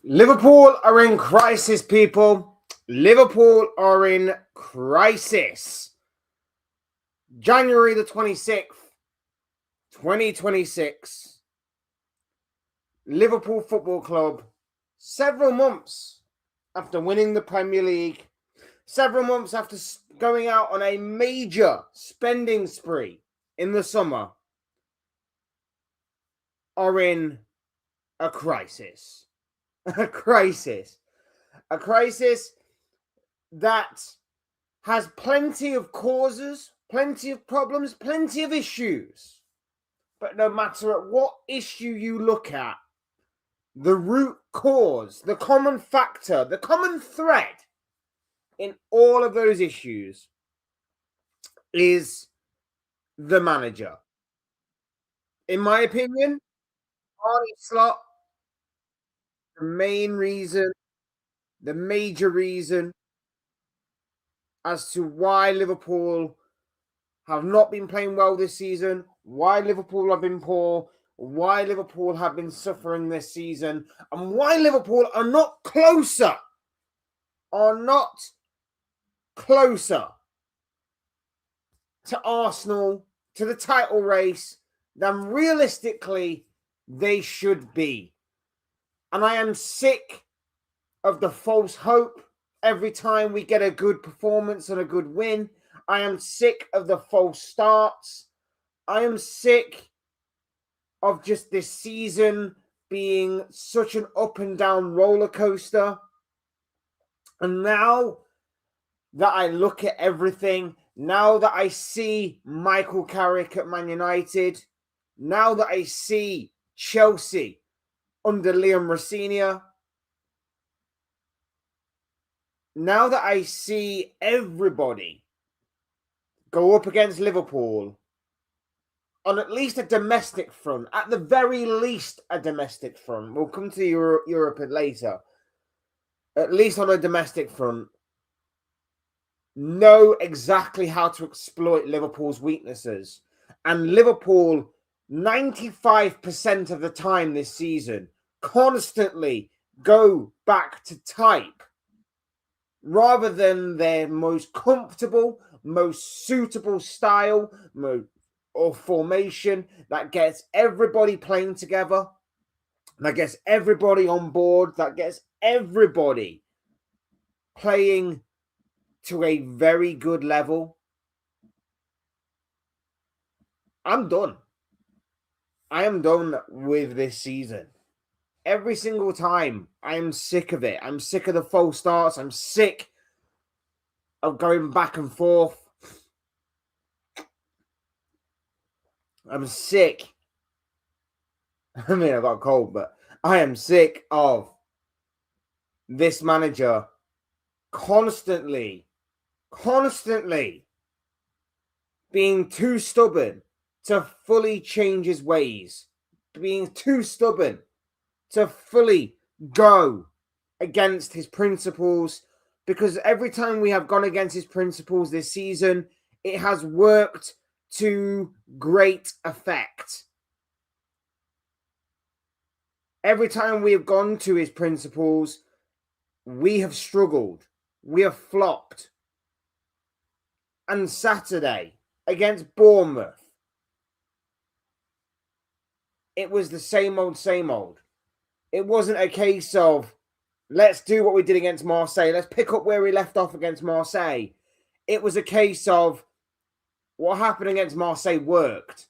Liverpool are in crisis, people. Liverpool are in crisis. January the 26th, 2026. Liverpool Football Club, several months after winning the Premier League, several months after going out on a major spending spree in the summer, are in a crisis. A crisis. A crisis that has plenty of causes, plenty of problems, plenty of issues. But no matter at what issue you look at, the root cause, the common factor, the common thread in all of those issues is the manager. In my opinion, Arne Slot, the main reason, the major reason as to why Liverpool have not been playing well this season, why Liverpool have been poor, why Liverpool have been suffering this season, and why Liverpool are not closer to Arsenal, to the title race, than realistically they should be. And I am sick of the false hope every time we get a good performance and a good win. I am sick of the false starts. I am sick of just this season being such an up and down roller coaster. And now that I look at everything, now that I see Michael Carrick at Man United, now that I see Chelsea under Liam Rossini, now that I see everybody go up against Liverpool on at least a domestic front, at the very least a domestic front. We'll come to Europe later. At least on a domestic front, know exactly how to exploit Liverpool's weaknesses. And Liverpool, 95% of the time this season, constantly go back to type rather than their most comfortable, most suitable style or formation that gets everybody playing together, that gets everybody on board, that gets everybody playing to a very good level. I'm done. I am done with this season. Every single time, I am sick of it. I'm sick of the false starts. I'm sick of going back and forth. I'm sick. I mean, I got a cold, but I am sick of this manager constantly being too stubborn to fully change his ways, being too stubborn to fully go against his principles, because every time we have gone against his principles this season, it has worked to great effect. Every time we have gone to his principles, we have struggled. We have flopped. And Saturday against Bournemouth, it was the same old, same old. It wasn't a case of, let's do what we did against Marseille. Let's pick up where we left off against Marseille. It was a case of, what happened against Marseille worked.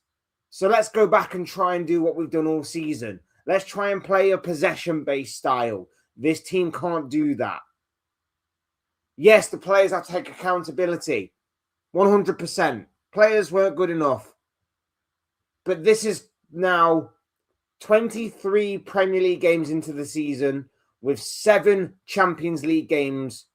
So let's go back and try and do what we've done all season. Let's try and play a possession-based style. This team can't do that. Yes, the players have to take accountability. 100%. Players weren't good enough. But this is now 23 Premier League games into the season with 7 Champions League games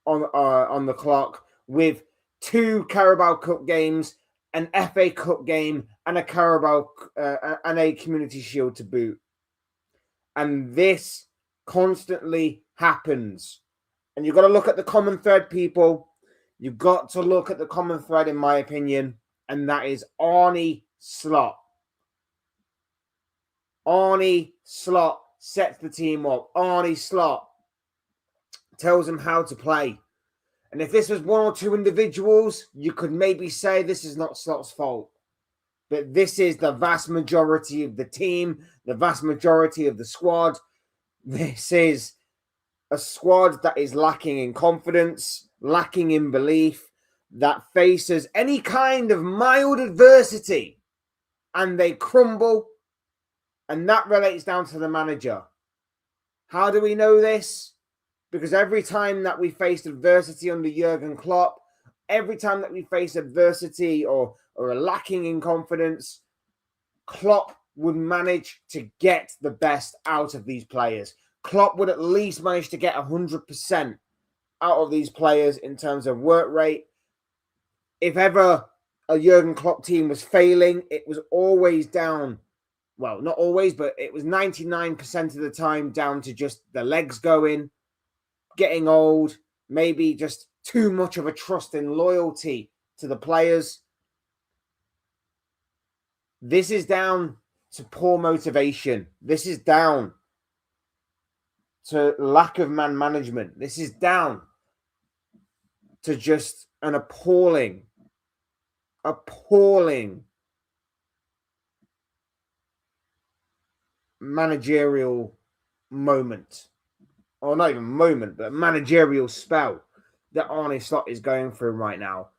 on the clock, with 2 Carabao Cup games, an FA Cup game, and a Carabao and a Community Shield to boot. And this constantly happens. And you've got to look at the common thread, people. You've got to look at the common thread, in my opinion, and that is Arne Slot. Arne Slot sets the team up. Arne Slot tells them how to play. And if this was one or two individuals, you could maybe say this is not Slot's fault. But this is the vast majority of the team, the vast majority of the squad. This is a squad that is lacking in confidence, lacking in belief, that faces any kind of mild adversity and they crumble. And that relates down to the manager. How do we know this? Because every time that we faced adversity under Jurgen Klopp, every time that we face adversity or a lacking in confidence, Klopp would manage to get the best out of these players. Klopp would at least manage to get 100% out of these players in terms of work rate. If ever a Jurgen Klopp team was failing, it was always down. Well, not always, but it was 99% of the time down to just the legs going, getting old, maybe just too much of a trust and loyalty to the players. This is down to poor motivation. This is down to lack of man management. This is down to just an appalling managerial moment. Or not even moment, but managerial spell that Arne Slot is going through right now.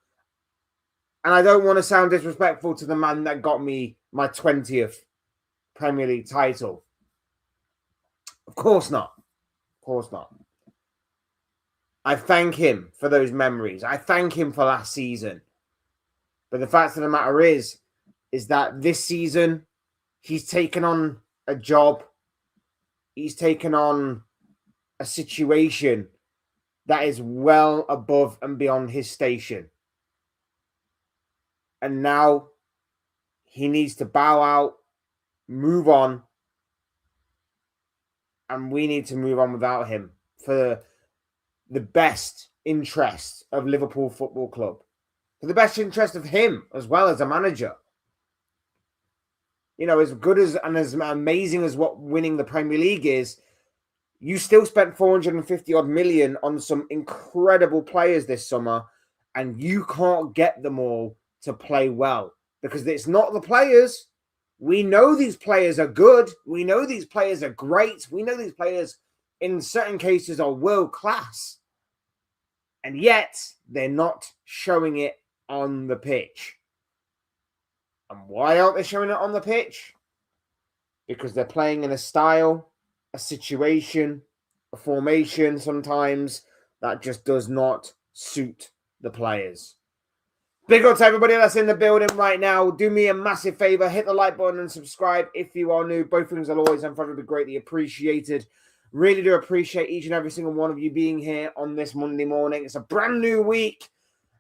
And I don't want to sound disrespectful to the man that got me my 20th Premier League title. Of course not. Of course not. I thank him for those memories. I thank him for last season. But the fact of the matter is that this season, he's taken on a job. He's taken on a situation that is well above and beyond his station. And now he needs to bow out, move on, and we need to move on without him for the best interest of Liverpool Football Club, for the best interest of him as well as a manager. You know, as good as and as amazing as what winning the Premier League is, you still spent 450 odd million on some incredible players this summer, and you can't get them all to play well because it's not the players. We know these players are good. We know these players are great. We know these players in certain cases are world class. And yet they're not showing it on the pitch. And why aren't they showing it on the pitch? Because they're playing in a style, a situation, a formation sometimes that just does not suit the players. Big up to everybody that's in the building right now. Do me a massive favor. Hit the like button and subscribe if you are new. Both things will always and forever be greatly appreciated. Really do appreciate each and every single one of you being here on this Monday morning. It's a brand new week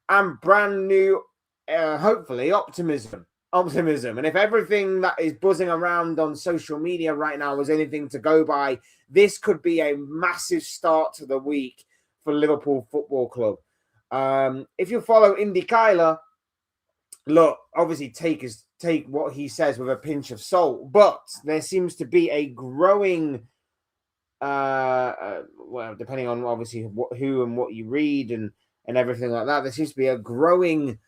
and brand new, hopefully, optimism. And if everything that is buzzing around on social media right now is anything to go by, this could be a massive start to the week for Liverpool Football Club. If you follow Indy Kyler, look, obviously take what he says with a pinch of salt, but there seems to be a growing, well, depending on obviously who and what you read and everything like that, there seems to be a growing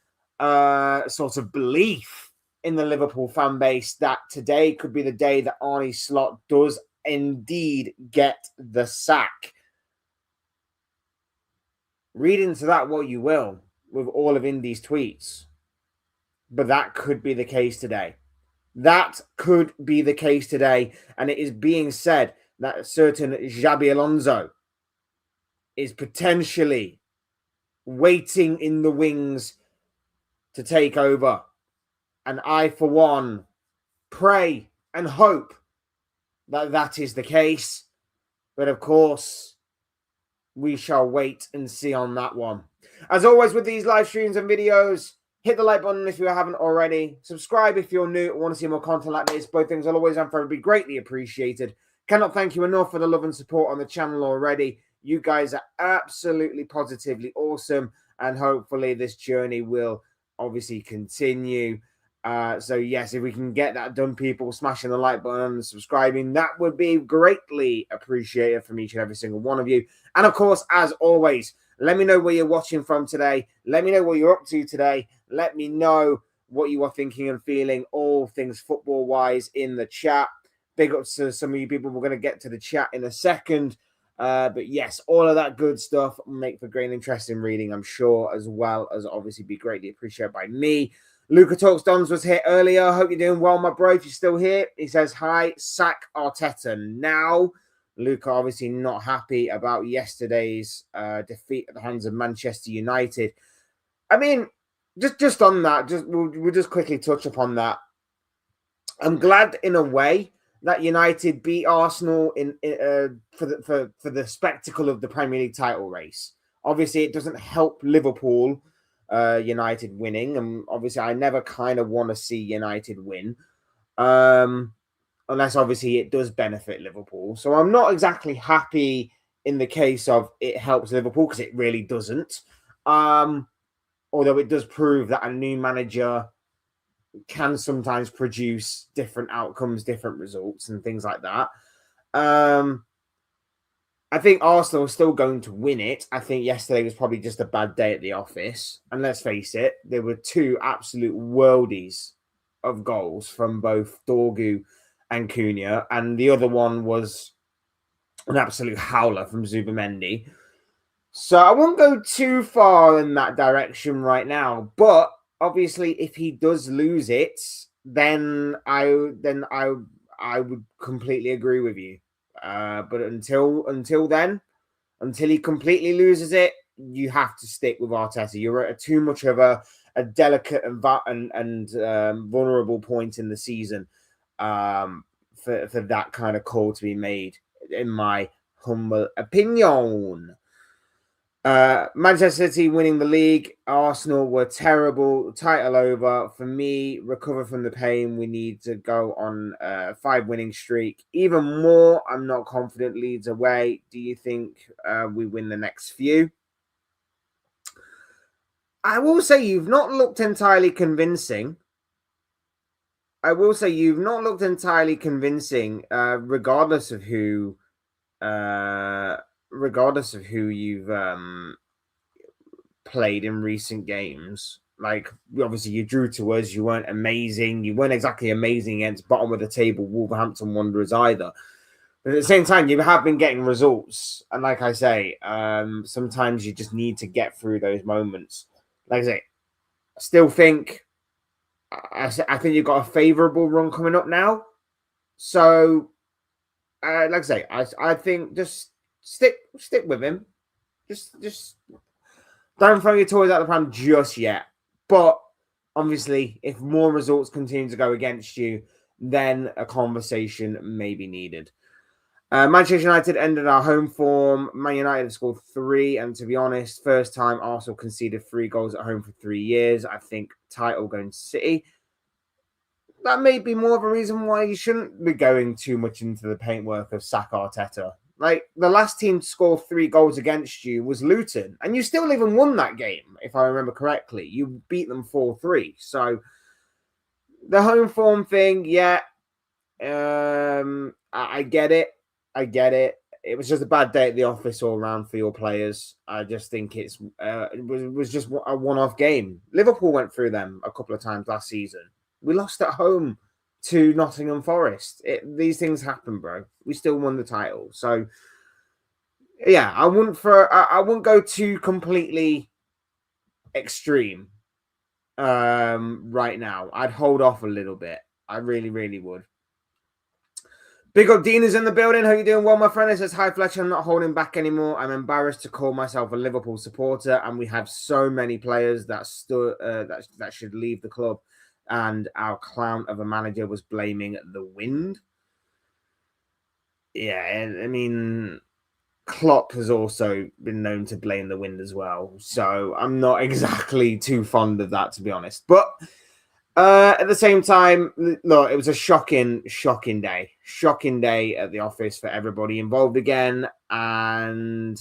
sort of belief in the Liverpool fan base that today could be the day that Arne Slot does indeed get the sack. Read into that what you will with all of Indy's tweets. But that could be the case today. That could be the case today. And it is being said that a certain Xabi Alonso is potentially waiting in the wings to take over. And I, for one, pray and hope that that is the case. But of course, we shall wait and see on that one. As always with these live streams and videos, hit the like button if you haven't already. Subscribe if you're new and want to see more content like this. Both things will always and forever be greatly appreciated. Cannot thank you enough for the love and support on the channel already. You guys are absolutely positively awesome. And hopefully this journey will obviously continue. So yes, if we can get that done, people smashing the like button and subscribing, that would be greatly appreciated from each and every single one of you. And of course, as always, let me know where you're watching from today. Let me know what you're up to today. Let me know what you are thinking and feeling, all things football wise, in the chat. Big ups to some of you people. We're going to get to the chat in a second. But yes, all of that good stuff make for great and interesting reading, I'm sure, as well as obviously be greatly appreciated by me. Luca Talks Dons was here earlier. Hope you're doing well, my bro. If you're still here, he says, hi, sack Arteta now. Luca obviously not happy about yesterday's defeat at the hands of Manchester United. I mean, just on that, we'll just quickly touch upon that. I'm glad in a way that United beat Arsenal for the spectacle of the Premier League title race. Obviously, it doesn't help Liverpool United winning, and obviously I never kind of want to see United win, unless obviously it does benefit Liverpool. So I'm not exactly happy in the case of it helps Liverpool, because it really doesn't. Although it does prove that a new manager can sometimes produce different outcomes, different results, and things like that. I think Arsenal is still going to win it. I think yesterday was probably just a bad day at the office. And let's face it, there were two absolute worldies of goals from both Dorgu and Cunha. And the other one was an absolute howler from Zubamendi. So I won't go too far in that direction right now. But obviously, if he does lose it, then I would completely agree with you. But until he completely loses it, you have to stick with Arteta. You're at too much of a delicate and vulnerable point in the season for that kind of call to be made, in my humble opinion. Manchester City winning the league. Arsenal were terrible. Title over. For me, recover from the pain. We need to go on a 5-winning streak. Even more, I'm not confident Leeds away. Do you think we win the next few? I will say you've not looked entirely convincing. Regardless of who you've played in recent games. Like, obviously you drew to us, you weren't amazing, you weren't exactly amazing against bottom of the table Wolverhampton Wanderers either, but at the same time you have been getting results. And like I say, sometimes you just need to get through those moments. Like I say, I still think I think you've got a favourable run coming up now. So like I say, I think just stick with him. Just don't throw your toys out the pram just yet. But obviously, if more results continue to go against you, then a conversation may be needed. Manchester United ended our home form. Man United have scored 3. And to be honest, first time Arsenal conceded 3 goals at home for 3 years. I think title going to City. That may be more of a reason why you shouldn't be going too much into the paintwork of sack Arteta. Like, the last team to score 3 goals against you was Luton, and you still even won that game, if I remember correctly. You beat them 4-3. So the home form thing, yeah, I get it. It was just a bad day at the office all around for your players. I just think it was just a one-off game. Liverpool went through them a couple of times last season. We lost at home to Nottingham Forest. These things happen, bro. We still won the title. So yeah, I wouldn't go too completely extreme right now. I'd hold off a little bit. I really, really would. Big up Dean is in the building. How you doing? Well, my friend. It says, hi Fletcher, I'm not holding back anymore. I'm embarrassed to call myself a Liverpool supporter, and we have so many players that should leave the club. And our clown of a manager was blaming the wind. Yeah, I mean, Klopp has also been known to blame the wind as well. So I'm not exactly too fond of that, to be honest. But at the same time, look, it was a shocking day. Shocking day at the office for everybody involved again. And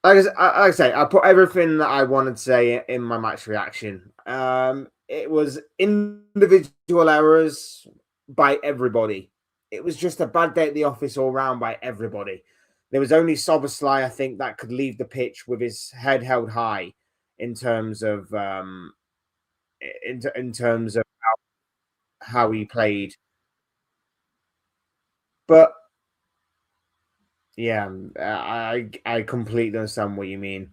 like I say, I put everything that I wanted to say in my match reaction. It was individual errors by everybody. It was just a bad day at the office all round by everybody. There was only Soberslai, I think, that could leave the pitch with his head held high in terms of in terms of how he played. But yeah, I completely understand what you mean.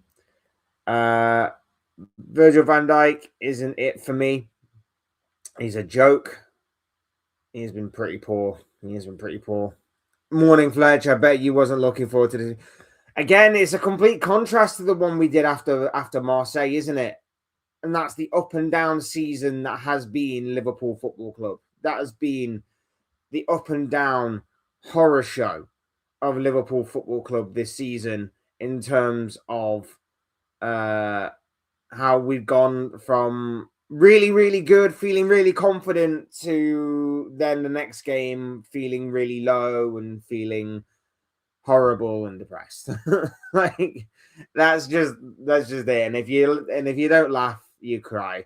Virgil van Dijk isn't it for me. He's a joke. He's been pretty poor. He has been pretty poor. Morning, Fletch. I bet you wasn't looking forward to this. Again, it's a complete contrast to the one we did after Marseille, isn't it? And that's the up and down season that has been Liverpool Football Club. That has been the up and down horror show of Liverpool Football Club this season in terms of how we've gone from really, really good, feeling really confident, to then the next game feeling really low and feeling horrible and depressed. Like that's just it. And if you don't laugh, you cry.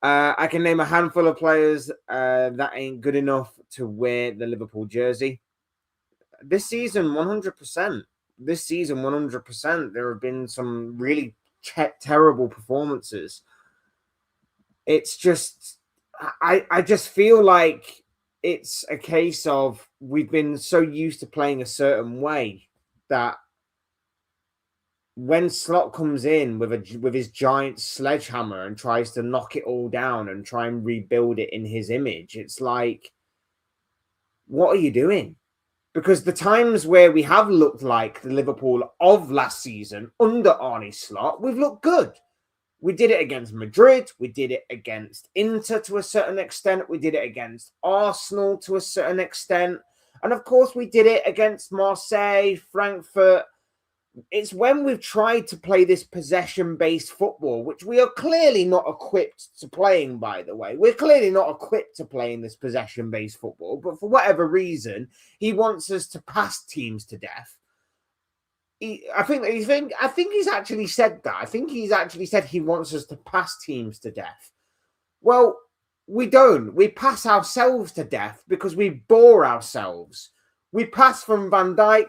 I can name a handful of players that ain't good enough to wear the Liverpool jersey. This season, 100%. This season, 100%. There have been some really terrible performances. It's just, I just feel like it's a case of we've been so used to playing a certain way that when Slot comes in with his giant sledgehammer and tries to knock it all down and try and rebuild it in his image, it's like, what are you doing? Because the times where we have looked like the Liverpool of last season under Arne Slot, we've looked good. We did it against Madrid. We did it against Inter to a certain extent. We did it against Arsenal to a certain extent. And of course, we did it against Marseille, Frankfurt. It's when we've tried to play this possession-based football, which we are clearly not equipped to playing, by the way. We're clearly not equipped to playing this possession-based football, but for whatever reason, he wants us to pass teams to death. I think he's actually said that. I think he's actually said he wants us to pass teams to death. Well, we don't. We pass ourselves to death because we bore ourselves. We pass from Van Dijk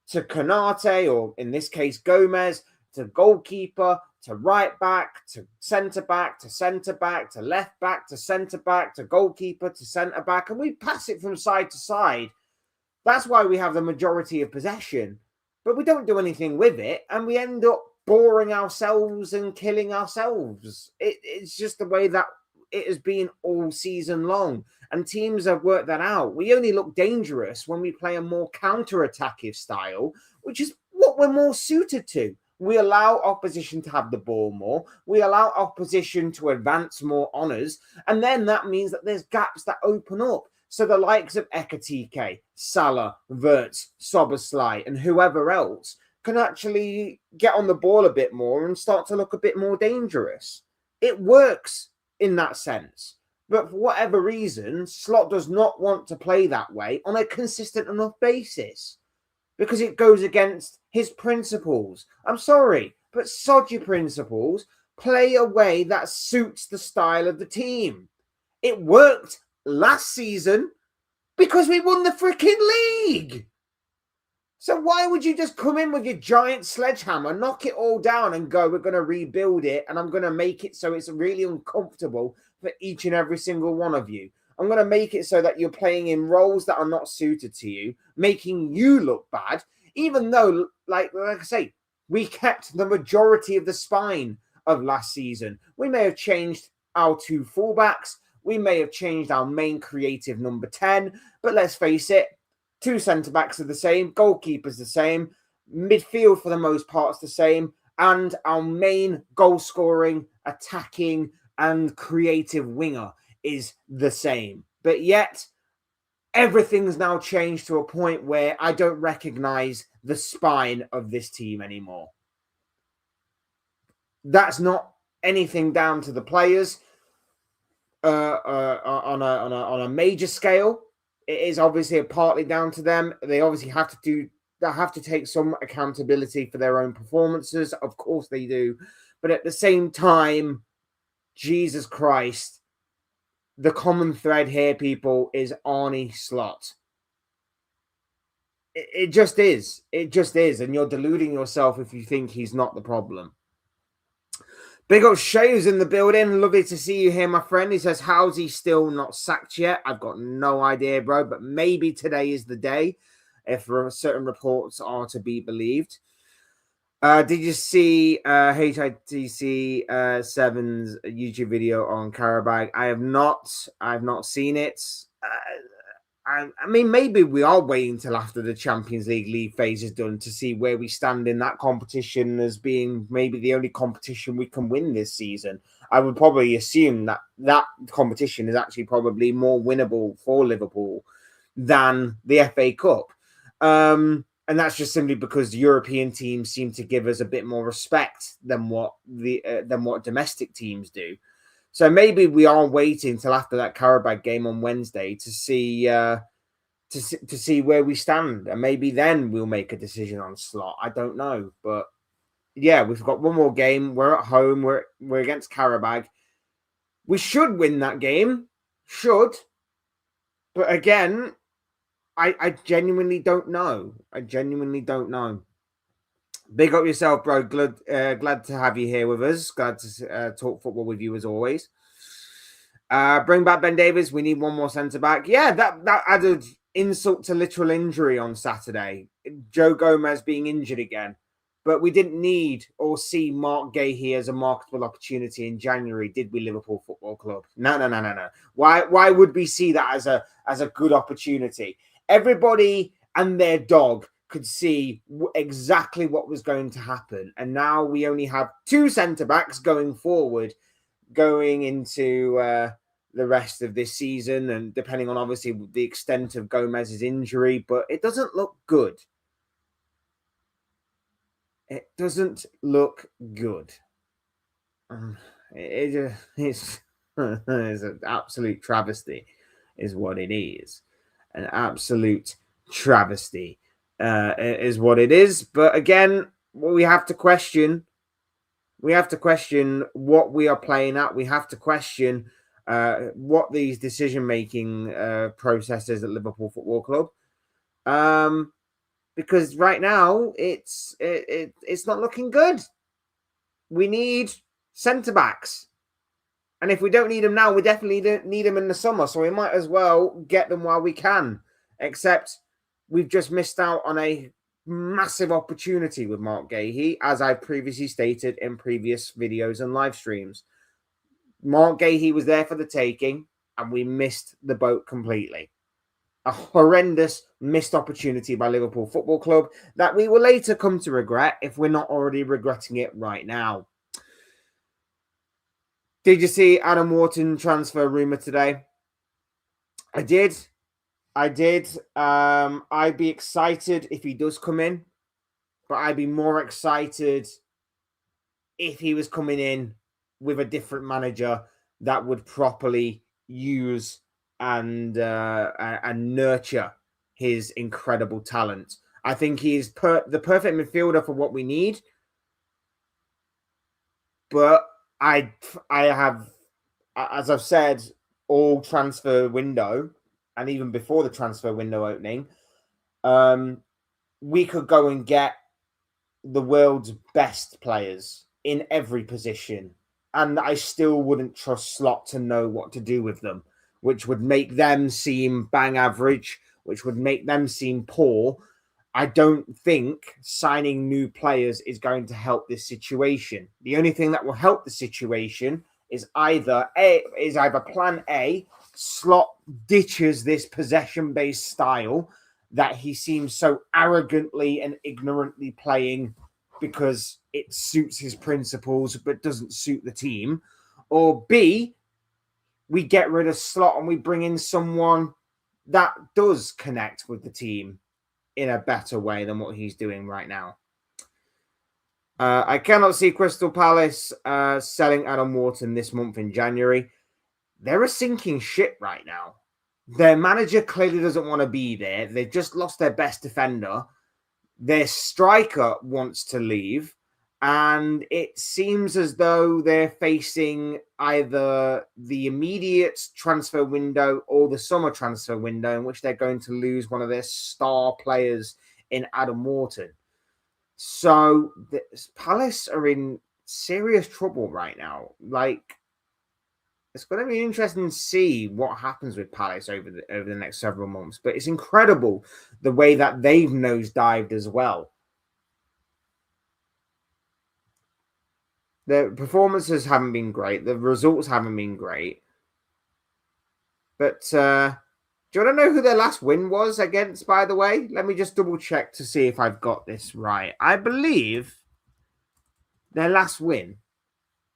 to Konate, or in this case, Gomez, to goalkeeper, to right back, to centre back, to centre back, to left back, to centre back, to goalkeeper, to centre back, and we pass it from side to side. That's why we have the majority of possession. But we don't do anything with it, and we end up boring ourselves and killing ourselves. It's just the way that it has been all season long, and teams have worked that out. We only look dangerous when we play a more counter-attacking style, which is what we're more suited to. We allow opposition to have the ball more. We allow opposition to advance more honours, and then that means that there's gaps that open up. So the likes of Ekatike, Salah, Wirtz, Szoboszlai, and whoever else can actually get on the ball a bit more and start to look a bit more dangerous. It works in that sense. But for whatever reason, Slot does not want to play that way on a consistent enough basis because it goes against his principles. I'm sorry, but sod your principles. Play a way that suits the style of the team. It worked last season because we won the freaking league. So why would you just come in with your giant sledgehammer, knock it all down and go, we're going to rebuild it and I'm going to make it so it's really uncomfortable for each and every single one of you. I'm going to make it so that you're playing in roles that are not suited to you, making you look bad, even though, like I say, we kept the majority of the spine of last season. We may have changed our two fullbacks. We may have changed our main creative number 10, but let's face it, two centre-backs are the same, goalkeeper's the same, midfield for the most part is the same, and our main goal-scoring, attacking, and creative winger is the same. But yet, everything's now changed to a point where I don't recognise the spine of this team anymore. That's not anything down to the players. On a major scale, it is obviously partly down to them. They obviously have to do have to take some accountability for their own performances. Of course they do. But at the same time, Jesus Christ, the common thread here, people, is Arne Slot. It just is. It just is. And you're deluding yourself if you think he's not the problem. Big up Shay's in the building. Lovely to see you here, my friend. He says, how's he still not sacked yet? I've got no idea, bro. But maybe today is the day, if certain reports are to be believed. Did you see HITC 7's YouTube video on Karabag? I have not. I've not seen it. I mean, maybe we are waiting till after the Champions League phase is done to see where we stand in that competition as being maybe the only competition we can win this season. I would probably assume that that competition is actually probably more winnable for Liverpool than the FA Cup. And that's just simply because the European teams seem to give us a bit more respect than what domestic teams do. So maybe we are waiting till after that Karabag game on Wednesday to see where we stand, and maybe then we'll make a decision on Slot. I don't know, but yeah, we've got one more game. We're at home. We're against Karabag. We should win that game. Should, but again, I genuinely don't know. I genuinely don't know. Big up yourself, bro. Glad to have you here with us. Glad to talk football with you as always. Bring back Ben Davies. We need one more centre back. Yeah, that added insult to literal injury on Saturday. Joe Gomez being injured again. But we didn't need or see Mark Gahey as a marketable opportunity in January, did we, Liverpool Football Club? No. Why would we see that as a good opportunity? Everybody and their dog could see exactly what was going to happen. And now we only have two centre-backs going forward, going into the rest of this season, and depending on, obviously, the extent of Gomez's injury. But it doesn't look good. It doesn't look good. It's an absolute travesty is what it is. An absolute travesty. Is what it is. But again, we have to question. We have to question what we are playing at. We have to question what these decision-making processes at Liverpool Football Club. Because right now it's not looking good. We need centre-backs. And if we don't need them now, we definitely don't need them in the summer. So we might as well get them while we can. Except we've just missed out on a massive opportunity with Mark Gahey, as I previously stated in previous videos and live streams. Mark Gahey was there for the taking, and we missed the boat completely. A horrendous missed opportunity by Liverpool Football Club that we will later come to regret if we're not already regretting it right now. Did you see Adam Wharton transfer rumour today? I did. I'd be excited if he does come in, but I'd be more excited if he was coming in with a different manager that would properly use and nurture his incredible talent. I think he's the perfect midfielder for what we need. But I have, as I've said, all transfer window, and even before the transfer window opening, we could go and get the world's best players in every position. And I still wouldn't trust Slot to know what to do with them, which would make them seem bang average, which would make them seem poor. I don't think signing new players is going to help this situation. The only thing that will help the situation is either plan A, Slot ditches this possession-based style that he seems so arrogantly and ignorantly playing because it suits his principles but doesn't suit the team. Or B, we get rid of Slot and we bring in someone that does connect with the team in a better way than what he's doing right now. I cannot see Crystal Palace selling Adam Wharton this month in January. They're a sinking ship right now. Their manager clearly doesn't want to be there. They've just lost their best defender. Their striker wants to leave, and it seems as though they're facing either the immediate transfer window or the summer transfer window, in which they're going to lose one of their star players in Adam Wharton. So Palace are in serious trouble right now. Like, it's going to be interesting to see what happens with Palace over the next several months. But it's incredible the way that they've nosedived as well. The performances haven't been great. The results haven't been great. But do you want to know who their last win was against, by the way? Let me just double check to see if I've got this right. I believe their last win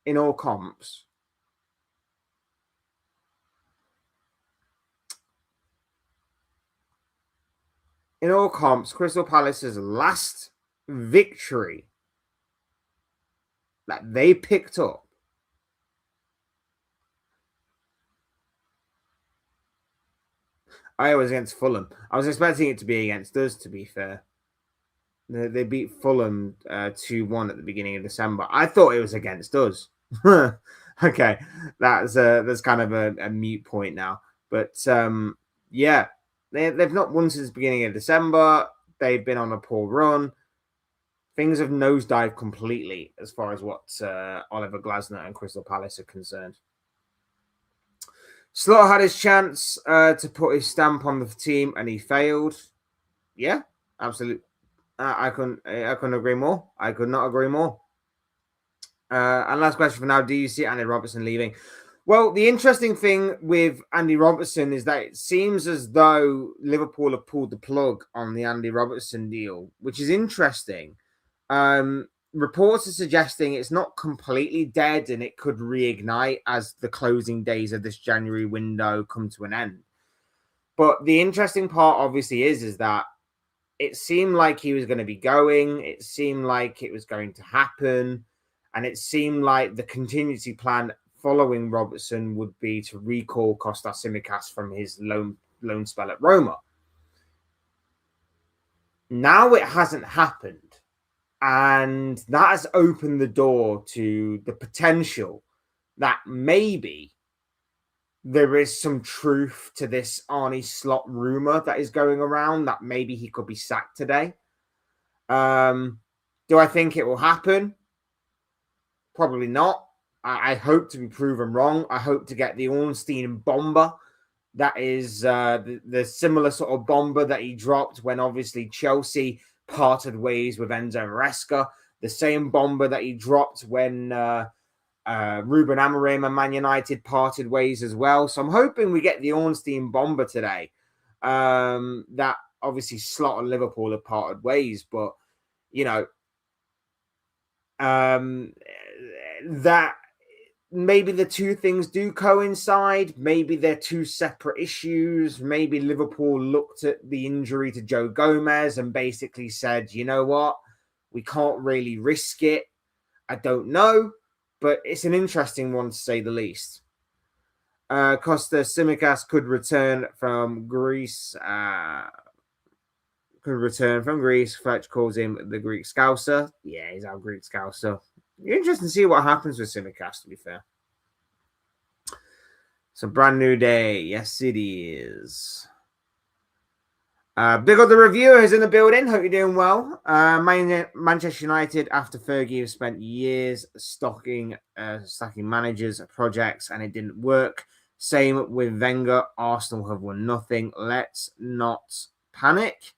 in all comps Crystal Palace's last victory that they picked up I was against Fulham. I was expecting it to be against us, to be fair. They beat Fulham 2-1 at the beginning of December. I thought it was against us. Okay, that's kind of a mute point now. But yeah, they've not won since the beginning of December. They've been on a poor run. Things have nosedived completely as far as what Oliver Glasner and Crystal Palace are concerned. Slot had his chance to put his stamp on the team, and he failed. Yeah, absolutely. I couldn't agree more. I could not agree more. And last question for now: do you see Andy Robertson leaving? Well, the interesting thing with Andy Robertson is that it seems as though Liverpool have pulled the plug on the Andy Robertson deal, which is interesting. Reports are suggesting it's not completely dead and it could reignite as the closing days of this January window come to an end. But the interesting part obviously is that it seemed like he was going to be going. It seemed like it was going to happen. And it seemed like the contingency plan following Robertson would be to recall Kostas Tsimikas from his loan spell at Roma. Now it hasn't happened. And that has opened the door to the potential that maybe there is some truth to this Arne Slot rumor that is going around, that maybe he could be sacked today. Do I think it will happen? Probably not. I hope to be proven wrong. I hope to get the Ornstein bomber. That is the similar sort of bomber that he dropped when obviously Chelsea parted ways with Enzo Maresca. The same bomber that he dropped when Ruben Amorim and Man United parted ways as well. So I'm hoping we get the Ornstein bomber today. That obviously Slot and Liverpool have parted ways, but you know, that maybe the two things do coincide. Maybe they're two separate issues. Maybe Liverpool looked at the injury to Joe Gomez and basically said, you know what, we can't really risk it. I don't know, but it's an interesting one to say the least. Kostas Tsimikas could return from Greece. Fletch calls him the Greek Scouser. Yeah, he's our Greek Scouser. Interesting to see what happens with Tsimikas, to be fair. It's a brand new day. Yes, it is. Big up the reviewer who's in the building. Hope you're doing well. Manchester United, after Fergie, have spent years stacking managers, projects, and it didn't work. Same with Wenger. Arsenal have won nothing. Let's not panic.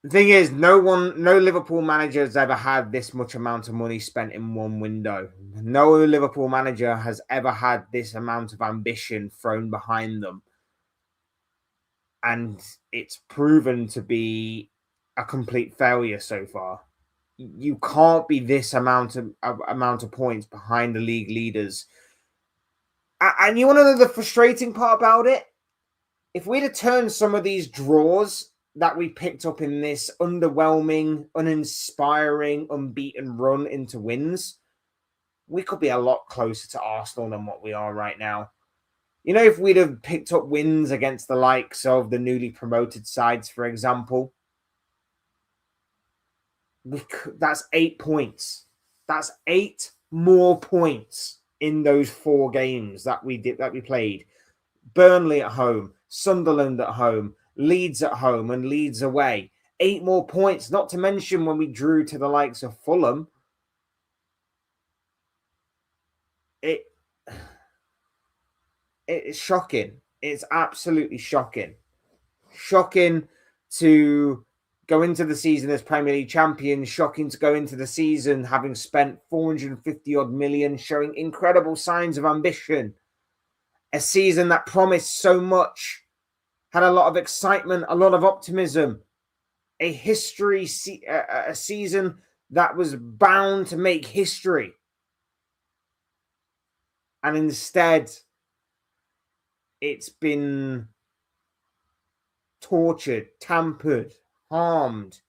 The thing is, no Liverpool manager has ever had this much amount of money spent in one window. No Liverpool manager has ever had this amount of ambition thrown behind them. And it's proven to be a complete failure so far. You can't be this amount of points behind the league leaders. And you want to know the frustrating part about it? If we'd have turned some of these draws that we picked up in this underwhelming, uninspiring, unbeaten run into wins, we could be a lot closer to Arsenal than what we are right now. You know, if we'd have picked up wins against the likes of the newly promoted sides, for example, That's 8 points. That's 8 more points in those 4 games that we played. Burnley at home, Sunderland at home, Leeds at home, and Leeds away. 8 more points, not to mention when we drew to the likes of Fulham. It's shocking. It's absolutely shocking. Shocking to go into the season as Premier League champions. Shocking to go into the season having spent 450 odd million, showing incredible signs of ambition. A season that promised so much, had a lot of excitement, a lot of optimism. A season that was bound to make history. And instead, it's been tortured, tampered, harmed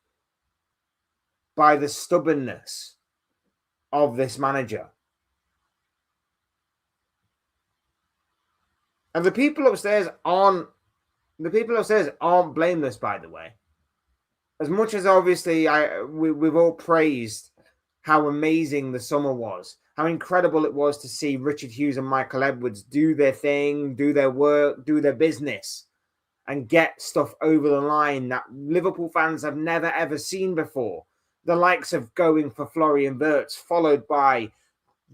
by the stubbornness of this manager. And the people upstairs aren't blameless, by the way. As much as obviously we've all praised how amazing the summer was, how incredible it was to see Richard Hughes and Michael Edwards do their thing, do their work, do their business, and get stuff over the line that Liverpool fans have never, ever seen before. The likes of going for Florian Wirtz, followed by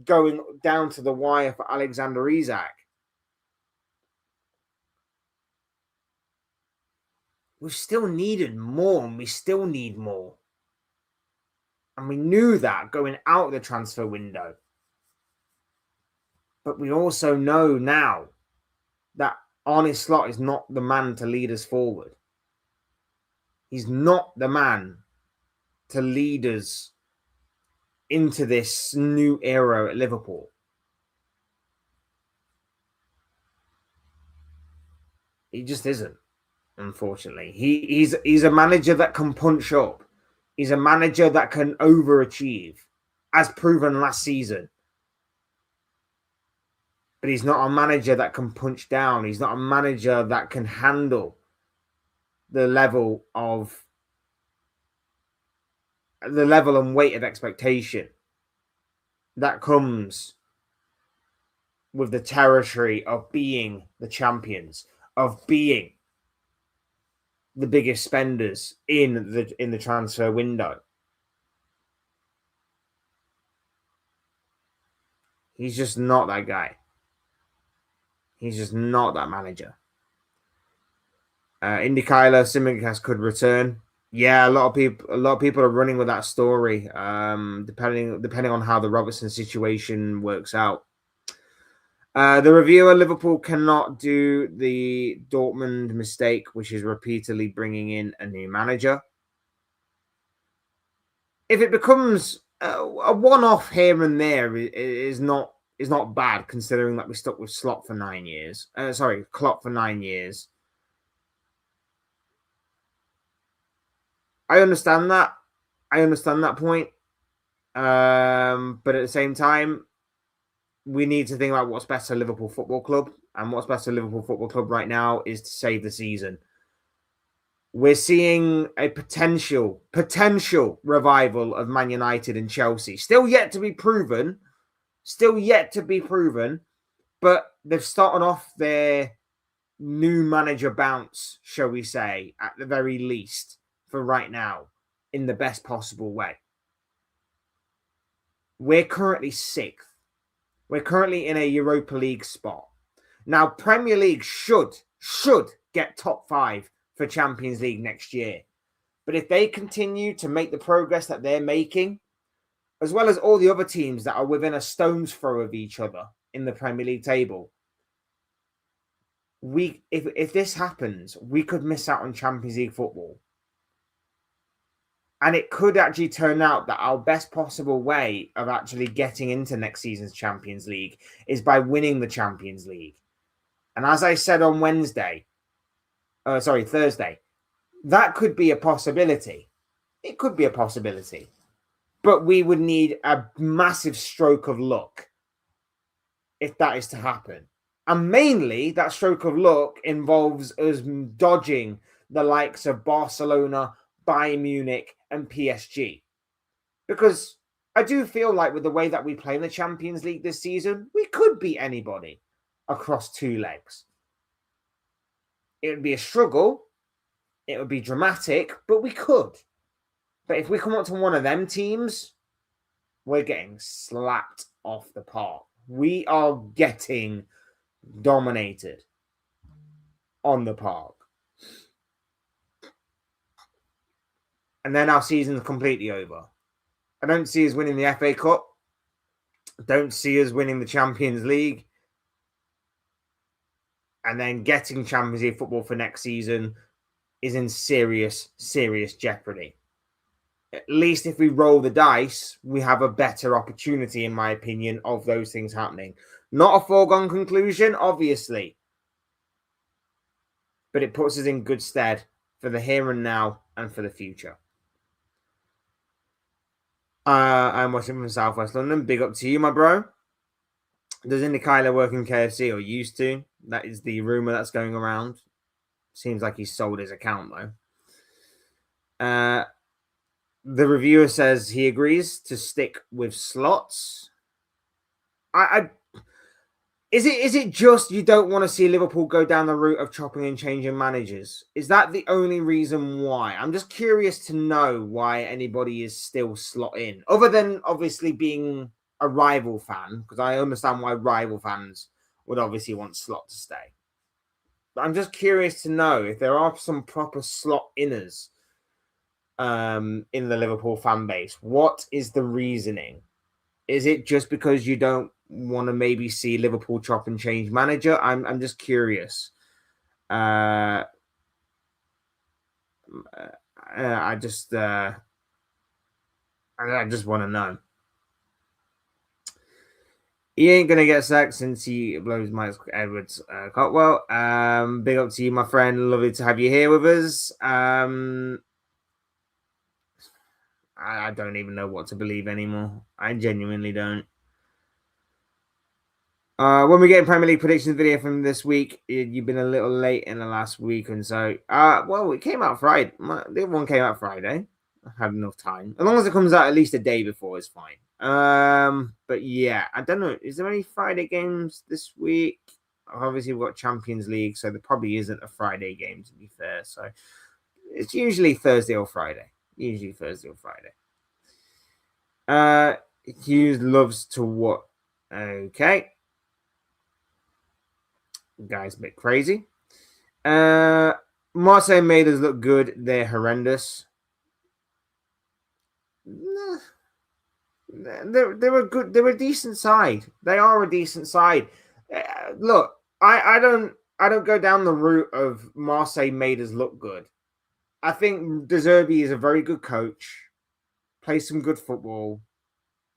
going down to the wire for Alexander Isak. We still needed more, and we still need more. And we knew that going out of the transfer window. But we also know now that Arne Slot is not the man to lead us forward. He's not the man to lead us into this new era at Liverpool. He just isn't, unfortunately. He's a manager that can punch up. He's a manager that can overachieve, as proven last season. But he's not a manager that can punch down. He's not a manager that can handle the level and weight of expectation that comes with the territory of being the champions, of being the biggest spenders in the transfer window. He's just not that guy. He's just not that manager. Indikaila Tsimikas could return. Yeah, a lot of people are running with that story. Depending on how the Robertson situation works out. The reviewer, Liverpool cannot do the Dortmund mistake, which is repeatedly bringing in a new manager. If it becomes a one-off here and there, is not bad, considering that we stuck with Klopp for 9 years. I understand that. I understand that point. But at the same time, we need to think about what's best for Liverpool Football Club. And what's best for Liverpool Football Club right now is to save the season. We're seeing a potential revival of Man United and Chelsea. Still yet to be proven. But they've started off their new manager bounce, shall we say, at the very least, for right now, in the best possible way. We're currently 6th. We're currently in a Europa League spot. Now, Premier League should get top 5 for Champions League next year. But if they continue to make the progress that they're making, as well as all the other teams that are within a stone's throw of each other in the Premier League table, if this happens, we could miss out on Champions League football. And it could actually turn out that our best possible way of actually getting into next season's Champions League is by winning the Champions League. And as I said on Thursday, that could be a possibility. It could be a possibility. But we would need a massive stroke of luck if that is to happen. And mainly, that stroke of luck involves us dodging the likes of Barcelona, Bayern Munich, and PSG. Because I do feel like with the way that we play in the Champions League this season, we could beat anybody across 2 legs. It would be a struggle. It would be dramatic, but we could. But if we come up to one of them teams, we're getting slapped off the park. We are getting dominated on the park. And then our season's completely over. I don't see us winning the FA Cup. I don't see us winning the Champions League. And then getting Champions League football for next season is in serious, serious jeopardy. At least if we roll the dice, we have a better opportunity, in my opinion, of those things happening. Not a foregone conclusion, obviously. But it puts us in good stead for the here and now and for the future. I'm watching from Southwest London. Big up to you, my bro. Does Indicailer work in KFC or used to? That is the rumor that's going around. Seems like he sold his account, though. The reviewer says he agrees to stick with slots. Is it just you don't want to see Liverpool go down the route of chopping and changing managers? Is that the only reason why? I'm just curious to know why anybody is still slot in, other than obviously being a rival fan, because I understand why rival fans would obviously want Slot to stay. But I'm just curious to know if there are some proper slot inners in the Liverpool fan base. What is the reasoning? Is it just because you don't want to maybe see Liverpool chop and change manager? I'm just curious. I just want to know. He ain't gonna get sacked since he blows Mike Edwards Cotwell. Big up to you, my friend. Lovely to have you here with us. I don't even know what to believe anymore. I genuinely don't. When we get Premier League predictions video from this week, you've been a little late in the last week and so. Well, it came out Friday. The other one came out Friday. I had enough time. As long as it comes out at least a day before, it's fine. But yeah, I don't know. Is there any Friday games this week? Obviously, we've got Champions League, so there probably isn't a Friday game, to be fair. So it's usually Thursday or Friday. Hughes loves to what? Okay. Guy's a bit crazy. Marseille made us look good. They're horrendous. They're a good. They're a decent side. They are a decent side. Look, I don't go down the route of Marseille made us look good. I think De Zerbi is a very good coach. Plays some good football.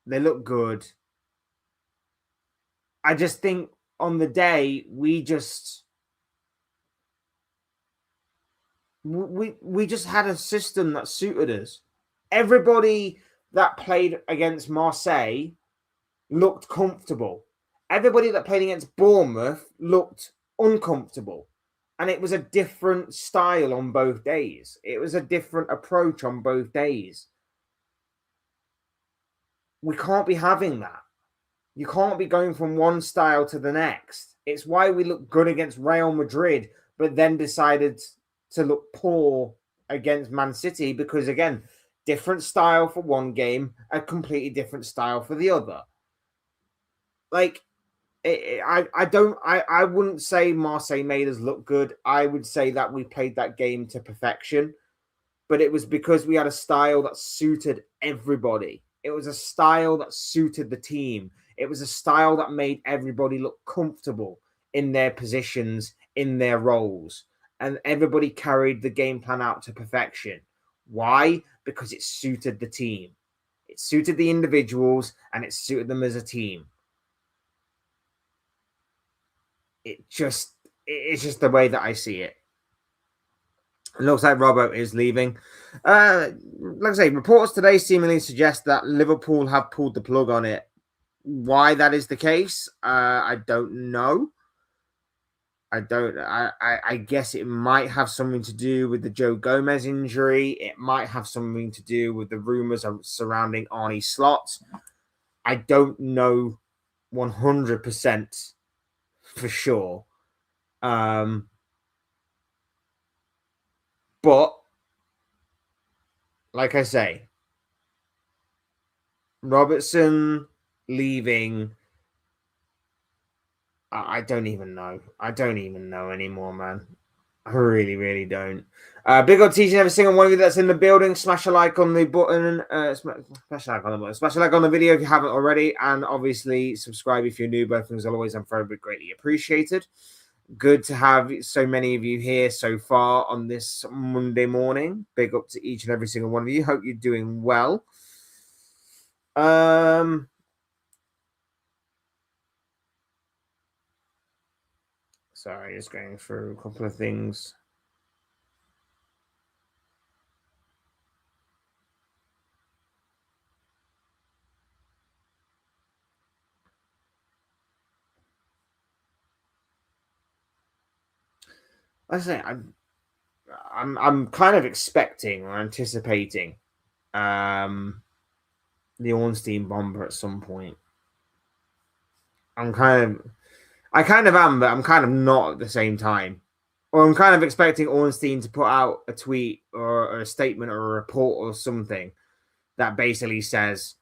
They look good. I just think on the day we just had a system that suited us. Everybody that played against Marseille looked comfortable. Everybody that played against Bournemouth looked uncomfortable. And it was a different style on both days. It was a different approach on both days. We can't be having that. You can't be going from one style to the next. It's why we looked good against Real Madrid, but then decided to look poor against Man City because, again, different style for one game, a completely different style for the other. Like, I wouldn't say Marseille made us look good. I would say that we played that game to perfection, but it was because we had a style that suited everybody. It was a style that suited the team. It was a style that made everybody look comfortable in their positions, in their roles, and everybody carried the game plan out to perfection. Why? Because it suited the team. It suited the individuals and it suited them as a team. It's just the way that I see it. It looks like Robbo is leaving. Like I say, reports today seemingly suggest that Liverpool have pulled the plug on it. Why that is the case, I don't know. I guess it might have something to do with the Joe Gomez injury. It might have something to do with the rumors surrounding Arne Slot. I don't know 100% for sure. But like I say, Robertson leaving, I don't even know. I don't even know anymore, man. I really, really don't. Big up teaching every single one of you that's in the building. Smash a like on the button. Smash a like on the button. Smash a like on the video if you haven't already. And obviously, subscribe if you're new. Both things, as always, I'm very greatly appreciated. Good to have so many of you here so far on this Monday morning. Big up to each and every single one of you. Hope you're doing well. Sorry, just going through a couple of things. I say I'm kind of expecting or anticipating the Ornstein bomber at some point. I kind of am, but I'm kind of not at the same time. Or I'm kind of expecting Ornstein to put out a tweet or a statement or a report or something that basically says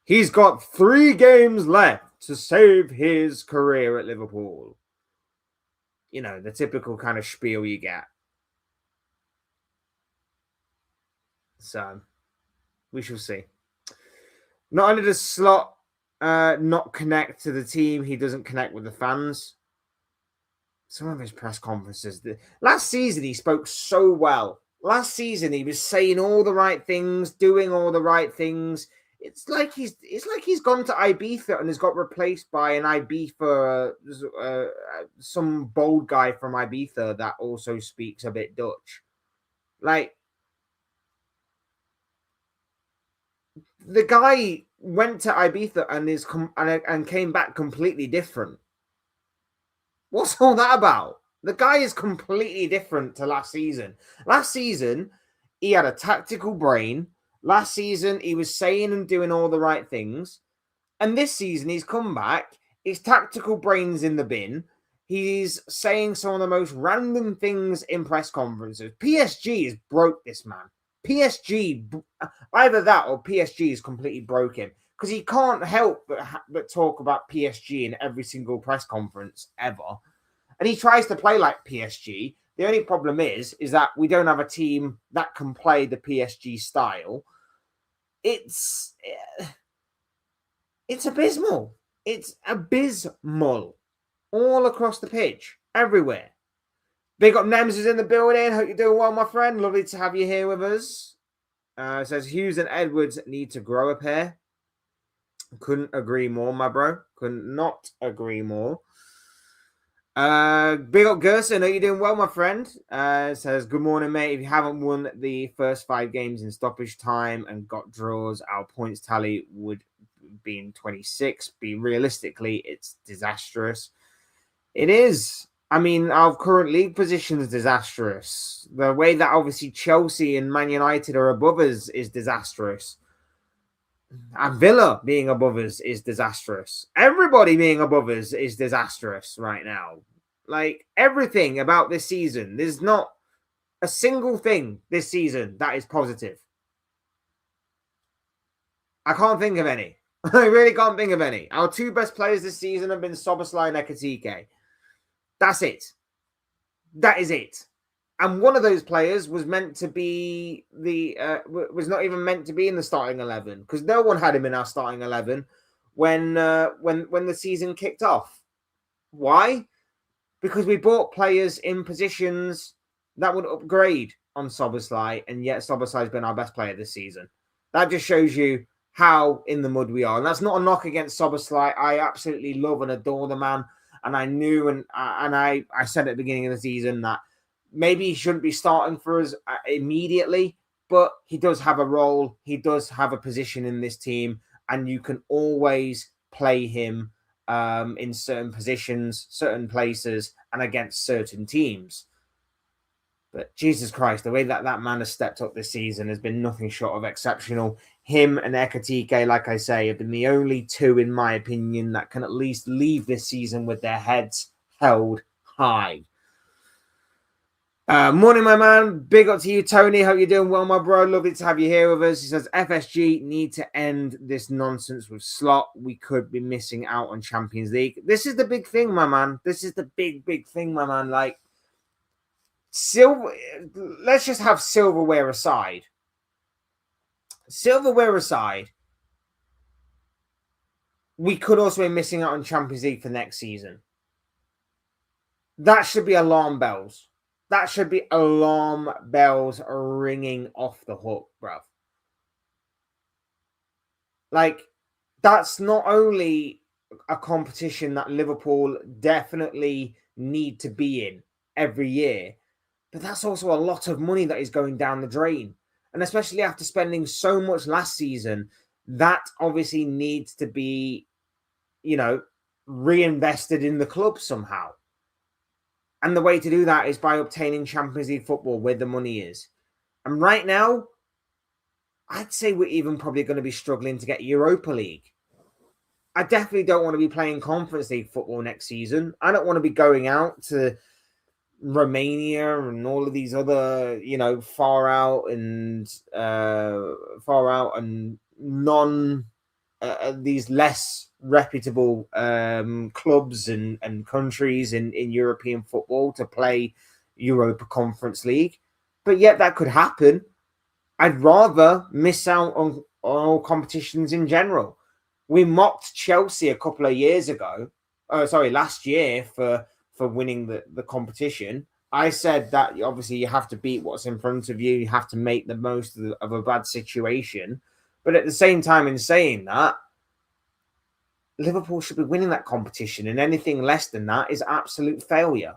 he's got 3 games left to save his career at Liverpool. You know, the typical kind of spiel you get. So, we shall see. Not only does Slot not connect to the team, he doesn't connect with the fans. Some of his press conferences. Last season, he spoke so well. Last season, he was saying all the right things, doing all the right things. It's like he's gone to Ibiza and has got replaced by an Ibiza, some bold guy from Ibiza that also speaks a bit Dutch. Like, the guy went to Ibiza and came back completely different. What's all that about? The guy is completely different to last season. Last season, he had a tactical brain. Last season, he was saying and doing all the right things. And this season, he's come back. His tactical brain's in the bin. He's saying some of the most random things in press conferences. PSG has broke this man. PSG, either that or PSG is completely broken. Because he can't help but talk about PSG in every single press conference ever. And he tries to play like PSG. The only problem is that we don't have a team that can play the PSG style. It's abysmal. It's abysmal. All across the pitch. Everywhere. Big up Nems is in the building. Hope you're doing well, my friend. Lovely to have you here with us. It says Hughes and Edwards need to grow a pair. Couldn't agree more, my bro. Could not agree more. Big up Gerson, are you doing well, my friend? It says, good morning, mate. If you haven't won the first 5 games in stoppage time and got draws, our points tally would be in 26. Realistically, it's disastrous. It is. I mean, our current league position is disastrous. The way that obviously Chelsea and Man United are above us is disastrous. And Villa being above us is disastrous. Everybody being above us is disastrous right now. Like, everything about this season, there's not a single thing this season that is positive. I can't think of any. I really can't think of any. Our 2 best players this season have been Szoboszlai and Ekitike. That's it. That is it. And one of those players was meant to be was not even meant to be in the starting 11 because no one had him in our starting 11 when the season kicked off. Why? Because we bought players in positions that would upgrade on Szoboszlai, and yet Szoboszlai's been our best player this season. That just shows you how in the mud we are. And that's not a knock against Szoboszlai. I absolutely love and adore the man. And I knew and I said at the beginning of the season that maybe he shouldn't be starting for us immediately, but he does have a role. He does have a position in this team, and you can always play him in certain positions, certain places, and against certain teams. But Jesus Christ, the way that man has stepped up this season has been nothing short of exceptional. Him and Ekatike, like I say, have been the only two, in my opinion, that can at least leave this season with their heads held high. Morning, my man. Big up to you, Tony. Hope you're doing well, my bro. Lovely to have you here with us. He says, FSG need to end this nonsense with Slot. We could be missing out on Champions League. This is the big thing, my man. This is the big thing, my man. Like, let's just have silverware aside. Silverware aside, we could also be missing out on Champions League for next season. That should be alarm bells. That should be alarm bells ringing off the hook, bruv. Like, that's not only a competition that Liverpool definitely need to be in every year, but that's also a lot of money that is going down the drain. And especially after spending so much last season, that obviously needs to be, reinvested in the club somehow. And the way to do that is by obtaining Champions League football where the money is. And right now, I'd say we're even probably going to be struggling to get Europa League. I definitely don't want to be playing Conference League football next season. I don't want to be going out to Romania and all of these other, far out and non these less reputable clubs and countries in European football to play Europa Conference League. But yet that could happen. I'd rather miss out on all competitions in general. We mocked Chelsea a couple of years ago. Last year for winning the competition. I said that obviously you have to beat what's in front of you. You have to make the most of a bad situation. But at the same time, in saying that, Liverpool should be winning that competition, and anything less than that is absolute failure.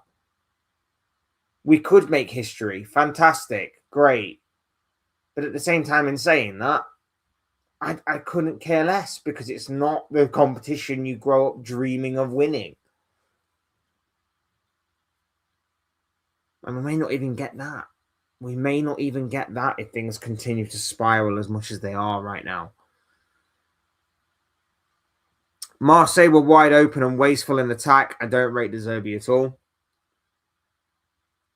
We could make history. Fantastic. Great. But at the same time, in saying that, I couldn't care less, because it's not the competition you grow up dreaming of winning. And we may not even get that. We may not even get that if things continue to spiral as much as they are right now. Marseille were wide open and wasteful in attack. I don't rate De Zerbi at all.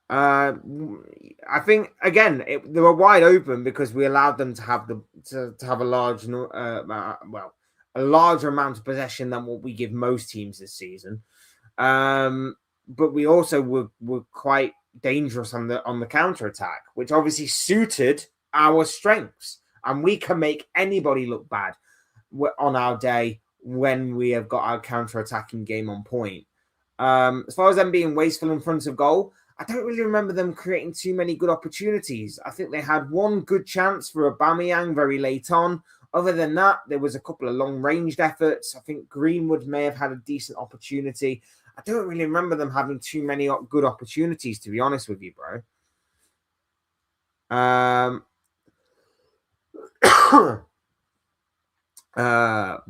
I think again they were wide open because we allowed them to have a larger amount of possession than what we give most teams this season. But we also were quite dangerous on the counter attack, which obviously suited our strengths, and we can make anybody look bad on our day when we have got our counter attacking game on point. As far as them being wasteful in front of goal, I don't really remember them creating too many good opportunities. I think they had one good chance for Aubameyang very late on. Other than that, there was a couple of long-ranged efforts. I think Greenwood may have had a decent opportunity. I don't really remember them having too many good opportunities, to be honest with you, bro.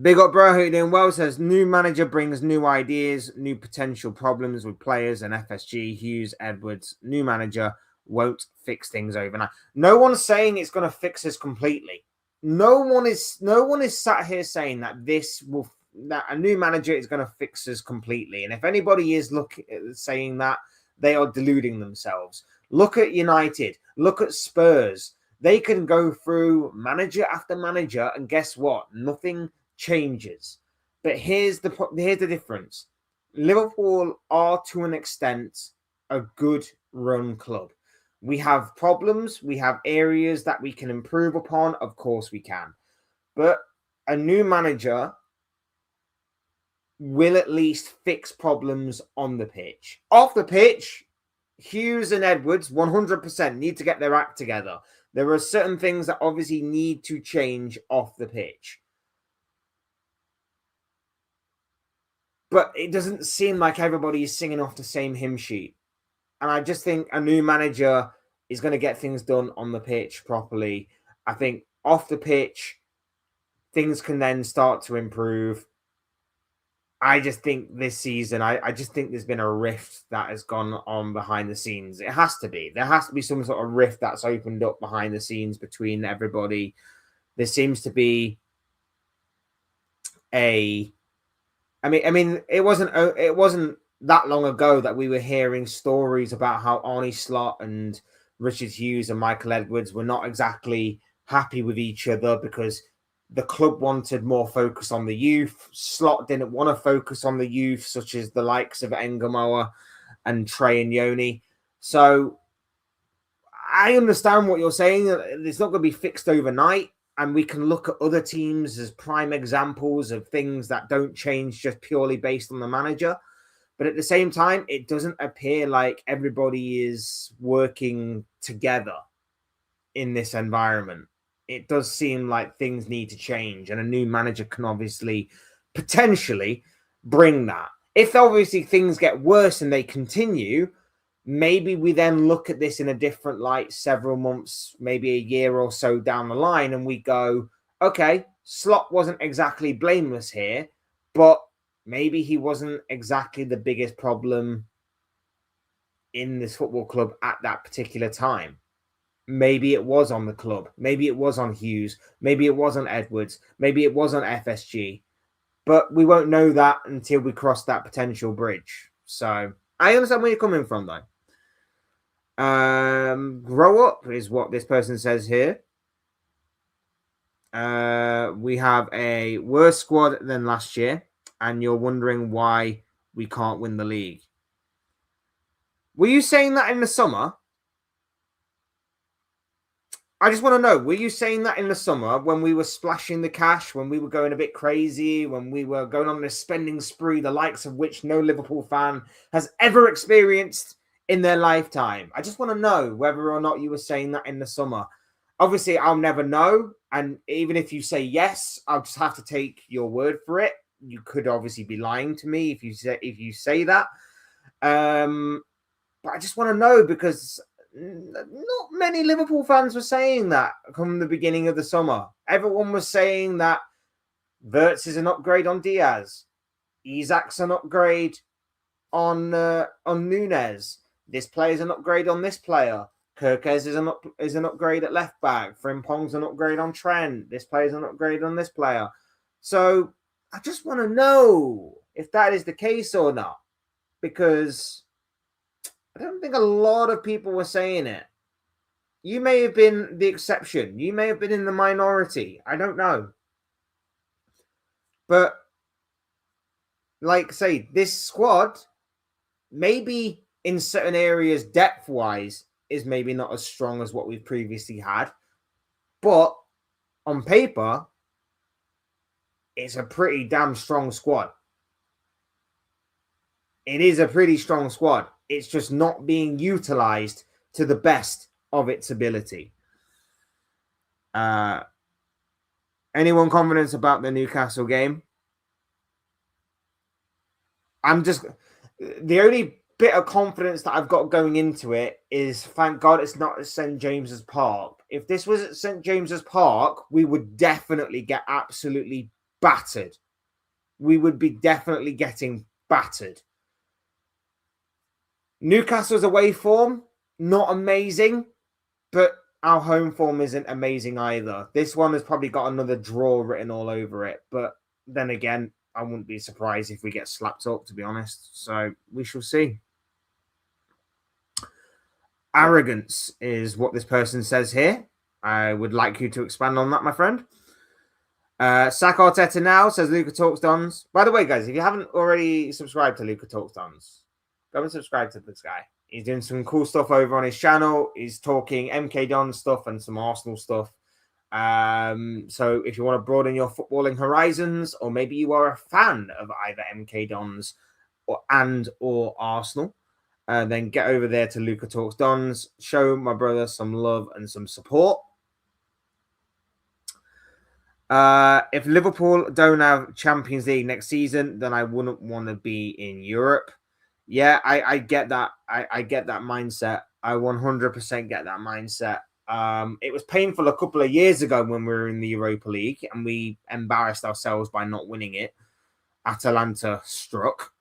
Big up, bro. Who you doing well? Says new manager brings new ideas, new potential problems with players and FSG. Hughes, Edwards, new manager won't fix things overnight. No one's saying it's going to fix us completely. No one is sat here saying that that a new manager is going to fix us completely. And if anybody is saying that, they are deluding themselves. Look at United. Look at Spurs. They can go through manager after manager, and guess what? Nothing changes. But here's the difference. Liverpool are, to an extent, a good run club. We have problems. We have areas that we can improve upon. Of course we can. But a new manager will at least fix problems on the pitch. Off the pitch, Hughes and Edwards 100% need to get their act together. There are certain things that obviously need to change off the pitch. But it doesn't seem like everybody is singing off the same hymn sheet. And I just think a new manager is going to get things done on the pitch properly. I think off the pitch, things can then start to improve. I just think this season, I just think there's been a rift that has gone on behind the scenes. It has to be. There has to be some sort of rift that's opened up behind the scenes between everybody. There seems to be it wasn't that long ago that we were hearing stories about how Arne Slot and Richard Hughes and Michael Edwards were not exactly happy with each other because the club wanted more focus on the youth. Slot didn't want to focus on the youth, such as the likes of Engamoa and Trey and Yoni. So I understand what you're saying. It's not going to be fixed overnight. And we can look at other teams as prime examples of things that don't change just purely based on the manager. But at the same time, it doesn't appear like everybody is working together in this environment. It does seem like things need to change, and a new manager can obviously potentially bring that. If obviously things get worse and they continue, maybe we then look at this in a different light several months, maybe a year or so down the line, and we go, okay, Slot wasn't exactly blameless here, but maybe he wasn't exactly the biggest problem in this football club at that particular time. Maybe it was on the club. Maybe it was on Hughes. Maybe it was on Edwards. Maybe it was on FSG. But we won't know that until we cross that potential bridge. So I understand where you're coming from, though. Grow up is what this person says here. We have a worse squad than last year, and you're wondering why we can't win the league. Were you saying that in the summer? I just want to know, were you saying that in the summer when we were splashing the cash, when we were going a bit crazy, when we were going on this spending spree, the likes of which no Liverpool fan has ever experienced in their lifetime? I just want to know whether or not you were saying that in the summer. Obviously, I'll never know. And even if you say yes, I'll just have to take your word for it. You could obviously be lying to me if you say that. But I just want to know because not many Liverpool fans were saying that from the beginning of the summer. Everyone was saying that Wirtz is an upgrade on Diaz. Isak's an upgrade on Nunez. This player's an upgrade on this player. Kirkes is an upgrade at left back. Frimpong's an upgrade on Trent. This player's an upgrade on this player. So I just want to know if that is the case or not. Because I don't think a lot of people were saying it. You may have been the exception. You may have been in the minority. I don't know. But, like I say, this squad, maybe in certain areas, depth-wise, is maybe not as strong as what we've previously had. But, on paper, it's a pretty damn strong squad. It is a pretty strong squad. It's just not being utilized to the best of its ability. Anyone confident about the Newcastle game? The only bit of confidence that I've got going into it is, thank God it's not at St. James's Park. If this was at St. James's Park, we would definitely get absolutely battered. We would be definitely getting battered. Newcastle's away form, not amazing, but our home form isn't amazing either. This one has probably got another draw written all over it. But then again, I wouldn't be surprised if we get slapped up, to be honest. So we shall see. Arrogance is what this person says here. I would like you to expand on that, my friend. Sack Arteta now, says Luca Talks Dons. By the way, guys, if you haven't already subscribed to Luca Talks Dons, go and subscribe to this guy. He's doing some cool stuff over on his channel. He's talking MK Don stuff and some Arsenal stuff. So if you want to broaden your footballing horizons, or maybe you are a fan of either MK Dons or Arsenal, then get over there to Luca Talks Dons. Show my brother some love and some support. If Liverpool don't have Champions League next season, then I wouldn't want to be in Europe. Yeah, I get that. I get that mindset. I 100% get that mindset. It was painful a couple of years ago when we were in the Europa League and we embarrassed ourselves by not winning it. Atalanta struck.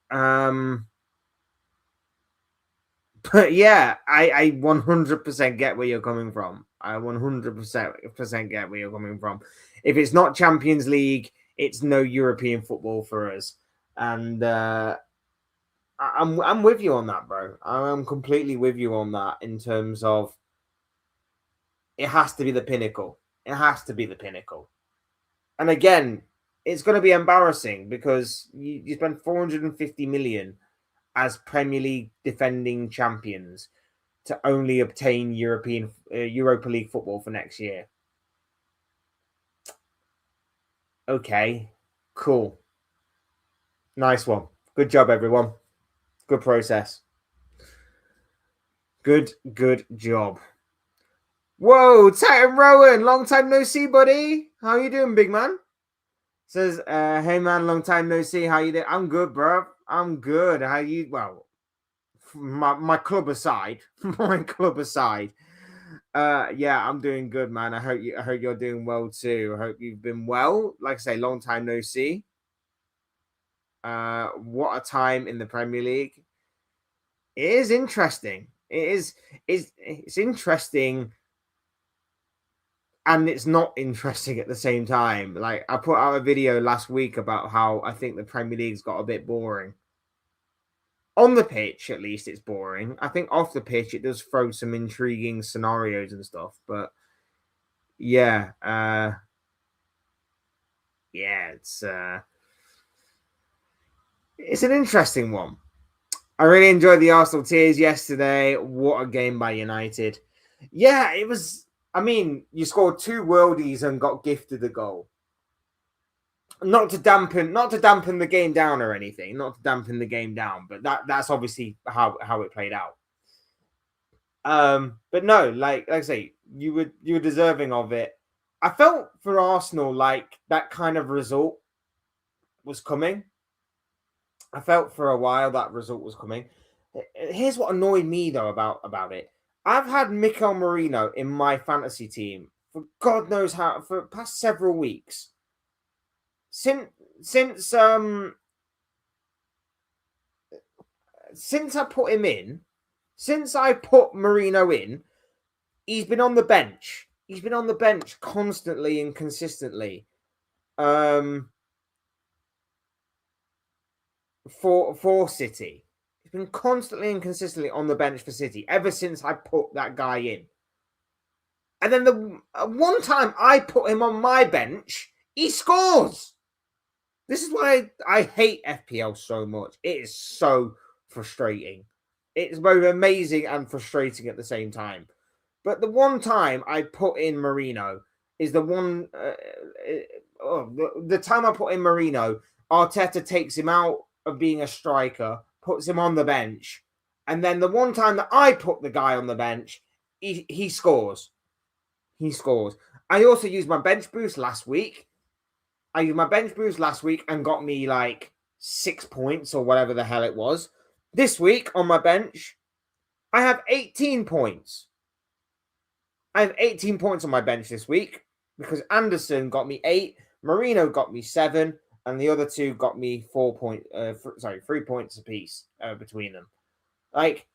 But yeah, I 100% get where you're coming from. I 100% get where you're coming from. If it's not Champions League, it's no European football for us. And I'm with you on that, bro. I'm completely with you on that in terms of it has to be the pinnacle. It has to be the pinnacle. And again, it's going to be embarrassing because you spend 450 million as Premier League defending champions to only obtain Europa League football for next year. Okay, cool. Nice one. Good job, everyone. Good process. Good job. Whoa, Titan Rowan, long time no see, buddy. How you doing, big man? Says, hey man, long time no see. How you doing? I'm good, bro. I'm good. How you? Well, my club aside, yeah, I'm doing good, man. I hope you're doing well too. I hope you've been well. Like I say, long time no see. What a time in the Premier League. It is interesting. It's interesting, and it's not interesting at the same time. Like I put out a video last week about how I think the Premier League's got a bit boring. On the pitch, at least, it's boring. I think off the pitch, it does throw some intriguing scenarios and stuff. But yeah, it's an interesting one. I really enjoyed the Arsenal tears yesterday. What a game by United. Yeah, it was. I mean, you scored 2 worldies and got gifted a goal. Not to dampen the game down or anything. Not to dampen the game down, but that's obviously how it played out. But no, like I say, you were deserving of it. I felt for Arsenal like that kind of result was coming. I felt for a while that result was coming. Here's what annoyed me though about it. I've had Mikel Merino in my fantasy team for God knows how for the past several weeks. Since I put him in, since I put Merino in, he's been on the bench. He's been on the bench constantly and consistently. For City. He's been constantly and consistently on the bench for City ever since I put that guy in. And then the one time I put him on my bench, he scores. This is why I hate FPL so much. It is so frustrating. It's both amazing and frustrating at the same time. But the one time I put in Merino is the one. The time I put in Merino, Arteta takes him out of being a striker, puts him on the bench, and then the one time that I put the guy on the bench, he scores. He scores. I also used my bench boost last week. And got me like 6 points or whatever the hell it was. This week on my bench, I have 18 points. I have 18 points on my bench this week because Anderson got me 8, Merino got me 7, and the other 2 got me 3 points apiece between them. Like,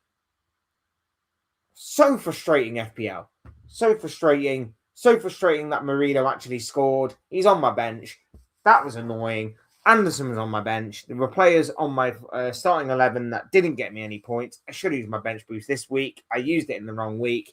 so frustrating FPL. So frustrating that Merino actually scored. He's on my bench. That was annoying. Anderson was on my bench. There were players on my starting 11 that didn't get me any points. I should have used my bench boost this week. I used it in the wrong week.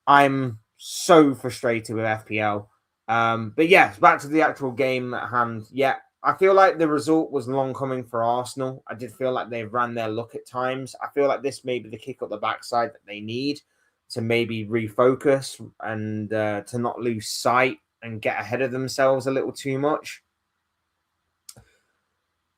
I'm so frustrated with FPL. But yeah, back to the actual game at hand. Yeah, I feel like the result was long coming for Arsenal. I did feel like they ran their luck at times. I feel like this may be the kick up the backside that they need to maybe refocus and to not lose sight and get ahead of themselves a little too much.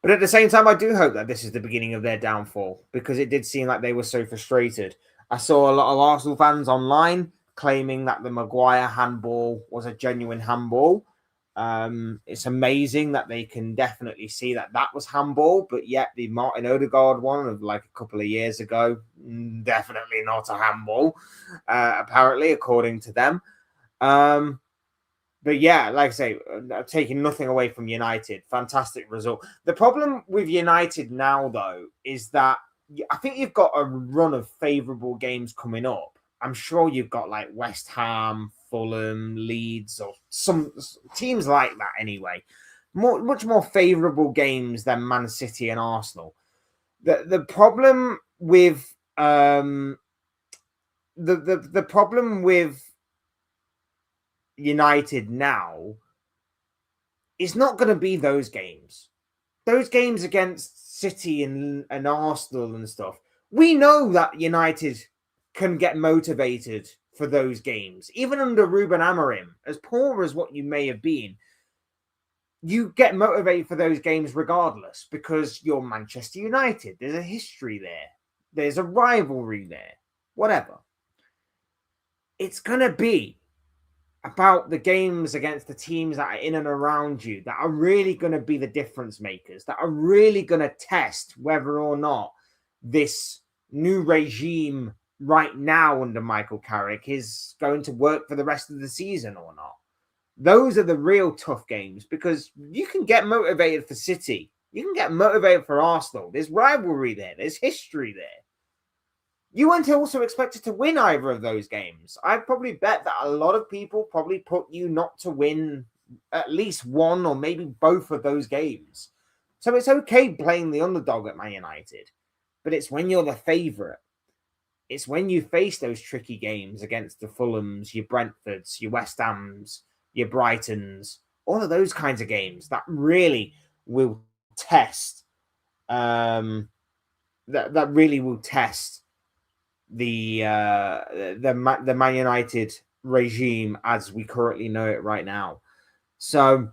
But at the same time, I do hope that this is the beginning of their downfall because it did seem like they were so frustrated. I saw a lot of Arsenal fans online claiming that the Maguire handball was a genuine handball. It's amazing that they can definitely see that was handball, but yet the Martin Odegaard one of like a couple of years ago, definitely not a handball, apparently, according to them. But yeah, like I say, taking nothing away from United, fantastic result. The problem with United now, though, is that I think you've got a run of favourable games coming up. I'm sure you've got like West Ham, Fulham, Leeds, or some teams like that anyway. Much more favourable games than Man City and Arsenal. The problem with the problem with United now is not going to be those games. Those games against City and Arsenal and stuff. We know that United can get motivated for those games. Even under Ruben Amorim, as poor as what you may have been, you get motivated for those games regardless because you're Manchester United. There's a history there. There's a rivalry there. Whatever. It's going to be about the games against the teams that are in and around you that are really going to be the difference makers, that are really going to test whether or not this new regime right now under Michael Carrick is going to work for the rest of the season or not. Those are the real tough games because you can get motivated for City. You can get motivated for Arsenal. There's rivalry there. There's history there. You weren't also expected to win either of those games. I probably bet that a lot of people probably put you not to win at least one or maybe both of those games. So it's okay playing the underdog at Man United, but it's when you're the favourite. It's when you face those tricky games against the Fulhams, your Brentfords, your West Hams, your Brightons, all of those kinds of games that really will test. That really will test the Man United regime as we currently know it right now. So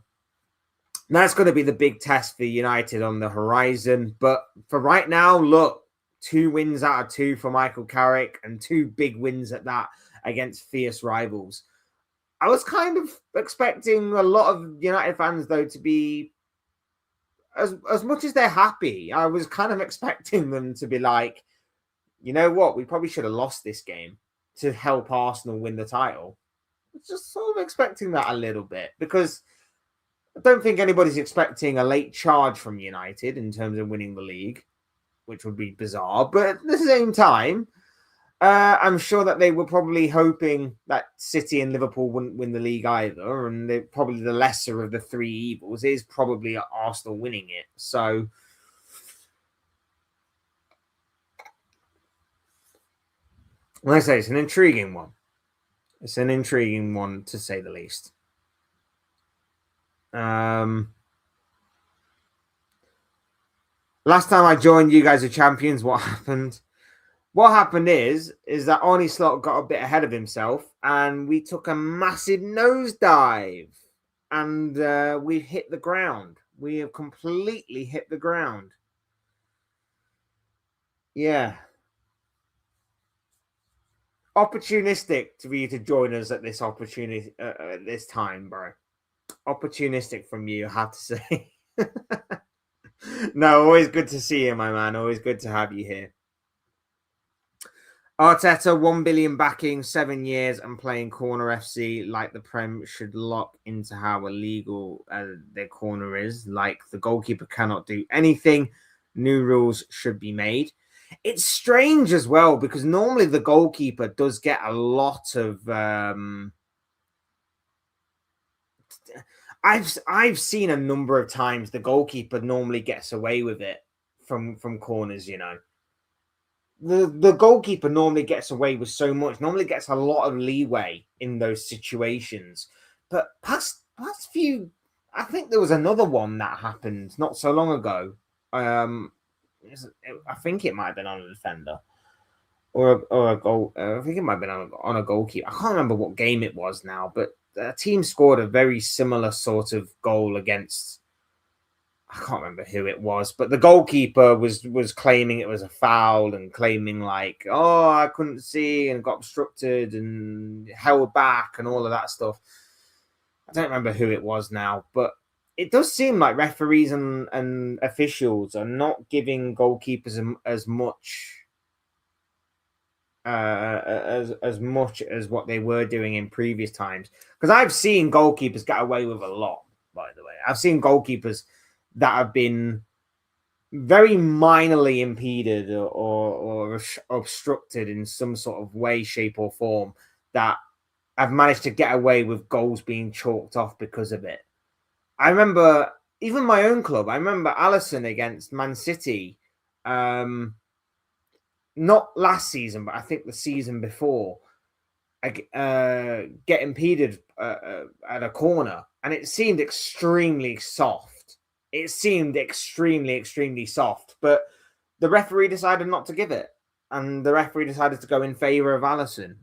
that's going to be the big test for United on the horizon. But for right now, look, 2 wins out of 2 for Michael Carrick and 2 big wins at that against fierce rivals. I was kind of expecting a lot of United fans, though, to be as much as they're happy. I was kind of expecting them to be like, you know what, we probably should have lost this game to help Arsenal win the title. Just sort of expecting that a little bit because I don't think anybody's expecting a late charge from United in terms of winning the league, which would be bizarre. But at the same time, I'm sure that they were probably hoping that City and Liverpool wouldn't win the league either. And probably the lesser of the 3 evils is probably Arsenal winning it. So like I say, it's an intriguing one. It's an intriguing one, to say the least. Last time I joined you guys are champions, what happened? What happened is that Arne Slot got a bit ahead of himself and we took a massive nosedive and we hit the ground. We have completely hit the ground. Yeah. Opportunistic for you to join us at this opportunity at this time, bro. Opportunistic from you, I have to say. No, always good to see you, my man. Always good to have you here. Arteta, 1 billion backing, 7 years, and playing corner FC like the Prem should lock into how illegal their corner is. Like the goalkeeper cannot do anything. New rules should be made. It's strange as well because normally the goalkeeper does get a lot of. I've seen a number of times the goalkeeper normally gets away with it from corners. You know, the goalkeeper normally gets away with so much. Normally gets a lot of leeway in those situations. But past few, I think there was another one that happened not so long ago. I think it might have been on a defender or a goal. I think it might have been on a goalkeeper. I can't remember what game it was now, but a team scored a very similar sort of goal against. I can't remember who it was, but the goalkeeper was claiming it was a foul and claiming like, oh, I couldn't see and got obstructed and held back and all of that stuff. I don't remember who it was now, but it does seem like referees and officials are not giving goalkeepers as much as much as what they were doing in previous times. Because I've seen goalkeepers get away with a lot, by the way. I've seen goalkeepers that have been very minorly impeded or obstructed in some sort of way, shape, or form that have managed to get away with goals being chalked off because of it. I remember even my own club. I remember Alisson against Man City. Not last season, but I think the season before, get impeded at a corner, and it seemed extremely soft. It seemed extremely soft, but the referee decided not to give it, and the referee decided to go in favor of Alisson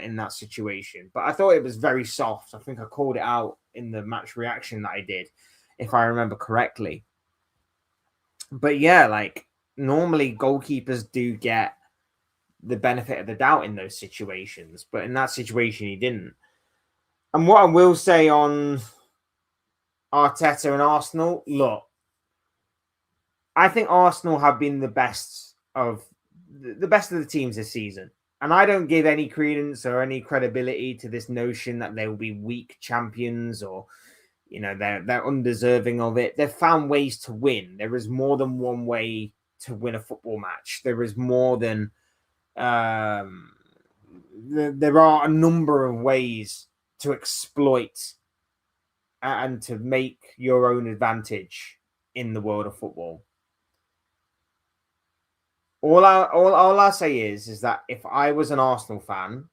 in that situation. But I thought it was very soft. I think I called it out in the match reaction that I did, if I remember correctly. But yeah, like normally goalkeepers do get the benefit of the doubt in those situations, but in that situation he didn't. And what I will say on Arteta and Arsenal, look, I think Arsenal have been the best of the teams this season. And I don't give any credence or any credibility to this notion that they will be weak champions or, you know, they're undeserving of it. They've found ways to win. There is more than one way to win a football match. There is more than there are a number of ways to exploit and to make your own advantage in the world of football. All I say is that if I was an Arsenal fan,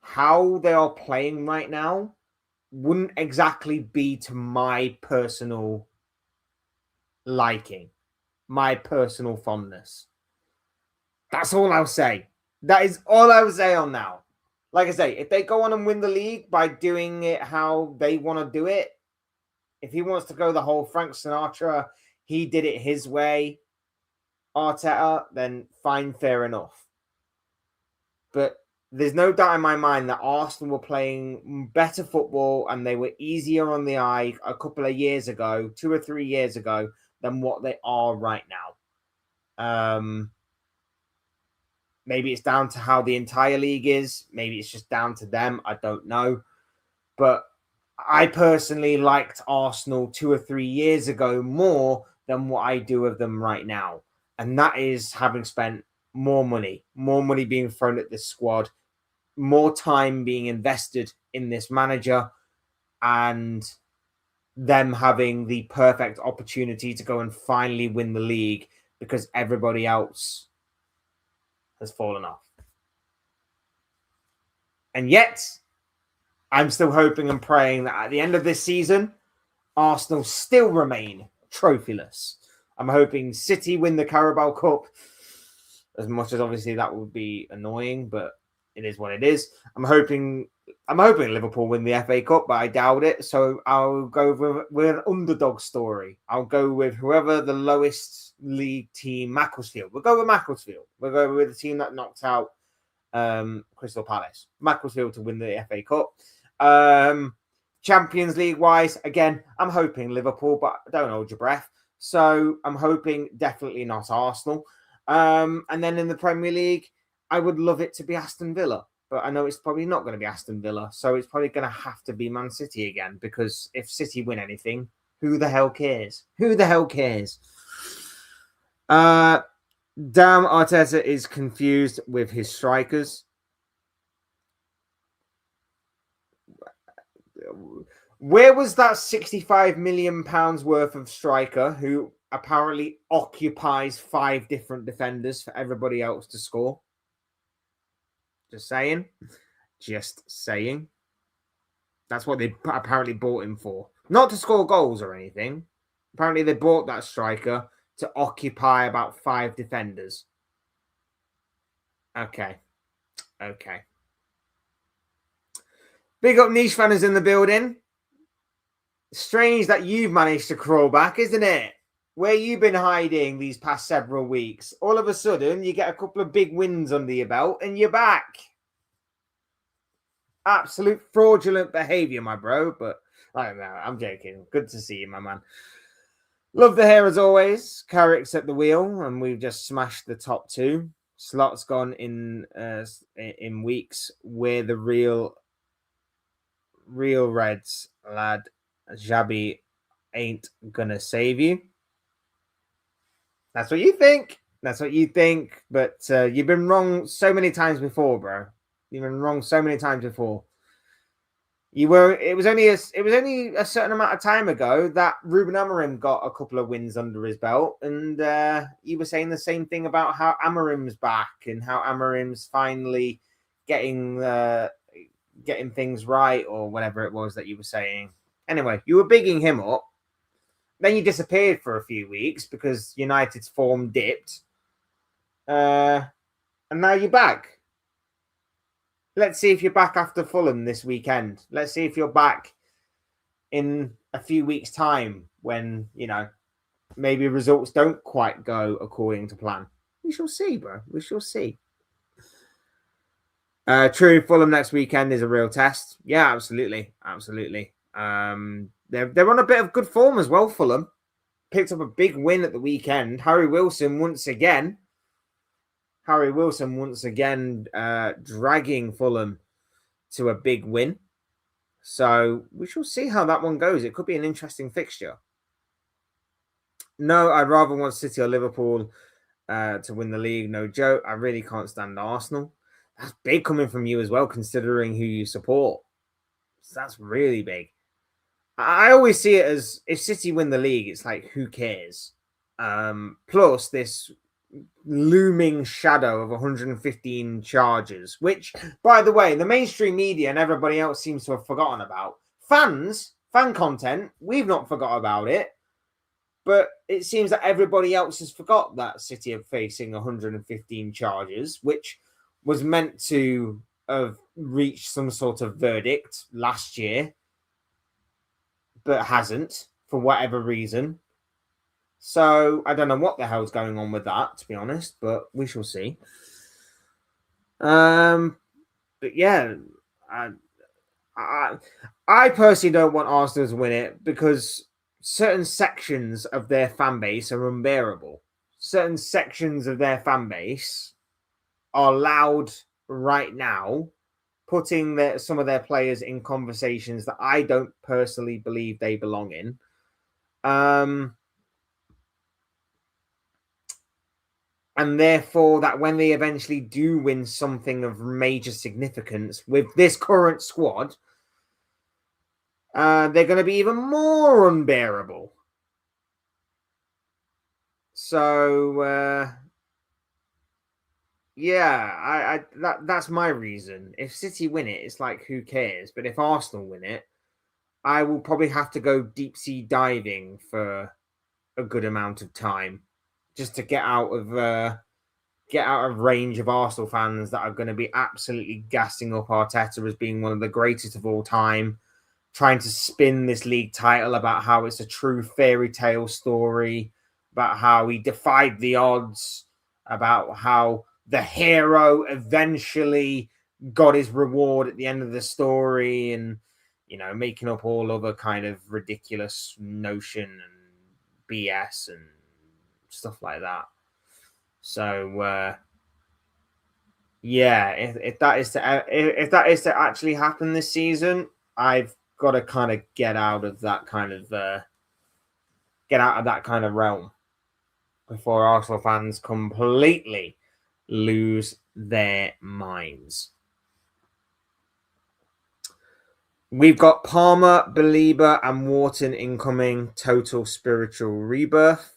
how they are playing right now wouldn't exactly be to my personal liking, my personal fondness. That's all I'll say. That is all I will say on now. Like I say, if they go on and win the league by doing it how they want to do it, if he wants to go the whole Frank Sinatra, he did it his way, Arteta, then fine, fair enough. But there's no doubt in my mind that Arsenal were playing better football and they were easier on the eye a couple of years ago, 2 or 3 years ago, than what they are right now. Maybe it's down to how the entire league is. Maybe it's just down to them. I don't know. But I personally liked Arsenal 2 or 3 years ago more than what I do of them right now. And that is having spent more money being thrown at this squad, more time being invested in this manager, and them having the perfect opportunity to go and finally win the league because everybody else has fallen off. And yet, I'm still hoping and praying that at the end of this season, Arsenal still remain trophyless. I'm hoping City win the Carabao Cup, as much as obviously that would be annoying, but it is what it is. I'm hoping Liverpool win the FA Cup, but I doubt it. So I'll go with an underdog story. I'll go with whoever the lowest league team, Macclesfield. We'll go with Macclesfield. We'll go with the team that knocked out Crystal Palace. Macclesfield to win the FA Cup. Champions League wise, again, I'm hoping Liverpool, but don't hold your breath. So I'm hoping definitely not Arsenal. And then in the Premier League, I would love it to be Aston Villa, but I know it's probably not going to be Aston Villa. So it's probably going to have to be Man City again, because if City win anything, who the hell cares? Who the hell cares? Damn, Arteta is confused with his strikers. Where was that £65 million worth of striker who apparently occupies 5 different defenders for everybody else to score? Just saying. That's what they apparently bought him for. Not to score goals or anything. Apparently they bought that striker to occupy about 5 defenders. Okay. Big up Niche fan is in the building. Strange that you've managed to crawl back, isn't it? Where you been hiding these past several weeks? All of a sudden, you get a couple of big wins under your belt and you're back. Absolute fraudulent behavior, my bro. But I don't know. I'm joking. Good to see you, my man. Love the hair as always. Carrick's at the wheel, and we've just smashed the top 2. Slot's gone in weeks. We're the real Reds, lad. Xabi ain't gonna save you. That's what you think. That's what you think. But you've been wrong so many times before, bro. You've been wrong so many times before. You were. It was only a certain amount of time ago that Ruben Amorim got a couple of wins under his belt, and you were saying the same thing about how Amorim's back and how Amorim's finally getting things right, or whatever it was that you were saying. Anyway, you were bigging him up. Then you disappeared for a few weeks because United's form dipped, and now you're back. Let's see if you're back after Fulham this weekend. Let's see if you're back in a few weeks' time when, maybe results don't quite go according to plan. We shall see, bro. We shall see. True, Fulham next weekend is a real test. Yeah, absolutely. Absolutely. They're on a bit of good form as well, Fulham. Picked up a big win at the weekend. Harry Wilson once again dragging Fulham to a big win. So we shall see how that one goes. It could be an interesting fixture. No, I'd rather want City or Liverpool to win the league. No joke. I really can't stand Arsenal. That's big coming from you as well, considering who you support. So that's really big. I always see it as if City win the league, it's like, who cares? Plus this looming shadow of 115 charges, which, by the way, the mainstream media and everybody else seems to have forgotten about. Fan content, we've not forgot about it, but it seems that everybody else has forgot that City are facing 115 charges, which was meant to have reached some sort of verdict last year, but hasn't, for whatever reason. So I don't know what the hell's going on with that, to be honest, but we shall see. But yeah, I personally don't want Arsenal to win it because certain sections of their fan base are unbearable. Certain sections of their fan base are loud right now, putting some of their players in conversations that I don't personally believe they belong in. And therefore, that when they eventually do win something of major significance with this current squad, they're going to be even more unbearable. So, yeah, that's my reason. If City win it, it's like, who cares? But if Arsenal win it, I will probably have to go deep sea diving for a good amount of time just to get out of range of Arsenal fans that are going to be absolutely gassing up Arteta as being one of the greatest of all time, trying to spin this league title about how it's a true fairy tale story, about how he defied the odds, about how the hero eventually got his reward at the end of the story, and making up all other kind of ridiculous notion and BS and stuff like that. So yeah, if that is to actually happen this season, I've got to kind of get out of that kind of realm before Arsenal fans completely lose their minds. We've got Palmer, Belieber, and Wharton incoming. Total spiritual rebirth.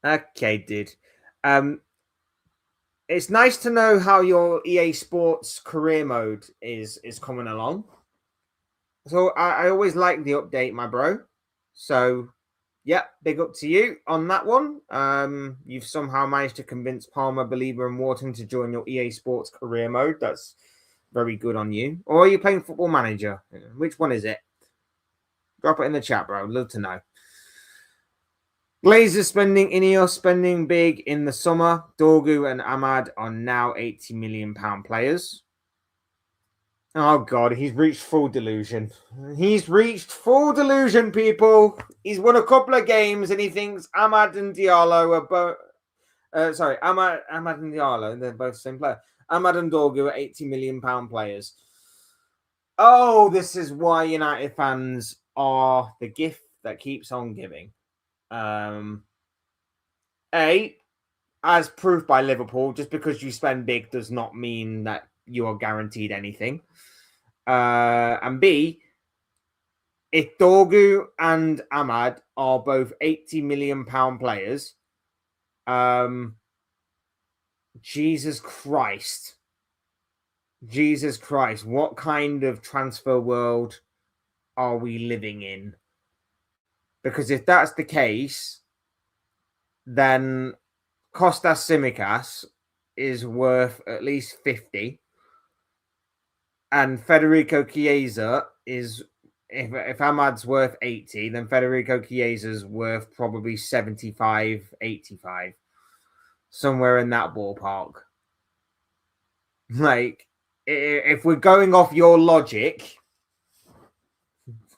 Okay, dude. It's nice to know how your EA Sports career mode is coming along. So I always like the update, my bro. So, yeah, big up to you on that one. You've somehow managed to convince Palmer, Belieber, and Wharton to join your EA Sports career mode. That's very good on you. Or are you playing Football Manager? Which one is it? Drop it in the chat, bro. I'd love to know. Glazers spending Ineos spending big in the summer. Dorgu and Ahmad are now £80 million players. Oh, God, he's reached full delusion. He's reached full delusion, people. He's won a couple of games and he thinks Ahmad and Diallo Sorry, Ahmad and Diallo, they're both the same player. Ahmad and Dorgu are £80 million players. Oh, this is why United fans are the gift that keeps on giving. As proof by Liverpool, just because you spend big does not mean that you are guaranteed anything. And B, if Dorgu and Ahmad are both £80 million players, Jesus Christ, what kind of transfer world are we living in? Because if that's the case, then Kostas Tsimikas is worth at least 50, and Federico Chiesa is, if Ahmad's worth 80, then Federico Chiesa's worth probably 75, 85, somewhere in that ballpark. Like, if we're going off your logic,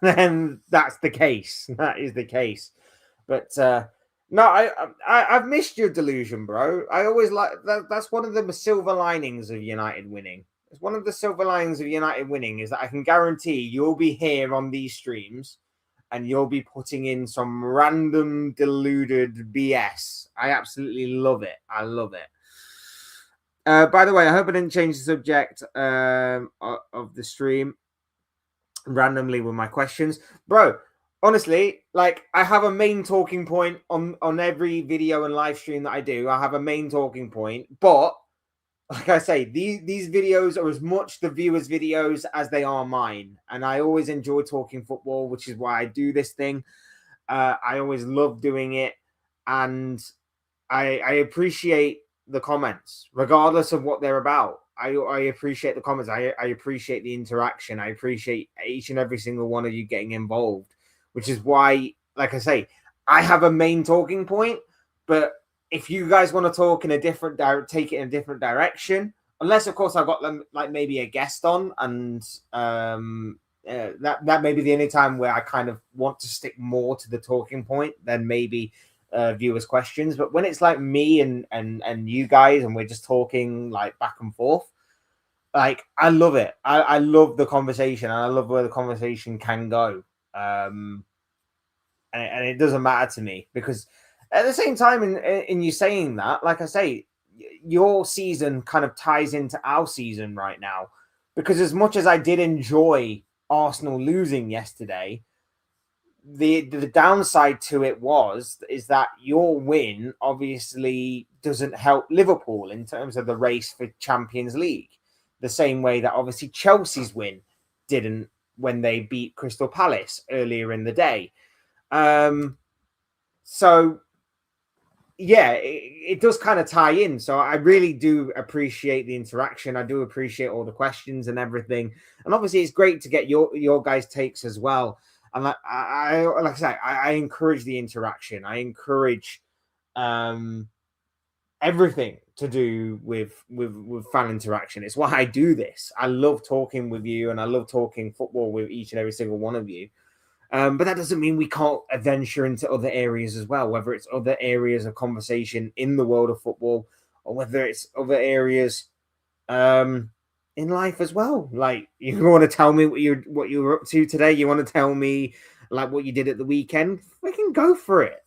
then that's the case. That is the case. But no, I've missed your delusion, bro. I always like that. That's one of the silver linings of United winning. It's one of the silver linings of United winning is that I can guarantee you'll be here on these streams and you'll be putting in some random deluded BS. I absolutely love it. I love it. By the way, I hope I didn't change the subject of the stream randomly with my questions, bro. Honestly, like, I have a main talking point on every video and live stream that I do. I have a main talking point, but like I say, these videos are as much the viewers' videos as they are mine, and I always enjoy talking football, which is why I do this thing. I always love doing it, and I appreciate the comments, regardless of what they're about. I appreciate the comments. I appreciate the interaction. I appreciate each and every single one of you getting involved, which is why, like I say, I have a main talking point. But if you guys want to talk in a different take it in a different direction, unless of course I've got them like maybe a guest on, and that may be the only time where I kind of want to stick more to the talking point than maybe viewers' questions. But when it's like me and you guys, and we're just talking like back and forth, like, I love it. I love the conversation, and I love where the conversation can go. And it doesn't matter to me, because at the same time, in you saying that, like I say, your season kind of ties into our season right now, because as much as I did enjoy Arsenal losing yesterday, the downside to it is that your win obviously doesn't help Liverpool in terms of the race for Champions League, the same way that obviously Chelsea's win didn't when they beat Crystal Palace earlier in the day. So yeah, it does kind of tie in. So I really do appreciate the interaction. I do appreciate all the questions and everything. And obviously it's great to get your guys' takes as well. And like I say, I encourage the interaction. I encourage everything to do with fan interaction. It's why I do this. I love talking with you, and I love talking football with each and every single one of you. But that doesn't mean we can't venture into other areas as well, whether it's other areas of conversation in the world of football, or whether it's other areas in life as well. Like, you want to tell me what you were up to today? You want to tell me like what you did at the weekend? We can go for it.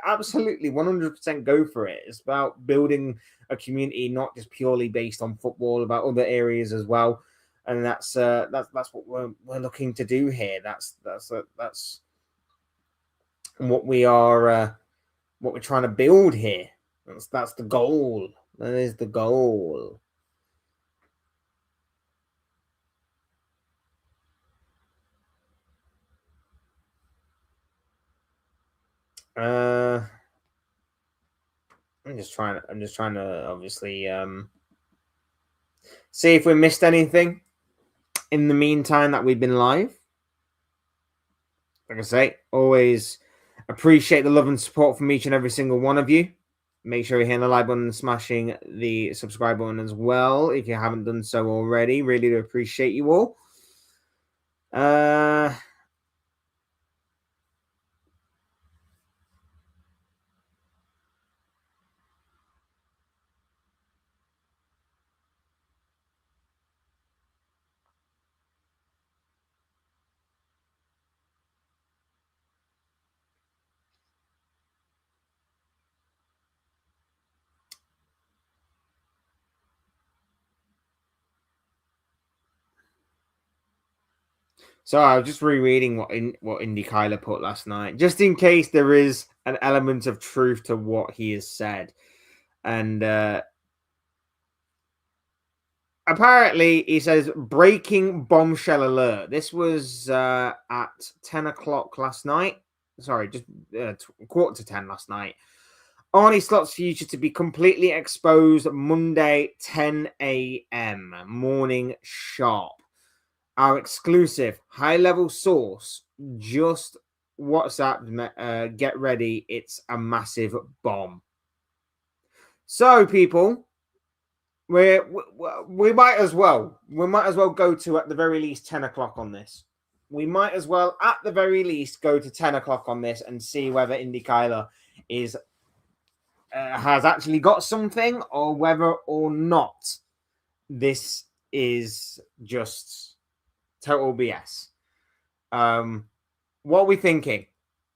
Absolutely, 100% go for it. It's about building a community, not just purely based on football, about other areas as well. And that's what we're looking to do here. That's what we are, what we're trying to build here. That's the goal. That is the goal. I'm just trying to obviously see if we missed anything in the meantime that we've been live. Like I say, always appreciate the love and support from each and every single one of you. Make sure you're hitting the like button and smashing the subscribe button as well if you haven't done so already. Really do appreciate you all. So I was just rereading what Indy Kyler put last night, just in case there is an element of truth to what he has said. And apparently, he says breaking bombshell alert. This was at 10 o'clock last night. Sorry, just quarter to 10 last night. Arne Slot's future to be completely exposed Monday, 10 a.m. morning sharp. Our exclusive high-level source just WhatsApp. Get ready, it's a massive bomb. So, people, we might as well go to at the very least 10 o'clock on this. We might as well at the very least go to 10 o'clock on this and see whether Indy Kyler is has actually got something, or whether or not this is just total BS. What are we thinking?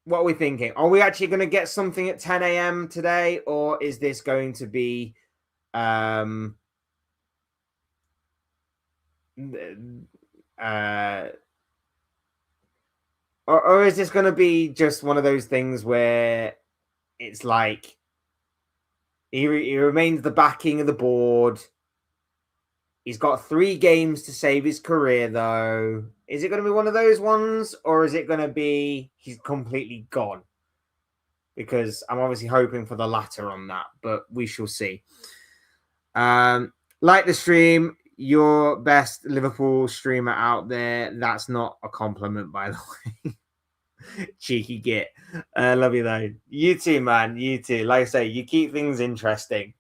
What are we thinking? Are we actually going to get something at 10 a.m. today, or is this going to be or is this going to be just one of those things where it's like he remains the backing of the board? He's got 3 games to save his career, though. Is it going to be one of those ones, or is it going to be he's completely gone? Because I'm obviously hoping for the latter on that, but we shall see. Like the stream, your best Liverpool streamer out there. That's not a compliment, by the way. Cheeky git. Love you, though. You too, man. You too. Like I say, you keep things interesting.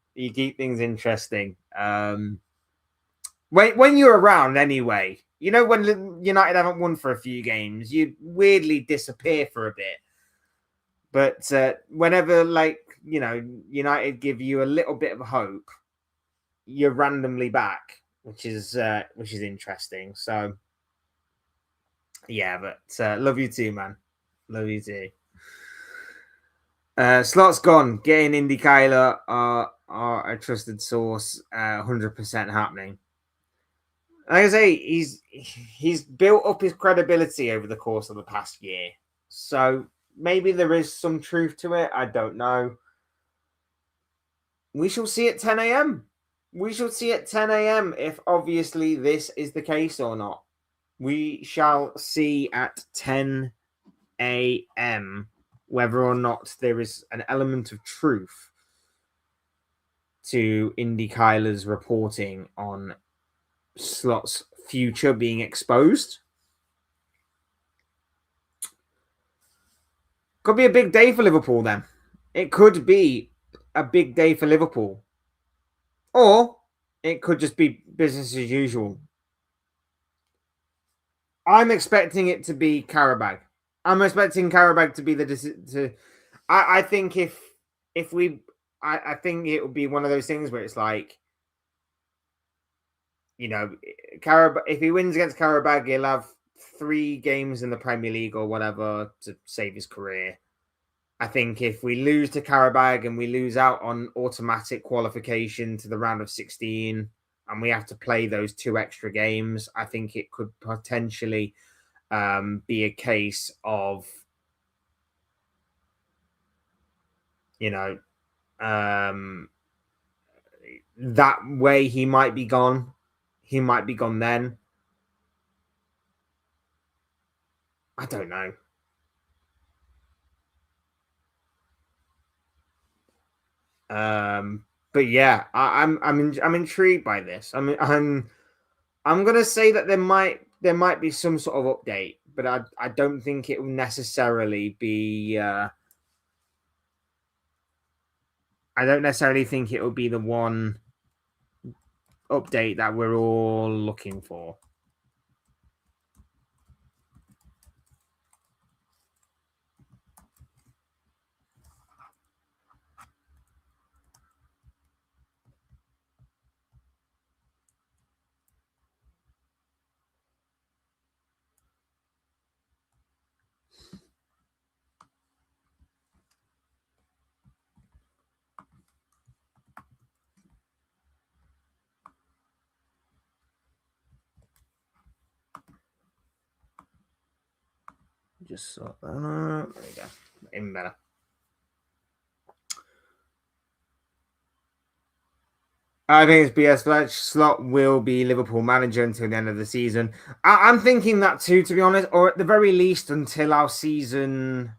When you're around anyway, you know, when United haven't won for a few games, you weirdly disappear for a bit. But whenever, like, you know, United give you a little bit of hope, you're randomly back, which is interesting. So, yeah, but love you too, man. Love you too. Slot's gone. Getting Indy Kyler are a trusted source. 100% happening. Like I say, he's built up his credibility over the course of the past year. So maybe there is some truth to it. I don't know. We shall see at 10 a.m. We shall see at 10 a.m. if obviously this is the case or not. We shall see at 10 a.m. whether or not there is an element of truth to Indy Kyler's reporting on Slot's future being exposed. Could be a big day for Liverpool then. It could be a big day for Liverpool. Or it could just be business as usual. I'm expecting it to be Karabag. I'm expecting Karabag to be I think I think it would be one of those things where it's like, you know, if he wins against Karabag, he'll have 3 games in the Premier League or whatever to save his career. I think if we lose to Karabag and we lose out on automatic qualification to the round of 16 and we have to play those 2 extra games, I think it could potentially be a case of, you know, that way he might be gone. He might be gone then. I don't know. But yeah, I'm intrigued by this. I'm gonna say that there might be some sort of update, but I don't think it will necessarily be. I don't necessarily think it will be the one update that we're all looking for. Just sort that out. There you go. Even better. I think it's BS Fletch. Slot will be Liverpool manager until the end of the season. I'm thinking that too, to be honest, or at the very least until our season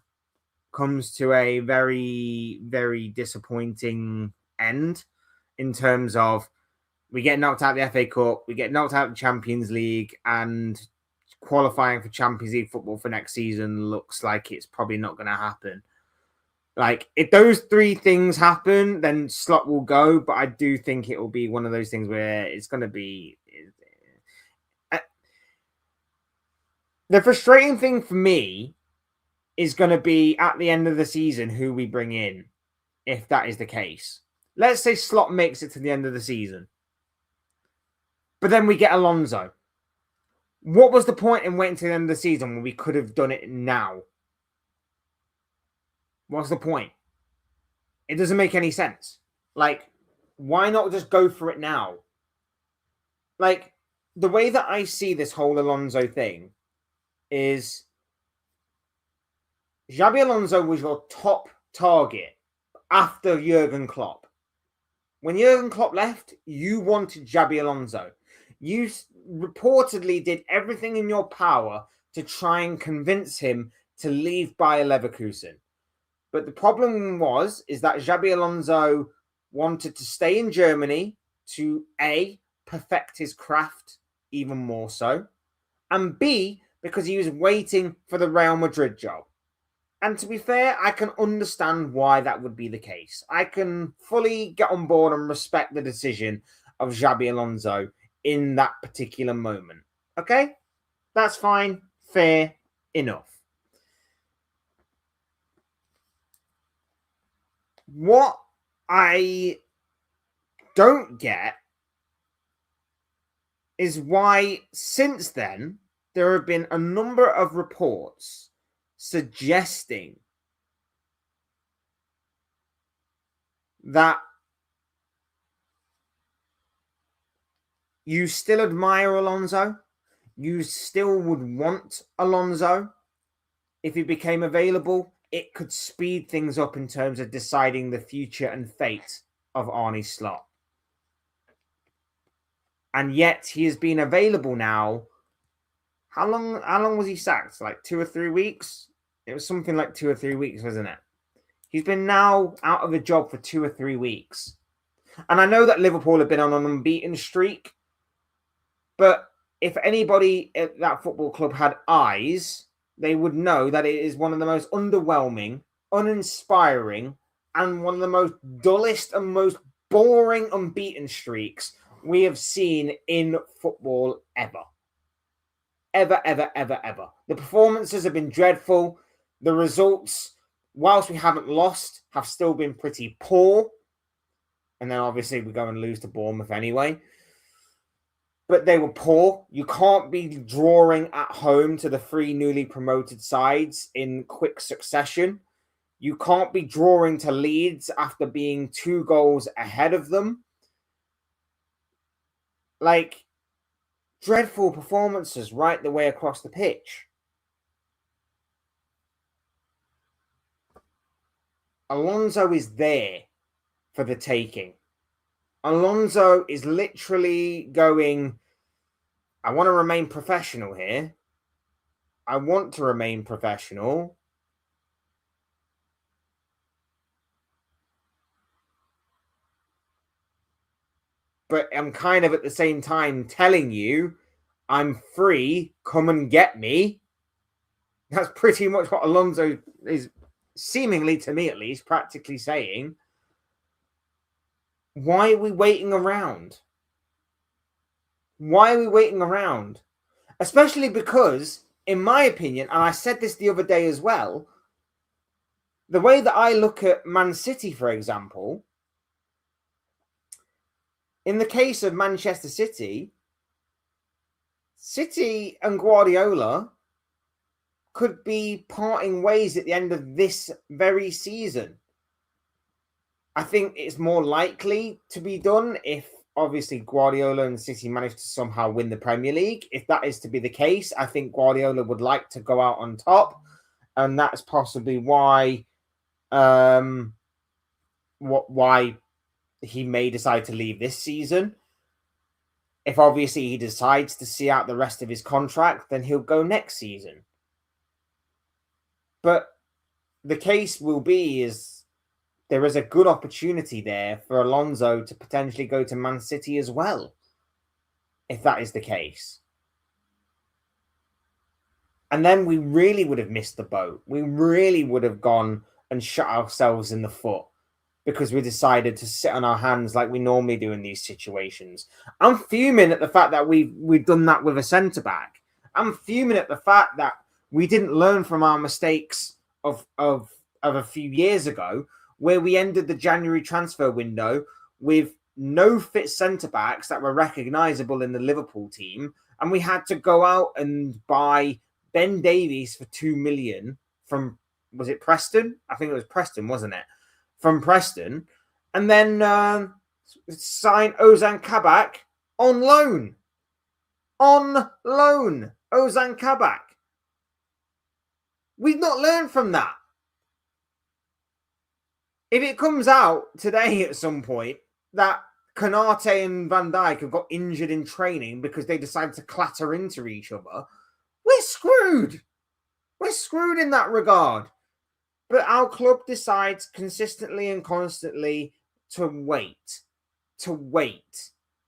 comes to a very, very disappointing end in terms of we get knocked out of the FA Cup, we get knocked out of the Champions League, and qualifying for Champions League football for next season looks like it's probably not going to happen. Like, if those three things happen, then Slot will go, but I do think it will be one of those things where it's going to be... The frustrating thing for me is going to be at the end of the season who we bring in, if that is the case. Let's say Slot makes it to the end of the season, but then we get Alonso. What was the point in waiting to the end of the season when we could have done it now? What's the point? It doesn't make any sense. Like, why not just go for it now? Like, the way that I see this whole Alonso thing is Xabi Alonso was your top target after Jurgen Klopp. When Jurgen Klopp left, you wanted Xabi Alonso. You reportedly did everything in your power to try and convince him to leave Bayer Leverkusen. But the problem is that Xabi Alonso wanted to stay in Germany to A, perfect his craft even more so, and B, because he was waiting for the Real Madrid job. And to be fair, I can understand why that would be the case. I can fully get on board and respect the decision of Xabi Alonso in that particular moment. Okay? That's fine. Fair enough. What I don't get is why since then there have been a number of reports suggesting that you still admire Alonso, you still would want Alonso if he became available. It could speed things up in terms of deciding the future and fate of Arne Slot. And yet he has been available now. How long was he sacked? Like 2 or 3 weeks? It was something like 2 or 3 weeks, wasn't it? He's been now out of a job for 2 or 3 weeks. And I know that Liverpool have been on an unbeaten streak. But if anybody at that football club had eyes, they would know that it is one of the most underwhelming, uninspiring, and one of the most dullest and most boring unbeaten streaks we have seen in football ever. Ever, ever, ever, ever. The performances have been dreadful. The results, whilst we haven't lost, have still been pretty poor. And then obviously we go and lose to Bournemouth anyway. But they were poor. You can't be drawing at home to the 3 newly promoted sides in quick succession. You can't be drawing to Leeds after being 2 goals ahead of them. Like, dreadful performances right the way across the pitch. Alonso is there for the taking. Alonso is literally going, I want to remain professional here. I want to remain professional. But I'm kind of at the same time telling you, I'm free, come and get me. That's pretty much what Alonso is seemingly, to me at least, practically saying. Why are we waiting around? Why are we waiting around? Especially because, in my opinion, and I said this the other day as well, the way that I look at Man City, for example, in the case of Manchester City, City and Guardiola could be parting ways at the end of this very season. I think it's more likely to be done if, obviously, Guardiola and City manage to somehow win the Premier League. If that is to be the case, I think Guardiola would like to go out on top. and that's possibly why why he may decide to leave this season. If obviously he decides to see out the rest of his contract, then he'll go next season. But the case will be is there is a good opportunity there for Alonso to potentially go to Man City as well, if that is the case. And then we really would have missed the boat. We really would have gone and shot ourselves in the foot because we decided to sit on our hands like we normally do in these situations. I'm fuming at the fact that we've done that with a centre-back. I'm fuming at the fact that we didn't learn from our mistakes of a few years ago, where we ended the January transfer window with no fit centre-backs that were recognisable in the Liverpool team, and we had to go out and buy Ben Davies for 2 million from, was it Preston? I think it was Preston, wasn't it? From Preston, and then sign Ozan Kabak on loan. On loan, Ozan Kabak. We've not learned from that. If it comes out today at some point that Konate and Van Dijk have got injured in training because they decided to clatter into each other, we're screwed. We're screwed in that regard. But our club decides consistently and constantly to wait.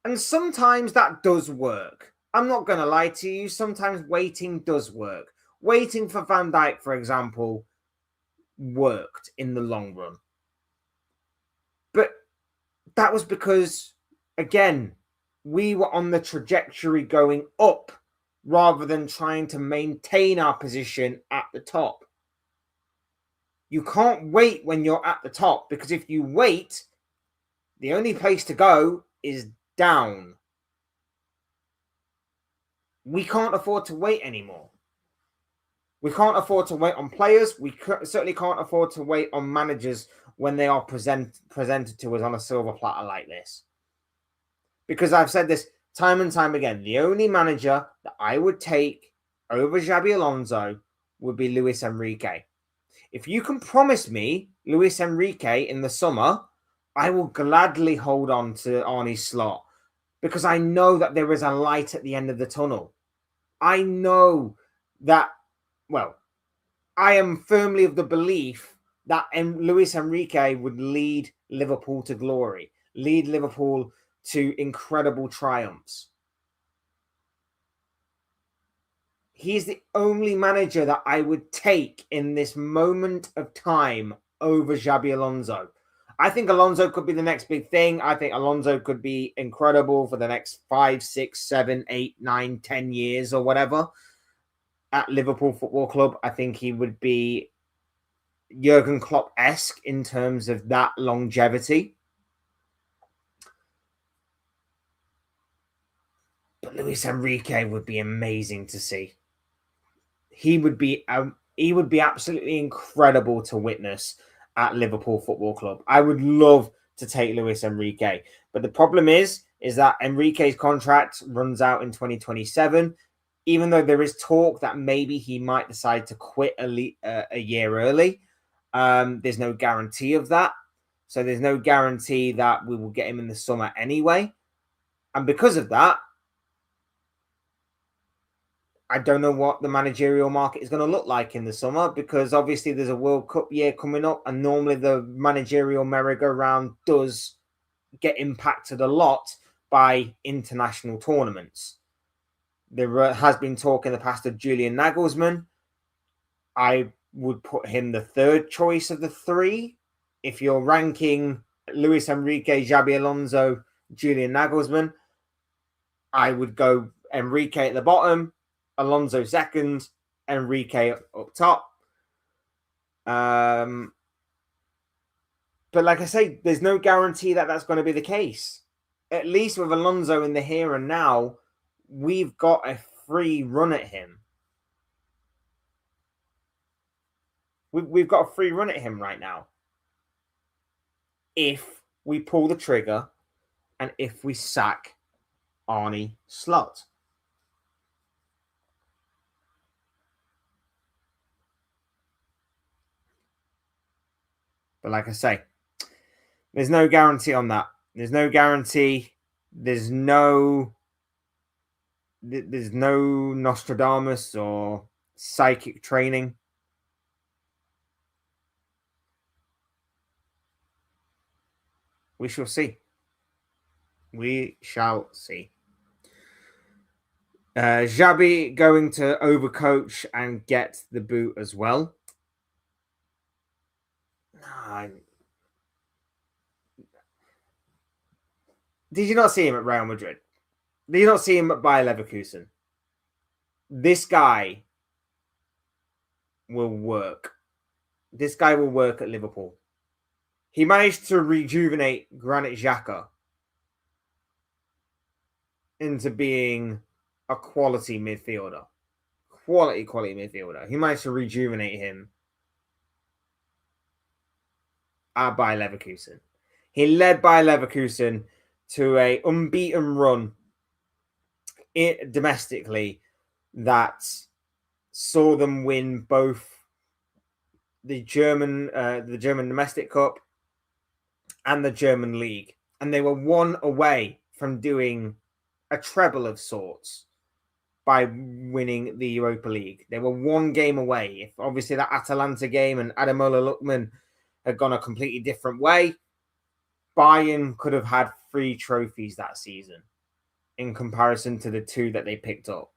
And sometimes that does work. I'm not going to lie to you. Sometimes waiting does work. Waiting for Van Dijk, for example, worked in the long run. But that was because, again, we were on the trajectory going up rather than trying to maintain our position at the top. You can't wait when you're at the top, because if you wait, the only place to go is down. We can't afford to wait anymore. We can't afford to wait on players. We certainly can't afford to wait on managers when they are presented to us on a silver platter like this. Because I've said this time and time again, the only manager that I would take over Xabi Alonso would be Luis Enrique. If you can promise me Luis Enrique in the summer, I will gladly hold on to Arne Slot, because I know that there is a light at the end of the tunnel. I know that, well, I am firmly of the belief that Luis Enrique would lead Liverpool to glory, lead Liverpool to incredible triumphs. He's the only manager that I would take in this moment of time over Xabi Alonso. I think Alonso could be the next big thing. I think Alonso could be incredible for the next 5, 6, 7, 8, 9, 10 years or whatever at Liverpool Football Club. I think he would be Jurgen Klopp-esque in terms of that longevity. But Luis Enrique would be amazing to see. He would be absolutely incredible to witness at Liverpool Football Club. I would love to take Luis Enrique. But the problem is that Enrique's contract runs out in 2027. Even though there is talk that maybe he might decide to quit a year early, there's no guarantee of that. So there's no guarantee that we will get him in the summer anyway. And because of that, I don't know what the managerial market is going to look like in the summer, because obviously there's a World Cup year coming up, and normally the managerial merry-go-round does get impacted a lot by international tournaments. There has been talk in the past of Julian Nagelsmann. I would put him the third choice of the three. If you're ranking Luis Enrique, Xabi Alonso, Julian Nagelsmann, I would go Enrique at the bottom, Alonso second, Enrique up top. But like I say, there's no guarantee that that's going to be the case. At least with Alonso in the here and now, we've got a free run at him. We've got a free run at him right now. If we pull the trigger and if we sack Arne Slot. But like I say, there's no guarantee on that. There's no guarantee. There's no Nostradamus or psychic training. We shall see. We shall see. Xabi going to overcoach and get the boot as well. Did you not see him at Real Madrid? Did you not see him at Bayer Leverkusen? This guy will work. This guy will work at Liverpool. He managed to rejuvenate Granit Xhaka into being a quality midfielder. Quality midfielder. He managed to rejuvenate him at Bayer Leverkusen. He led Bayer Leverkusen to a unbeaten run domestically that saw them win both the German domestic cup and the German league, and they were one away from doing a treble of sorts by winning the Europa League. They were one game away. If obviously that Atalanta game and Ademola Lookman had gone a completely different way, Bayern could have had 3 trophies that season in comparison to the 2 that they picked up.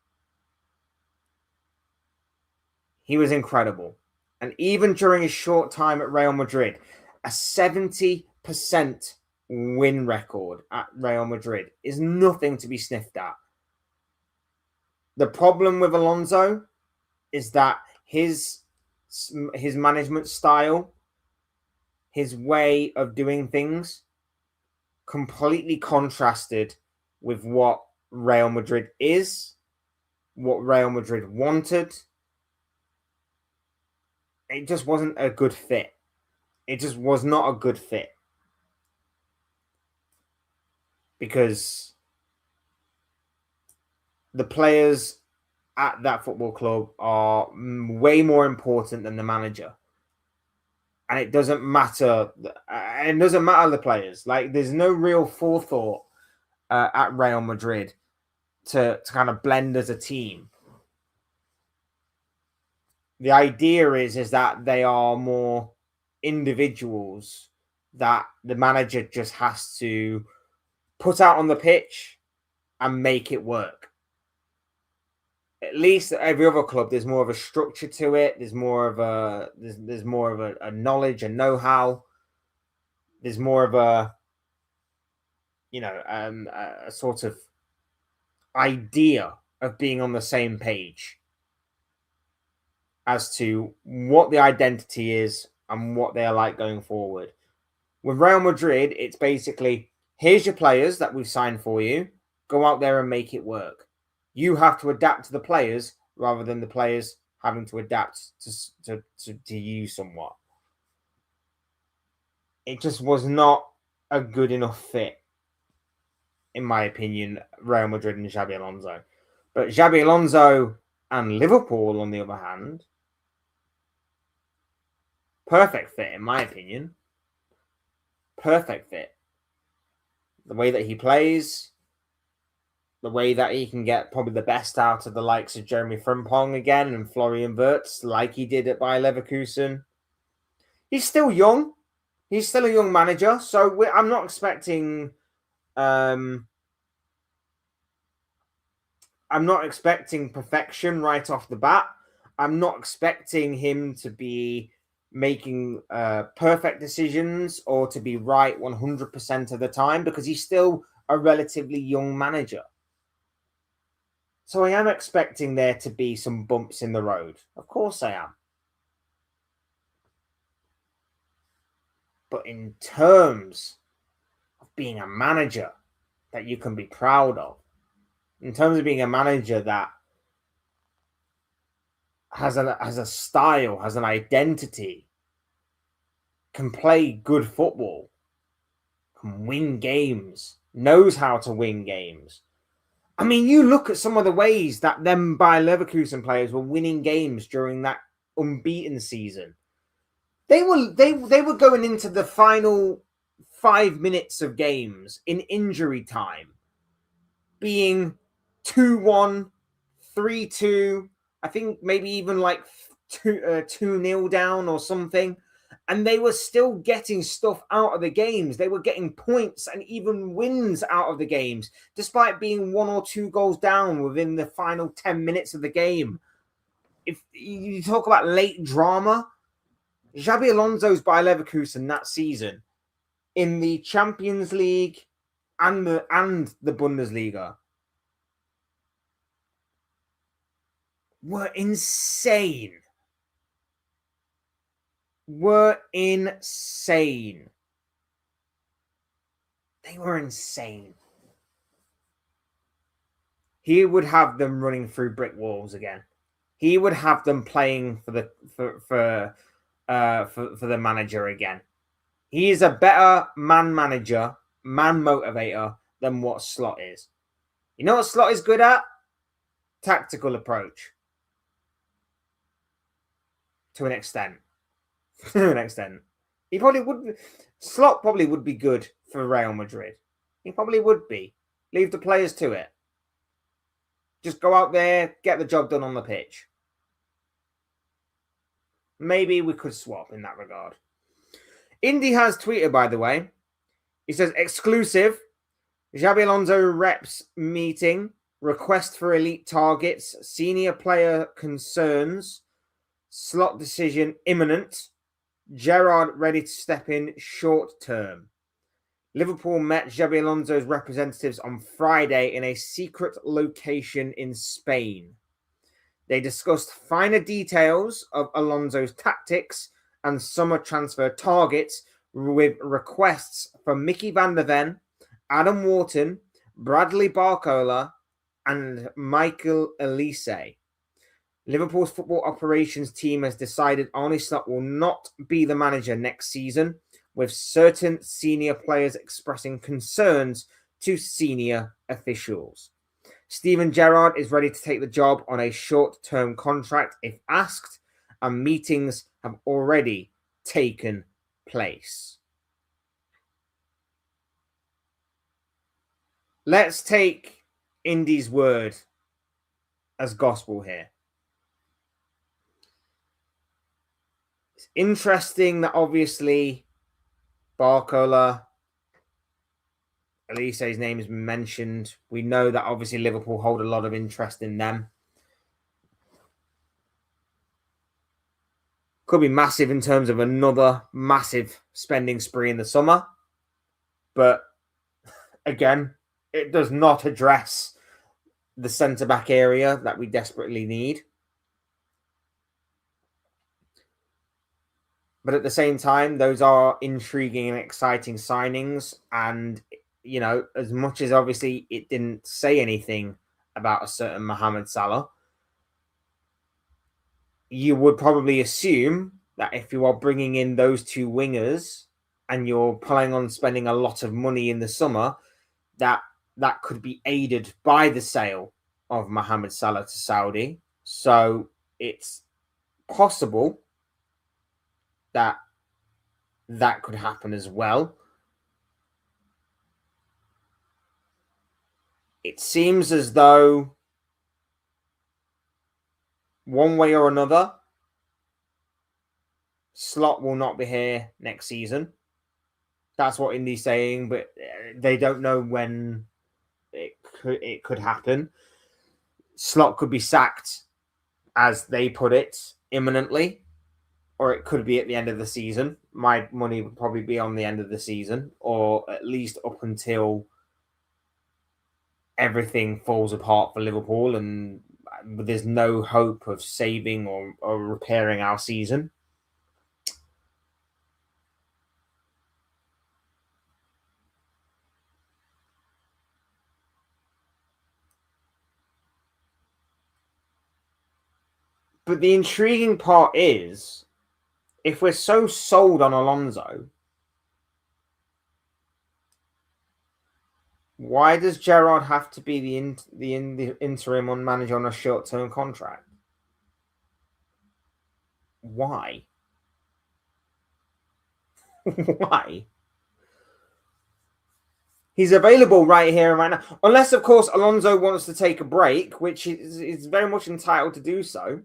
He was incredible. And even during his short time at Real Madrid, a 70% win record at Real Madrid is nothing to be sniffed at. The problem with Alonso is that his management style, his way of doing things, completely contrasted with what Real Madrid is, what Real Madrid wanted. It just wasn't a good fit. It just was not a good fit. Because the players at that football club are way more important than the manager. And it doesn't matter. It doesn't matter the players. Like, there's no real forethought at Real Madrid to kind of blend as a team. The idea is that they are more individuals that the manager just has to put out on the pitch and make it work. At least at every other club, there's more of a structure to it. There's more of a knowledge and know-how. There's more of a sort of idea of being on the same page as to what the identity is and what they're like going forward. With Real Madrid, it's basically, here's your players that we've signed for you. Go out there and make it work. You have to adapt to the players rather than the players having to adapt to you somewhat. It just was not a good enough fit, in my opinion, Real Madrid and Xabi Alonso. But Xabi Alonso and Liverpool, on the other hand, perfect fit, in my opinion. Perfect fit. The way that he plays, the way that he can get probably the best out of the likes of Jeremy Frimpong again and Florian Wirtz, like he did at Bayer Leverkusen. He's still young. He's still a young manager, so I'm not expecting. I'm not expecting perfection right off the bat. I'm not expecting him to be making perfect decisions or to be right 100% of the time, because he's still a relatively young manager. So I am expecting there to be some bumps in the road. Of course I am. But in terms of being a manager that you can be proud of, in terms of being a manager that has a style, has an identity, can play good football, can win games, knows how to win games. I mean, you look at some of the ways that them Bayer Leverkusen players were winning games during that unbeaten season. They were going into the final 5 minutes of games in injury time, being 2-1, 3-2, I think maybe even like 2-0 down or something. And they were still getting stuff out of the games. They were getting points and even wins out of the games, despite being 1 or 2 goals down within the final 10 minutes of the game. If you talk about late drama, Xabi Alonso's Bayer Leverkusen that season in the Champions League and the Bundesliga were insane. They were insane. He would have them running through brick walls again. He would have them playing for the manager again. He is a better man manager, man motivator than what Slot is. You know what Slot is good at? Tactical approach. To an extent. He probably would. Slot probably would be good for Real Madrid. He probably would be. Leave the players to it. Just go out there, get the job done on the pitch. Maybe we could swap in that regard. Indy has tweeted, by the way. He says, exclusive. Xabi Alonso reps meeting. Request for elite targets. Senior player concerns. Slot decision imminent. Gerrard ready to step in short term. Liverpool met Xabi Alonso's representatives on Friday in a secret location in Spain. They discussed finer details of Alonso's tactics and summer transfer targets with requests from Mickey van der Ven, Adam Wharton, Bradley Barcola, and Michael Elise. Liverpool's football operations team has decided Arne Slot will not be the manager next season, with certain senior players expressing concerns to senior officials. Steven Gerrard is ready to take the job on a short-term contract if asked, and meetings have already taken place. Let's take Indy's word as gospel here. It's interesting that obviously Barcola, Elise's name has been mentioned. We know that obviously Liverpool hold a lot of interest in them. Could be massive in terms of another massive spending spree in the summer. But again, it does not address the centre-back area that we desperately need. But at the same time, those are intriguing and exciting signings. And, you know, as much as obviously it didn't say anything about a certain Mohamed Salah, you would probably assume that if you are bringing in those two wingers and you're planning on spending a lot of money in the summer, that could be aided by the sale of Mohamed Salah to Saudi. So it's possible that could happen as well. It seems as though one way or another, Slot will not be here next season. That's what Indy's saying, but they don't know when it could happen. Slot could be sacked, as they put it, imminently, or it could be at the end of the season. My money would probably be on the end of the season, or at least up until everything falls apart for Liverpool and there's no hope of saving or repairing our season. But the intriguing part is, if we're so sold on Alonso, why does Gerrard have to be the interim manager on a short-term contract? Why? Why? He's available right here and right now. Unless, of course, Alonso wants to take a break, which is very much entitled to do so.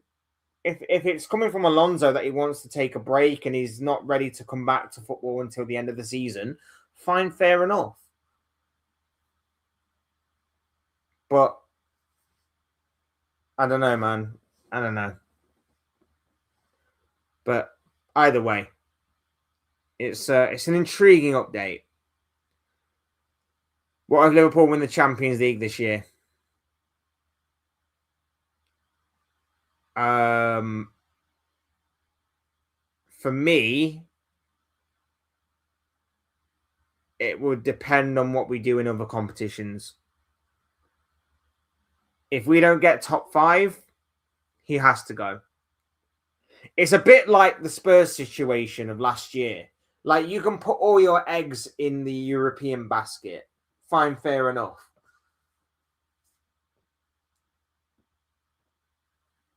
If it's coming from Alonso that he wants to take a break and he's not ready to come back to football until the end of the season, fine, fair enough. But I don't know, man. I don't know. But either way, it's an intriguing update. What if Liverpool win the Champions League this year? For me, it would depend on what we do in other competitions. If we don't get top 5, he has to go. It's a bit like the Spurs situation of last year. Like, you can put all your eggs in the European basket. Fine, fair enough.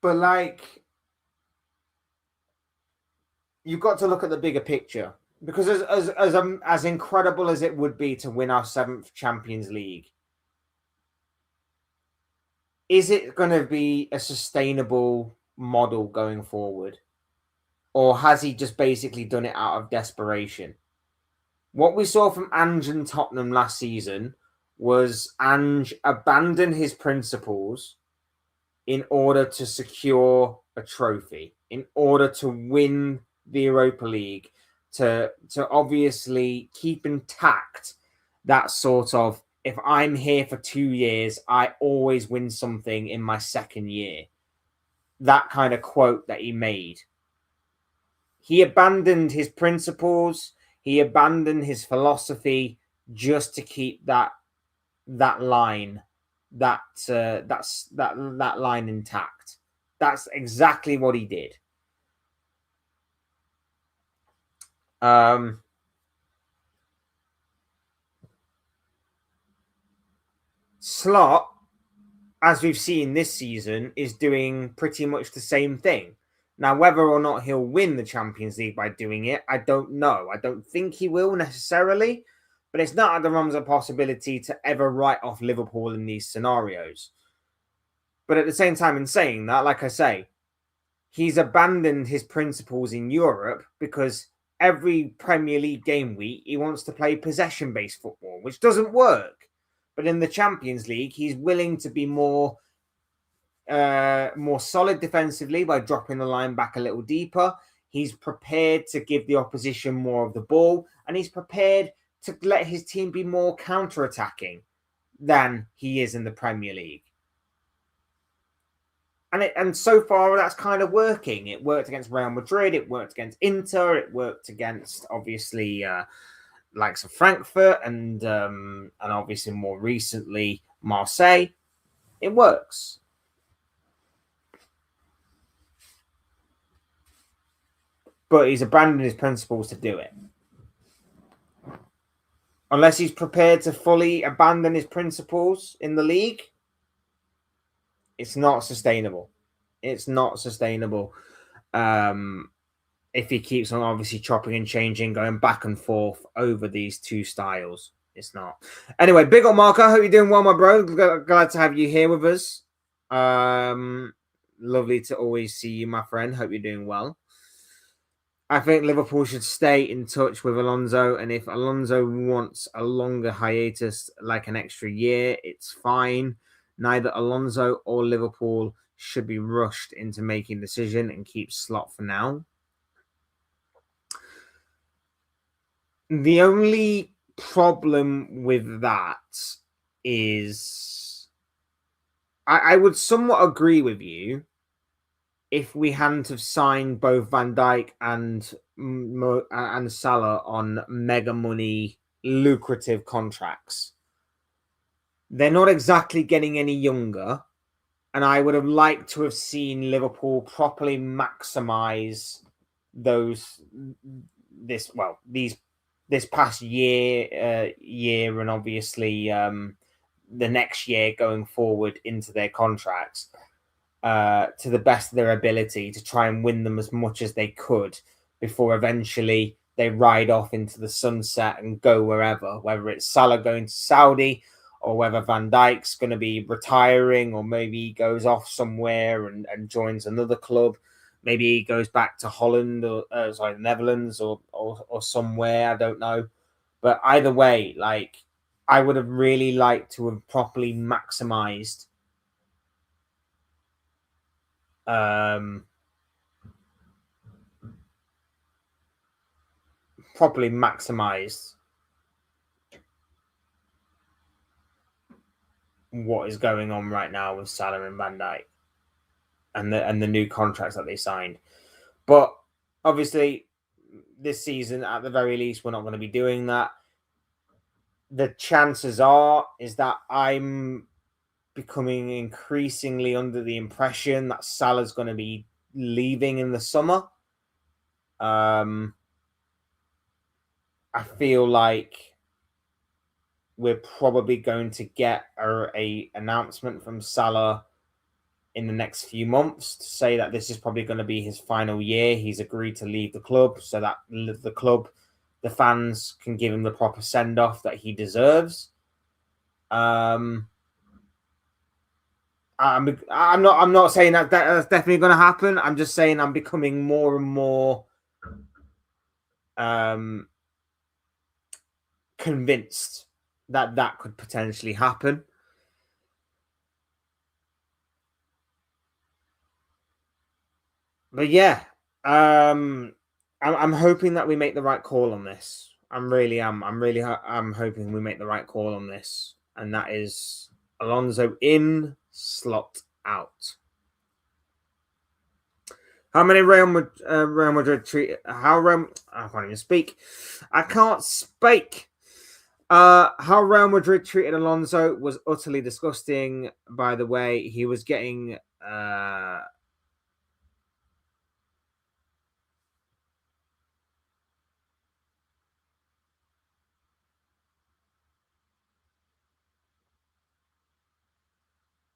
But, like, you've got to look at the bigger picture. Because as incredible as it would be to win our 7th Champions League, is it going to be a sustainable model going forward? Or has he just basically done it out of desperation? What we saw from Ange and Tottenham last season was Ange abandon his principles in order to secure a trophy, in order to win the Europa League, to obviously keep intact that sort of, if I'm here for 2 years, I always win something in my second year. That kind of quote that he made. He abandoned his principles. He abandoned his philosophy just to keep that line, that line intact. That's exactly what he did. Slot, as we've seen this season, is doing pretty much the same thing. Now, whether or not he'll win the Champions League by doing it, I don't know. I don't think he will necessarily, but it's not out of the realms of possibility to ever write off Liverpool in these scenarios. But at the same time, in saying that, like I say, he's abandoned his principles in Europe because every Premier League game week, he wants to play possession-based football, which doesn't work. But in the Champions League, he's willing to be more solid defensively by dropping the line back a little deeper. He's prepared to give the opposition more of the ball, and he's prepared to let his team be more counter-attacking than he is in the Premier League. And so far, that's kind of working. It worked against Real Madrid. It worked against Inter. It worked against, obviously, likes of Frankfurt and obviously more recently, Marseille. It works. But he's abandoned his principles to do it. Unless he's prepared to fully abandon his principles in the league, it's not sustainable. It's not sustainable. If he keeps on obviously chopping and changing, going back and forth over these two styles. It's not. Anyway, big up, Marco. Hope you're doing well, my bro. Glad to have you here with us. Lovely to always see you, my friend. Hope you're doing well. I think Liverpool should stay in touch with Alonso, and if Alonso wants a longer hiatus, like an extra year, it's fine. Neither Alonso or Liverpool should be rushed into making a decision and keep Slot for now. The only problem with that is I would somewhat agree with you if we hadn't have signed both Van Dijk and Salah on mega money, lucrative contracts. They're not exactly getting any younger, and I would have liked to have seen Liverpool properly maximize this past year, and obviously the next year going forward into their contracts. To the best of their ability to try and win them as much as they could before eventually they ride off into the sunset and go wherever, whether it's Salah going to Saudi or whether Van Dijk's going to be retiring, or maybe he goes off somewhere and joins another club. Maybe he goes back to Holland or the Netherlands or somewhere. I don't know. But either way, like, I would have really liked to have properly maximized what is going on right now with Salah and Van Dijk and the new contracts that they signed. But obviously, this season, at the very least, we're not going to be doing that. The chances are is that I'm becoming increasingly under the impression that Salah's going to be leaving in the summer. I feel like we're probably going to get a announcement from Salah in the next few months to say that this is probably going to be his final year. He's agreed to leave the club so that the club, the fans, can give him the proper send-off that he deserves. I'm not saying that that's definitely going to happen. I'm just saying I'm becoming more and more convinced that could potentially happen. But yeah, I'm hoping that we make the right call on this. I'm hoping we make the right call on this, and that is Alonso in, Slot out. How many Real Madrid treat? I can't even speak. I can't speak. How Real Madrid treated Alonso was utterly disgusting. By the way, he was getting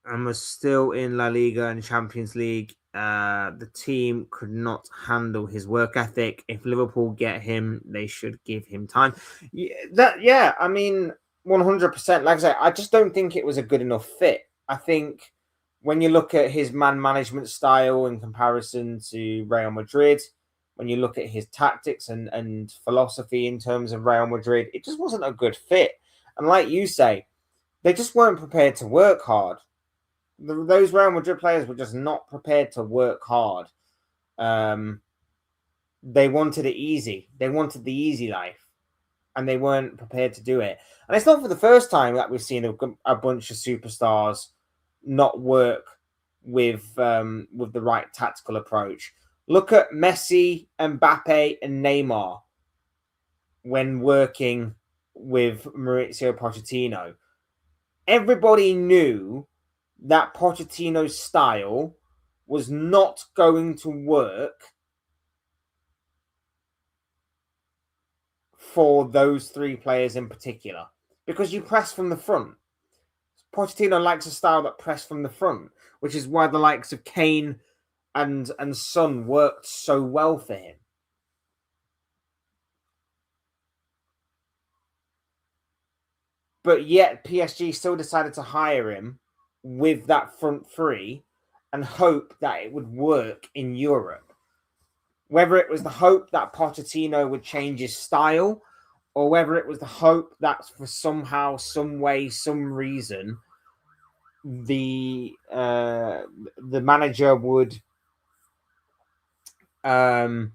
and was still in La Liga and Champions League. The team could not handle his work ethic. If Liverpool get him, they should give him time. I mean, 100%. Like I say, I just don't think it was a good enough fit. I think when you look at his man management style in comparison to Real Madrid, when you look at his tactics and philosophy in terms of Real Madrid, it just wasn't a good fit. And like you say, they just weren't prepared to work hard. Those Real Madrid players were just not prepared to work hard. They wanted it easy. They wanted the easy life, and they weren't prepared to do it. And it's not for the first time that we've seen a bunch of superstars not work with the right tactical approach. Look at Messi, Mbappe, and Neymar when working with Mauricio Pochettino. Everybody knew that Pochettino's style was not going to work for those three players in particular, because you press from the front. Pochettino likes a style that press from the front, which is why the likes of Kane and Son worked so well for him. But yet PSG still decided to hire him with that front three and hope that it would work in Europe. Whether it was the hope that Pochettino would change his style, or whether it was the hope that for somehow, some way, some reason, the manager would the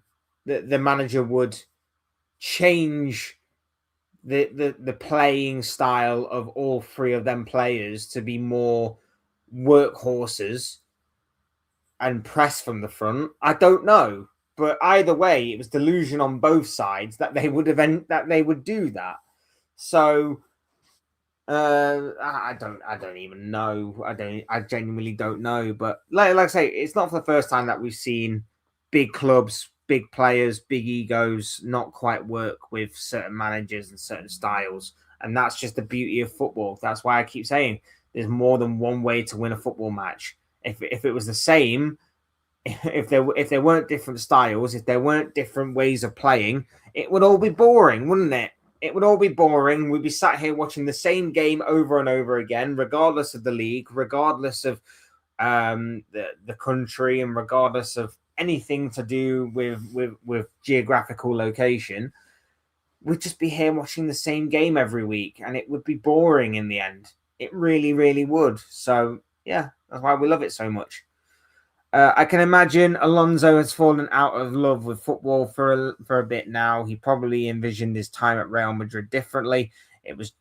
manager would change the playing style of all three of them players to be more workhorses and press from the front. I don't know, but either way, it was delusion on both sides that they would do that. So I don't even know. I genuinely don't know. But like I say, it's not for the first time that we've seen big clubs, big players, big egos not quite work with certain managers and certain styles. And that's just the beauty of football. That's why I keep saying there's more than one way to win a football match. If it was the same, if there weren't different styles, if there weren't different ways of playing, it would all be boring, wouldn't it? It would all be boring. We'd be sat here watching the same game over and over again, regardless of the league, regardless of the country, and regardless of anything to do with geographical location. We'd just be here watching the same game every week, and it would be boring in the end. It really, really would. So yeah, that's why we love it so much. I can imagine Alonso has fallen out of love with football for a bit now. He probably envisioned his time at Real Madrid differently. It was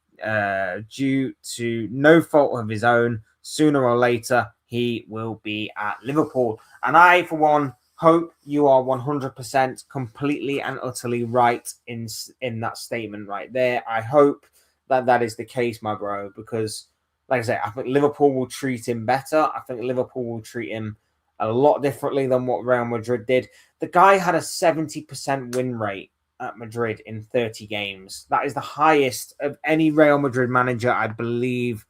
due to no fault of his own. Sooner or later, he will be at Liverpool. And I, for one, hope you are 100% completely and utterly right in that statement right there. I hope that is the case, my bro, because, like I say, I think Liverpool will treat him better. I think Liverpool will treat him a lot differently than what Real Madrid did. The guy had a 70% win rate at Madrid in 30 games. That is the highest of any Real Madrid manager, I believe,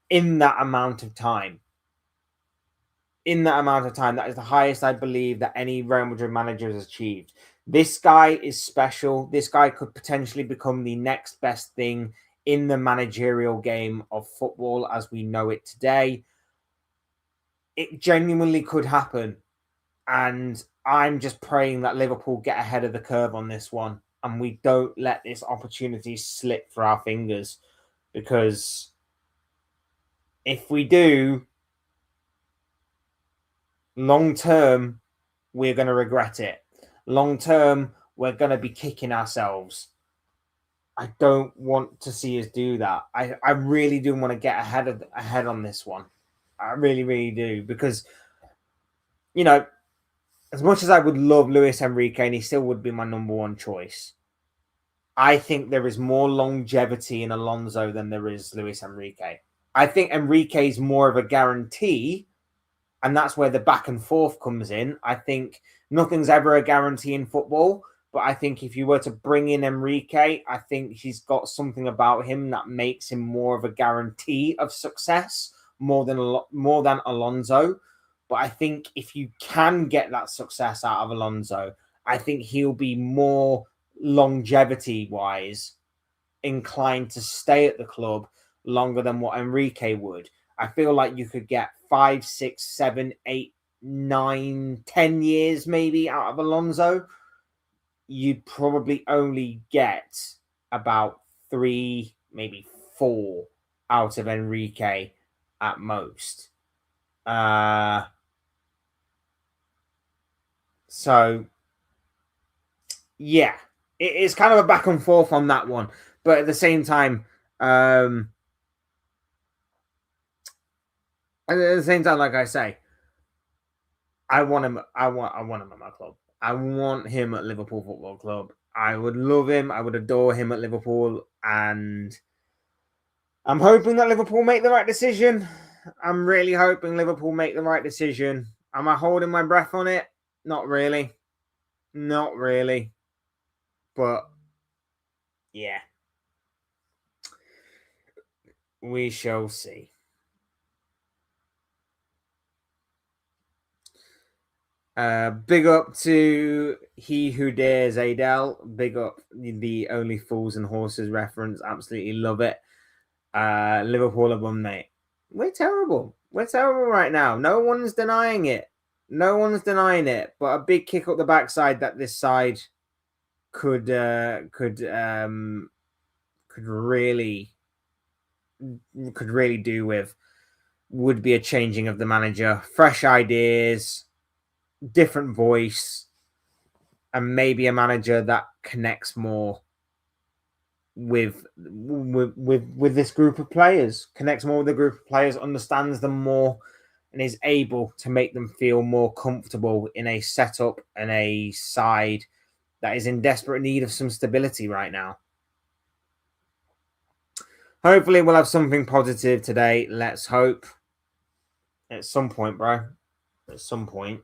in that amount of time. That is the highest, I believe, that any Real Madrid manager has achieved. This guy is special. This guy could potentially become the next best thing in the managerial game of football as we know it today. It genuinely could happen. And I'm just praying that Liverpool get ahead of the curve on this one and we don't let this opportunity slip through our fingers. Because if we do, long term, we're going to regret it. Long term, we're going to be kicking ourselves. I don't want to see us do that. I really do want to get ahead on this one. I really, really do. Because, you know, as much as I would love Luis Enrique, and he still would be my number one choice, I think there is more longevity in Alonso than there is Luis Enrique. I think Enrique is more of a guarantee, and that's where the back and forth comes in. I think nothing's ever a guarantee in football, but I think if you were to bring in Enrique, I think he's got something about him that makes him more of a guarantee of success more than Alonso. But I think if you can get that success out of Alonso, I think he'll be more longevity-wise inclined to stay at the club longer than what Enrique would. I feel like you could get 5, 6, 7, 8, 9, 10 years maybe out of Alonso. You'd probably only get about 3, maybe 4 out of Enrique at most. So, yeah, it's kind of a back and forth on that one. But at the same time, like I say, I want him at my club. I want him at Liverpool Football Club. I would love him. I would adore him at Liverpool. And I'm hoping that Liverpool make the right decision. I'm really hoping Liverpool make the right decision. Am I holding my breath on it? Not really. Not really. But, yeah. We shall see. Big up to He Who Dares Adele. Big up the Only Fools and Horses reference. Absolutely love it. Liverpool have won, mate. We're terrible. We're terrible right now. No one's denying it. No one's denying it. But a big kick up the backside that this side could really do with would be a changing of the manager, fresh ideas, different voice, and maybe a manager that connects more with this group of players, connects more with the group of players, understands them more, and is able to make them feel more comfortable in a setup and a side that is in desperate need of some stability right now. Hopefully we'll have something positive today. Let's hope. At some point, bro. At some point.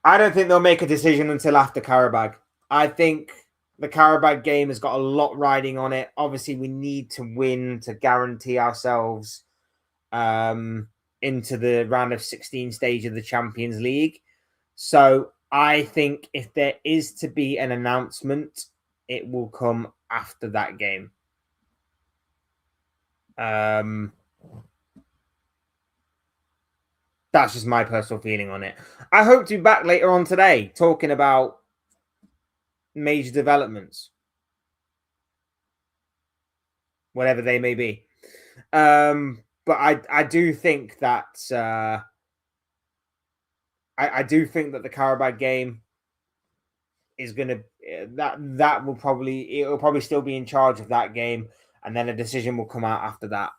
I don't think they'll make a decision until after Karabag. I think the Karabag game has got a lot riding on it. Obviously, we need to win to guarantee ourselves into the round of 16 stage of the Champions League. So I think if there is to be an announcement, it will come after that game. That's just my personal feeling on it. I hope to be back later on today talking about major developments, whatever they may be. But I do think that I do think that the Karabag game is gonna that will probably still be in charge of that game, and then a decision will come out after that.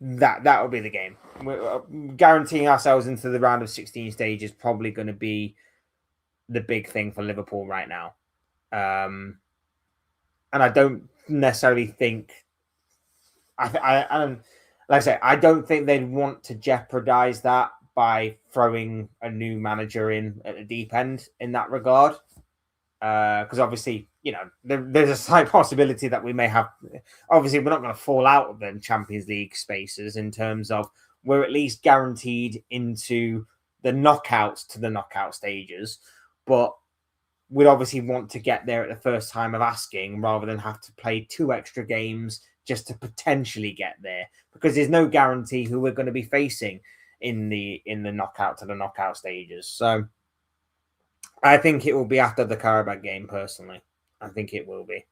That will be the game. We're guaranteeing ourselves into the round of 16 stage is probably going to be the big thing for Liverpool right now. And I don't necessarily think like I say, I don't think they'd want to jeopardize that by throwing a new manager in at the deep end in that regard. Because obviously, there's a slight possibility that we may have. Obviously, we're not going to fall out of the Champions League spaces in terms of we're at least guaranteed into the knockouts to the knockout stages, but we'd obviously want to get there at the first time of asking rather than have to play 2 extra games just to potentially get there, because there's no guarantee who we're going to be facing in the knockout to the knockout stages. So I think it will be after the Karabakh game, personally. I think it will be.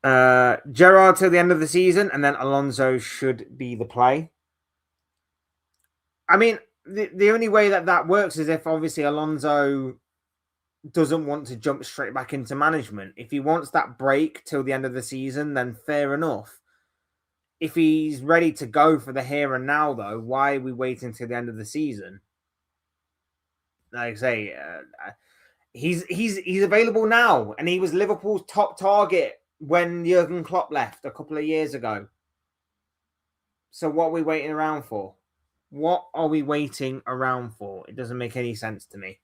Gerrard till the end of the season, and then Alonso should be the play. I mean, the only way that works is if obviously Alonso doesn't want to jump straight back into management. If he wants that break till the end of the season, then fair enough. If he's ready to go for the here and now, though, why are we waiting till the end of the season? Like I say, he's available now, and he was Liverpool's top target when Jurgen Klopp left a couple of years ago. So what are we waiting around for? What are we waiting around for? It doesn't make any sense to me.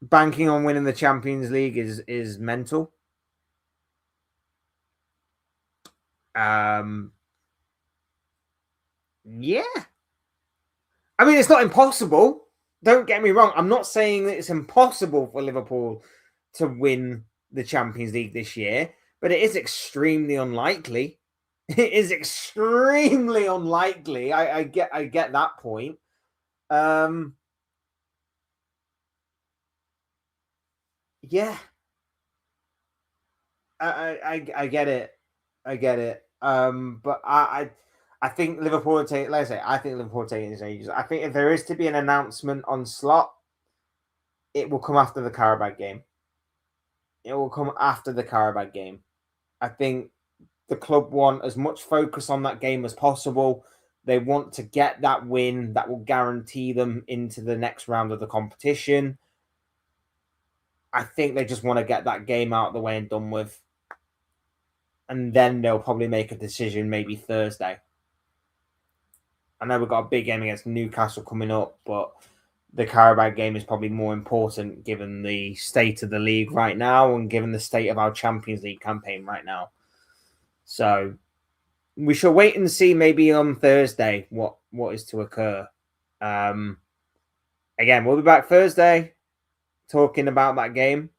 Banking on winning the Champions League is mental. Yeah. I mean, it's not impossible. Don't get me wrong. I'm not saying that it's impossible for Liverpool to win the Champions League this year, but it is extremely unlikely. It is extremely unlikely. I get that point. Yeah. I get it. I get it. But I think Liverpool will take. Let's say I think Liverpool will take his ages. I think if there is to be an announcement on Slot, it will come after the Karabakh game. It will come after the Karabakh game. I think the club want as much focus on that game as possible. They want to get that win that will guarantee them into the next round of the competition. I think they just want to get that game out of the way and done with. And then they'll probably make a decision maybe Thursday. I know we've got a big game against Newcastle coming up, but the Karabakh game is probably more important given the state of the league right now and given the state of our Champions League campaign right now. So we shall wait and see maybe on Thursday what is to occur. Again, we'll be back Thursday talking about that game.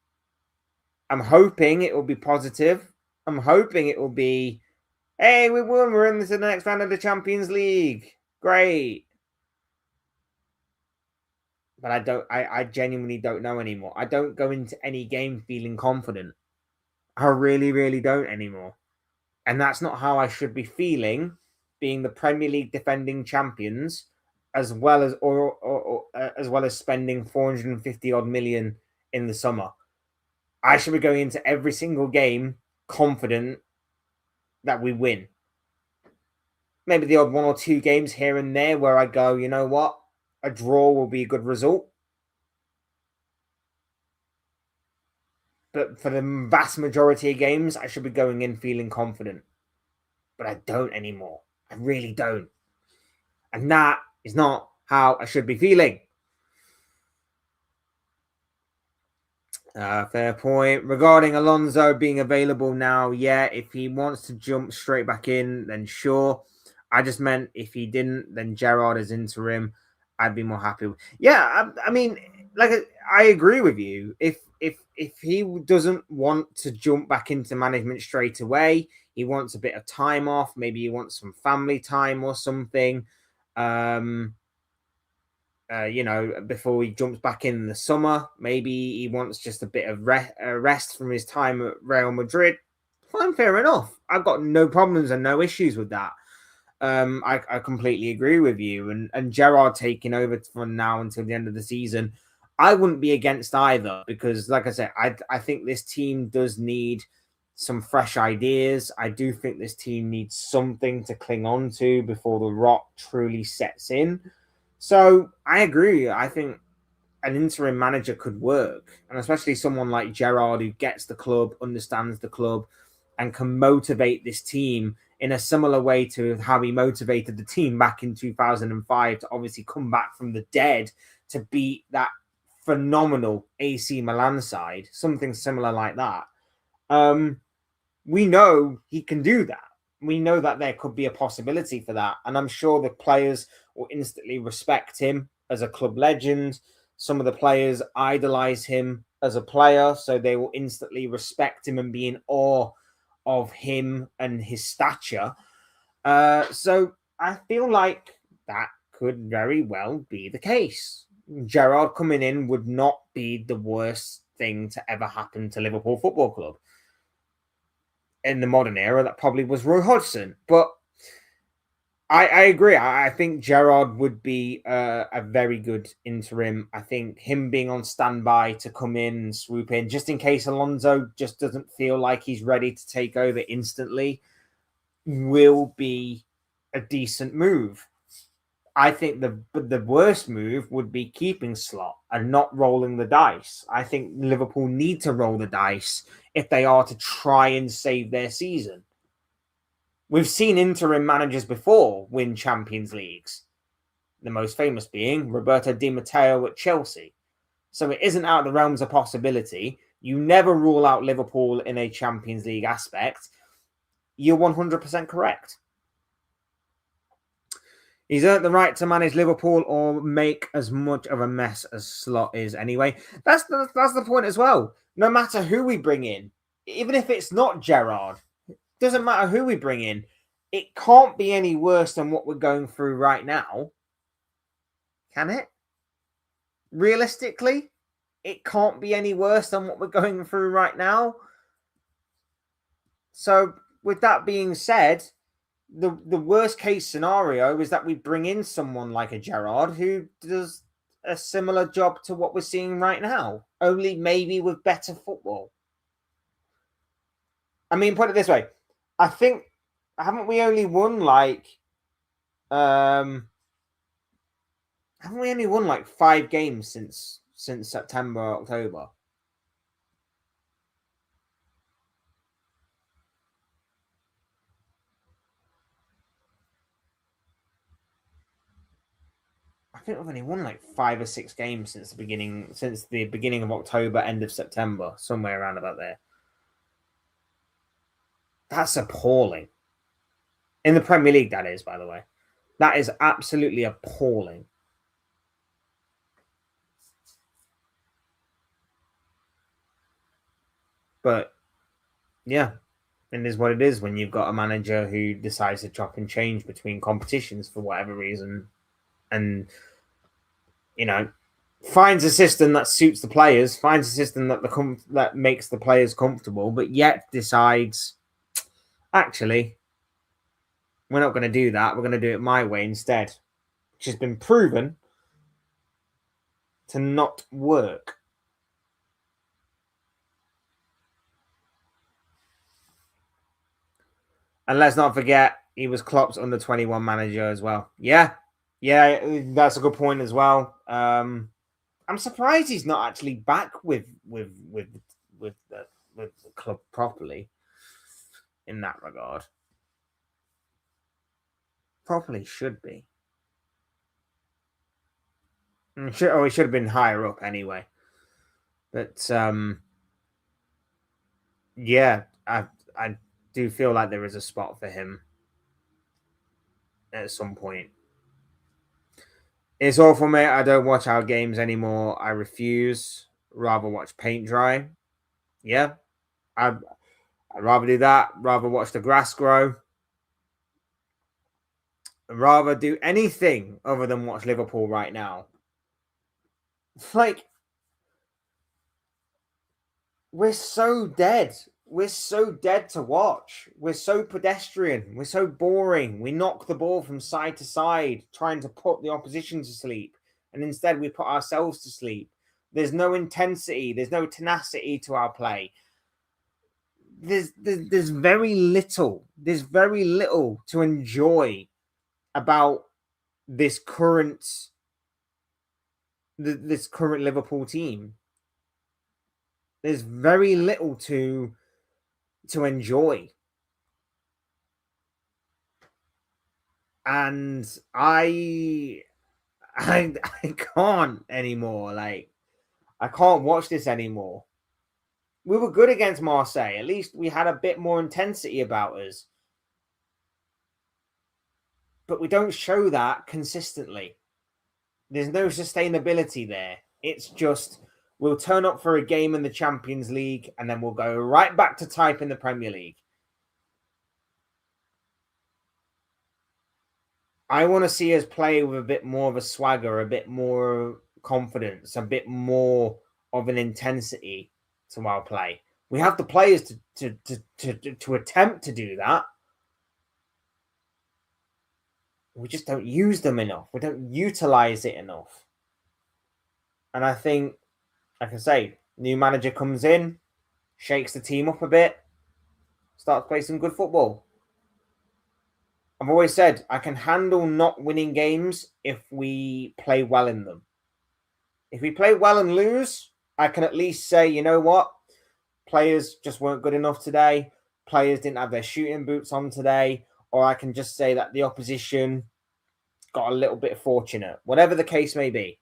I'm hoping it will be positive. I'm hoping it will be, hey, we won. We're in the next round of the Champions League. Great. But I genuinely don't know anymore. I don't go into any game feeling confident. I really, really don't anymore. And that's not how I should be feeling, being the Premier League defending champions, as well as spending 450 odd million in the summer. I should be going into every single game confident that we win. Maybe the odd 1 or 2 games here and there where I go, you know what? A draw will be a good result. But for the vast majority of games, I should be going in feeling confident. But I don't anymore. I really don't. And that is not how I should be feeling. Fair point. Regarding Alonso being available now, yeah, if he wants to jump straight back in, then sure. I just meant if he didn't, then Gerrard is interim. I'd be more happy. Yeah, I mean, like I agree with you. If he doesn't want to jump back into management straight away, he wants a bit of time off. Maybe he wants some family time or something. Um, before he jumps back in the summer. Maybe he wants just a bit of rest from his time at Real Madrid. Fine, fair enough. I've got no problems and no issues with that. I completely agree with you. And Gerrard taking over from now until the end of the season, I wouldn't be against either because, like I said, I think this team does need some fresh ideas. I do think this team needs something to cling on to before the rot truly sets in. So I agree. I think an interim manager could work, and especially someone like Gerrard who gets the club, understands the club, and can motivate this team in a similar way to how he motivated the team back in 2005 to obviously come back from the dead to beat that phenomenal AC Milan side, something similar like that. We know he can do that. We know that there could be a possibility for that. And I'm sure the players will instantly respect him as a club legend. Some of the players idolize him as a player, so they will instantly respect him and be in awe of him and his stature. So I feel like that could very well be the case. Gerrard coming in would not be the worst thing to ever happen to Liverpool Football Club. In the modern era, that probably was Roy Hodgson. But I agree. I think Gerrard would be a very good interim. I think him being on standby to come in and swoop in, just in case Alonso just doesn't feel like he's ready to take over instantly, will be a decent move. I think the worst move would be keeping Slot and not rolling the dice. I think Liverpool need to roll the dice if they are to try and save their season. We've seen interim managers before win Champions Leagues, the most famous being Roberto Di Matteo at Chelsea. So it isn't out of the realms of possibility. You never rule out Liverpool in a Champions League aspect. You're 100% correct. He's earned the right to manage Liverpool or make as much of a mess as Slot is anyway. That's the point as well. No matter who we bring in, even if it's not Gerrard, doesn't matter who we bring in, it can't be any worse than what we're going through right now. Can it? Realistically, it can't be any worse than what we're going through right now. So, with that being said, the worst case scenario is that we bring in someone like a Gerrard who does a similar job to what we're seeing right now, only maybe with better football. I mean, put it this way. I think, haven't we only won like 5 games since September, October? I think we've only won like 5 or 6 games since the beginning of October, end of September, somewhere around about there. That's appalling. In the Premier League, that is, by the way. That is absolutely appalling. But yeah, it is what it is when you've got a manager who decides to chop and change between competitions for whatever reason, and finds a system that suits the players, finds a system that makes the players comfortable, but yet decides, actually, we're not going to do that. We're going to do it my way instead, which has been proven to not work. And let's not forget, he was Klopp's under 21 manager as well. Yeah, that's a good point as well. I'm surprised he's not actually back with the club properly in that regard. Probably should be. He should have been higher up anyway. But yeah, I do feel like there is a spot for him at some point. It's awful, mate. I don't watch our games anymore. I refuse. Rather watch paint dry. Yeah, I'd rather do that. Rather watch the grass grow. I'd rather do anything other than watch Liverpool right now. Like, we're so dead. We're so dead to watch. We're so pedestrian. We're so boring. We knock the ball from side to side, trying to put the opposition to sleep. And instead, we put ourselves to sleep. There's no intensity. There's no tenacity to our play. There's very little. There's very little to enjoy about this current this current Liverpool team. There's very little to enjoy. And I can't anymore. Like, I can't watch this anymore. We were good against Marseille. At least we had a bit more intensity about us. But we don't show that consistently. There's no sustainability there. It's just we'll turn up for a game in the Champions League and then we'll go right back to type in the Premier League. I want to see us play with a bit more of a swagger, a bit more confidence, a bit more of an intensity to our play. We have the players to attempt to do that. We just don't use them enough. We don't utilize it enough. And I think, like I say, new manager comes in, shakes the team up a bit, starts playing some good football. I've always said I can handle not winning games if we play well in them. If we play well and lose, I can at least say, you know what? Players just weren't good enough today. Players didn't have their shooting boots on today. Or I can just say that the opposition got a little bit fortunate. Whatever the case may be.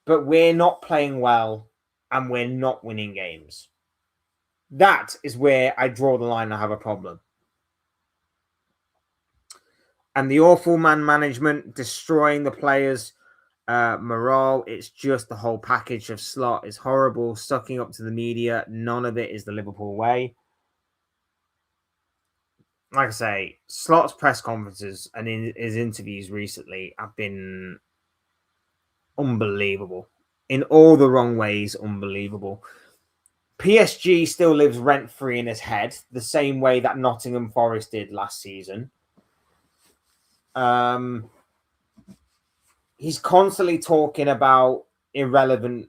But we're not playing well and we're not winning games. That is where I draw the line and I have a problem. And the awful man management, destroying the players' morale. It's just the whole package of Slot is horrible, sucking up to the media. None of it is the Liverpool way. Like I say, Slot's press conferences and in his interviews recently have been unbelievable. In all the wrong ways, unbelievable. PSG still lives rent-free in his head, the same way that Nottingham Forest did last season. He's constantly talking about irrelevant.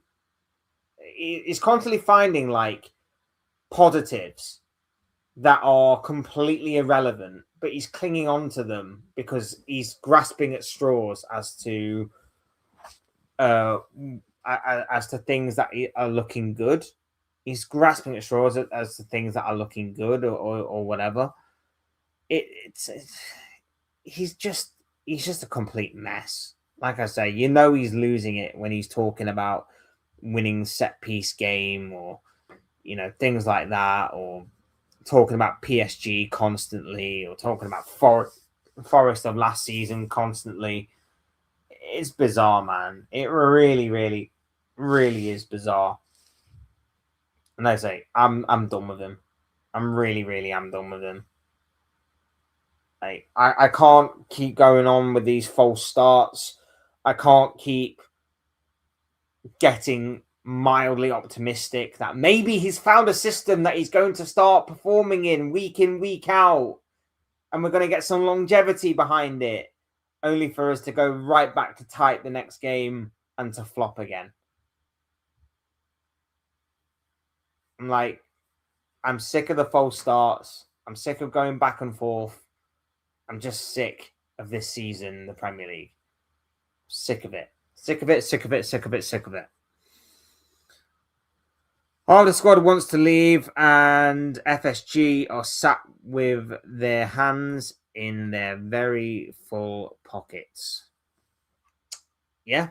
He's constantly finding like positives that are completely irrelevant, but he's clinging on to them because he's grasping at straws as to things that are looking good. He's grasping at straws as to things that are looking good or whatever. He's just a complete mess. Like I say, you know he's losing it when he's talking about winning set piece game or things like that, or talking about PSG constantly, or talking about Forest of last season constantly. It's bizarre, man. It really, really, really is bizarre. And I say, I'm done with him. I'm really, really am done with him. I can't keep going on with these false starts. I can't keep getting mildly optimistic that maybe he's found a system that he's going to start performing in, week out, and we're going to get some longevity behind it, only for us to go right back to type the next game and to flop again. I'm sick of the false starts. I'm sick of going back and forth. I'm just sick of this season in the Premier League. Sick of it. Sick of it, sick of it, sick of it, sick of it. All the squad wants to leave, and FSG are sat with their hands in their very full pockets. Yeah.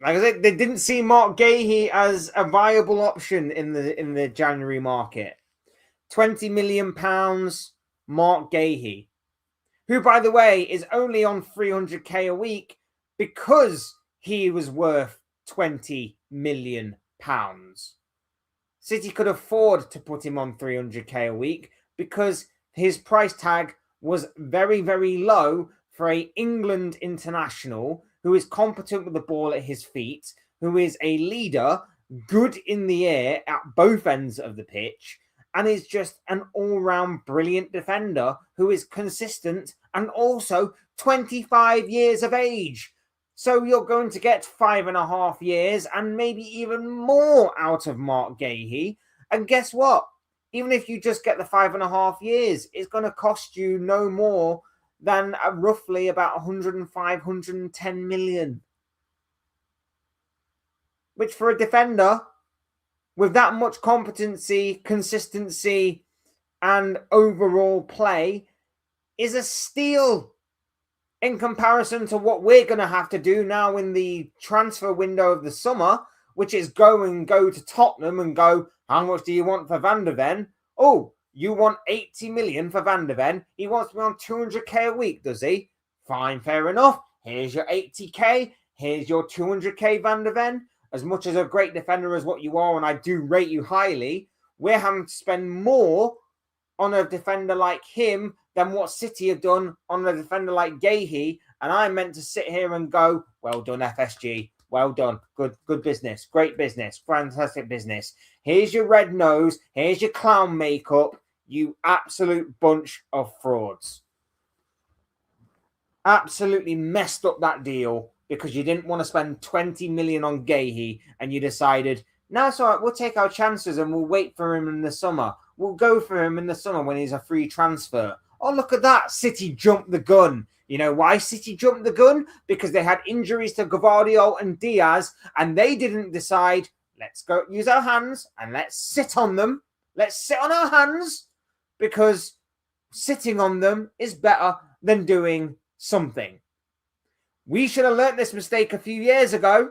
Like I said, they didn't see Mark Gahey as a viable option in the January market. £20 million, Mark Gahey, who, by the way, is only on 300k a week because he was worth £20 million. City could afford to put him on 300k a week because his price tag was very, very low for an England international who is competent with the ball at his feet, who is a leader, good in the air at both ends of the pitch, and is just an all-round brilliant defender who is consistent and also 25 years of age. So you're going to get 5.5 years and maybe even more out of Mark Gahey. And guess what? Even if you just get the 5.5 years, it's going to cost you no more than roughly about 105, 110 million. Which for a defender with that much competency, consistency, and overall play is a steal in comparison to what we're going to have to do now in the transfer window of the summer, which is go to Tottenham and go, how much do you want for Van der Ven? Oh, you want 80 million for Van der Ven. He wants to be on 200k a week, does he? Fine, fair enough. Here's your 80k. Here's your 200k Van der Ven. As much as a great defender as what you are, and I do rate you highly, we're having to spend more on a defender like him than what City have done on a defender like Gahey. And I'm meant to sit here and go, well done, FSG. Well done. Good business. Great business. Fantastic business. Here's your red nose. Here's your clown makeup. You absolute bunch of frauds. Absolutely messed up that deal because you didn't want to spend 20 million on Gahey and you decided, no, it's all right, we'll take our chances and we'll wait for him in the summer. We'll go for him in the summer when he's a free transfer. Oh, look at that. City jumped the gun. You know why City jumped the gun? Because they had injuries to Gvardiol and Diaz, and they didn't decide, let's go use our hands and let's sit on them. Let's sit on our hands because sitting on them is better than doing something. We should have learnt this mistake a few years ago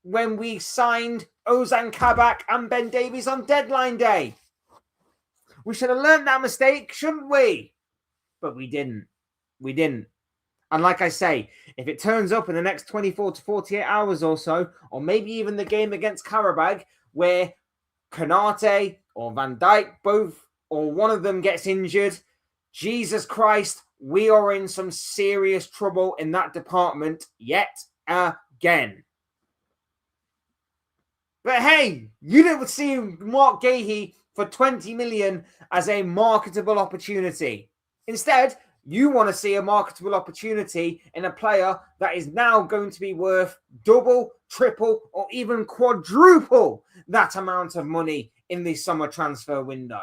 when we signed Ozan Kabak and Ben Davies on deadline day. We should have learned that mistake, shouldn't we? But we didn't. We didn't. And like I say, if it turns up in the next 24 to 48 hours or so, or maybe even the game against Karabag, where Konate or Van Dijk both or one of them gets injured, Jesus Christ, we are in some serious trouble in that department yet again. But hey, you didn't see Mark Gahey for 20 million as a marketable opportunity. Instead, you want to see a marketable opportunity in a player that is now going to be worth double, triple, or even quadruple that amount of money in the summer transfer window.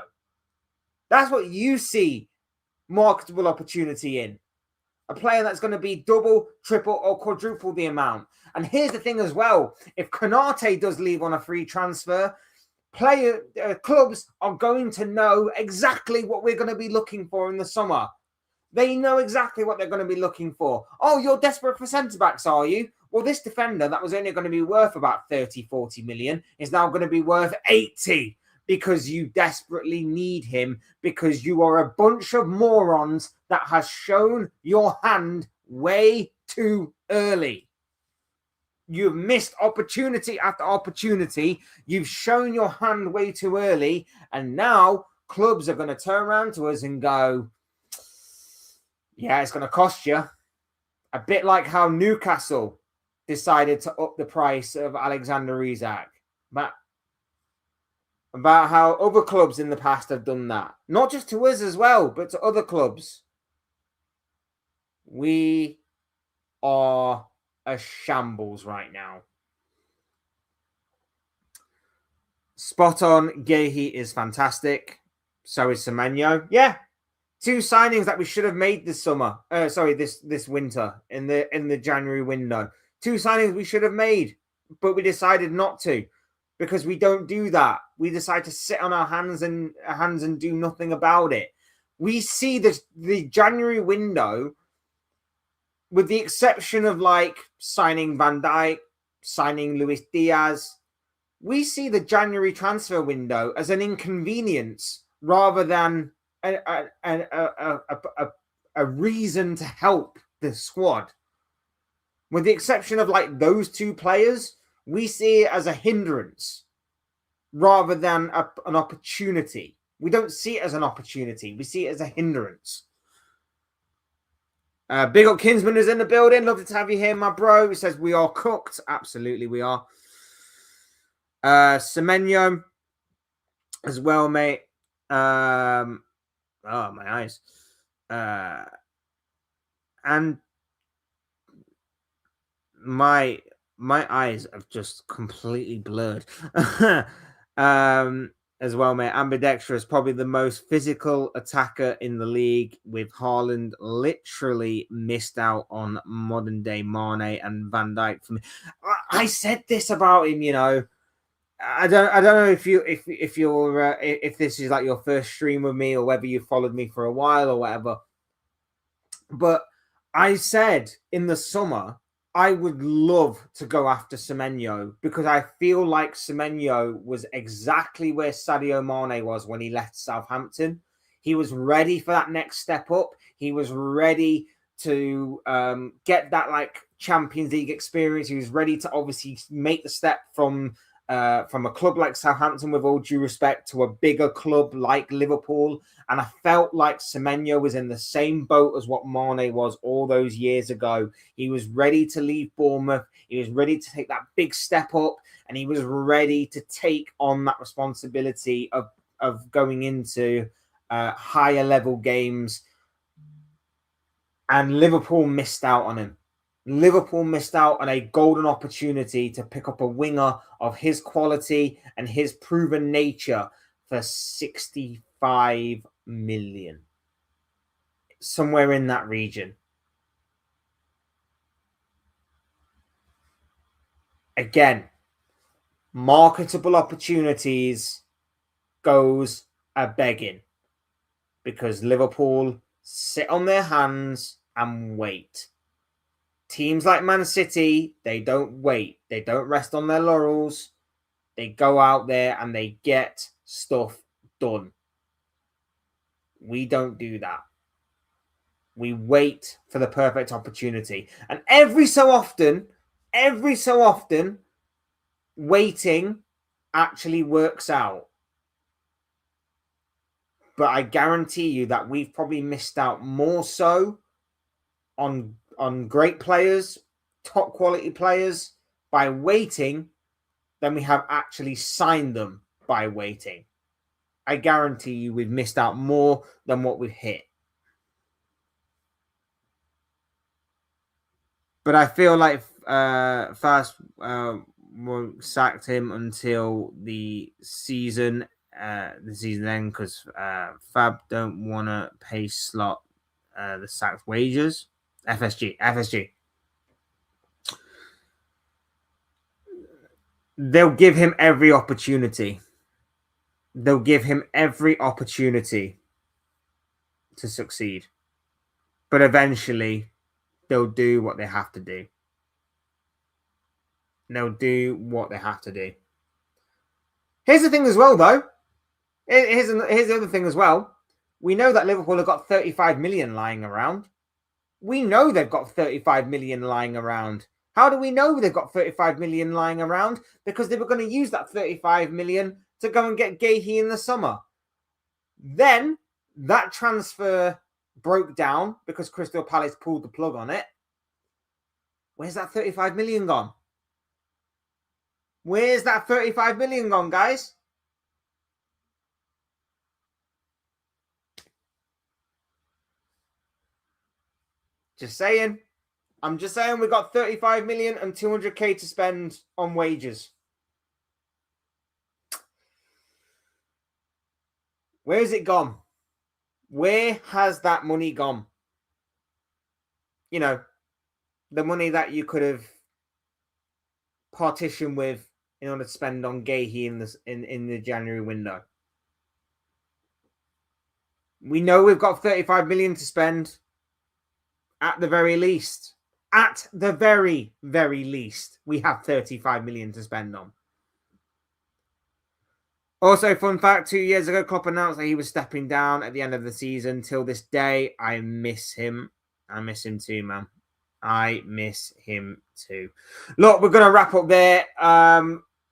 That's what you see marketable opportunity in. A player that's going to be double, triple, or quadruple the amount. And here's the thing as well. If Konate does leave on a free transfer, clubs are going to know exactly what we're going to be looking for in the summer. They know exactly what they're going to be looking for. Oh, you're desperate for centre-backs, are you? Well, this defender that was only going to be worth about 30, 40 million is now going to be worth 80 because you desperately need him because you are a bunch of morons that has shown your hand way too early. You've missed opportunity after opportunity. You've shown your hand way too early. And now clubs are going to turn around to us and go, yeah, it's going to cost you. A bit like how Newcastle decided to up the price of Alexander Isak. About how other clubs in the past have done that. Not just to us as well, but to other clubs. We are a shambles right now. Spot on. Gahey is fantastic. So is Semenyo. Yeah. 2 signings that we should have made this summer. This winter in the January window. 2 signings we should have made, but we decided not to because we don't do that. We decide to sit on our hands and do nothing about it. We see the January window, with the exception of like signing Van Dijk, signing Luis Diaz. We see the January transfer window as an inconvenience rather than a reason to help the squad. With the exception of like those two players, we see it as a hindrance rather than an opportunity. We don't see it as an opportunity. We see it as a hindrance. Big up Kinsman is in the building. Lovely to have you here, my bro. He says we are cooked. Absolutely, we are. Semenyo as well, mate. Oh, my eyes. And my eyes have just completely blurred. As well, mate. Ambidextrous, probably the most physical attacker in the league, with Haaland literally missed out on modern day Mane and Van Dijk for me. I said this about him, you know. I don't know if this is like your first stream with me or whether you followed me for a while or whatever. But I said in the summer I would love to go after Semenyo because I feel like Semenyo was exactly where Sadio Mane was when he left Southampton. He was ready for that next step up. He was ready to get that like Champions League experience. He was ready to obviously make the step from a club like Southampton, with all due respect, to a bigger club like Liverpool. And I felt like Semenyo was in the same boat as what Mane was all those years ago. He was ready to leave Bournemouth. He was ready to take that big step up, and he was ready to take on that responsibility of going into higher level games. And Liverpool missed out on him. Liverpool missed out on a golden opportunity to pick up a winger of his quality and his proven nature for 65 million. Somewhere in that region. Again, marketable opportunities goes a begging because Liverpool sit on their hands and wait. Teams like Man City, they don't wait. They don't rest on their laurels. They go out there and they get stuff done. We don't do that. We wait for the perfect opportunity. And every so often, waiting actually works out. But I guarantee you that we've probably missed out more so on great players, top quality players, by waiting than we have actually signed them by waiting. I guarantee you we've missed out more than what we've hit. But I feel like Fast won't sacked him until the season end because Fab don't want to pay Slot the sacked wages. FSG. They'll give him every opportunity. They'll give him every opportunity to succeed. But eventually, they'll do what they have to do. They'll do what they have to do. Here's the thing as well, though. Here's the other thing as well. We know that Liverpool have got 35 million lying around. We know they've got 35 million lying around. How do we know they've got 35 million lying around? Because they were going to use that 35 million to go and get Gahey in the summer. Then that transfer broke down because Crystal Palace pulled the plug on it. Where's that 35 million gone? Where's that 35 million gone, guys? Just saying. I'm just saying we got 35 million and 200k to spend on wages. Where's it gone? Where has that money gone? You know, the money that you could have partitioned with in order to spend on Gahey in the January window. We know we've got 35 million to spend at the very least. At the very, very least, we have 35 million to spend on. Also, fun fact, 2 years ago, Klopp announced that he was stepping down at the end of the season. Till this day, I miss him. I miss him too, man. I miss him too. Look, we're going to wrap up there.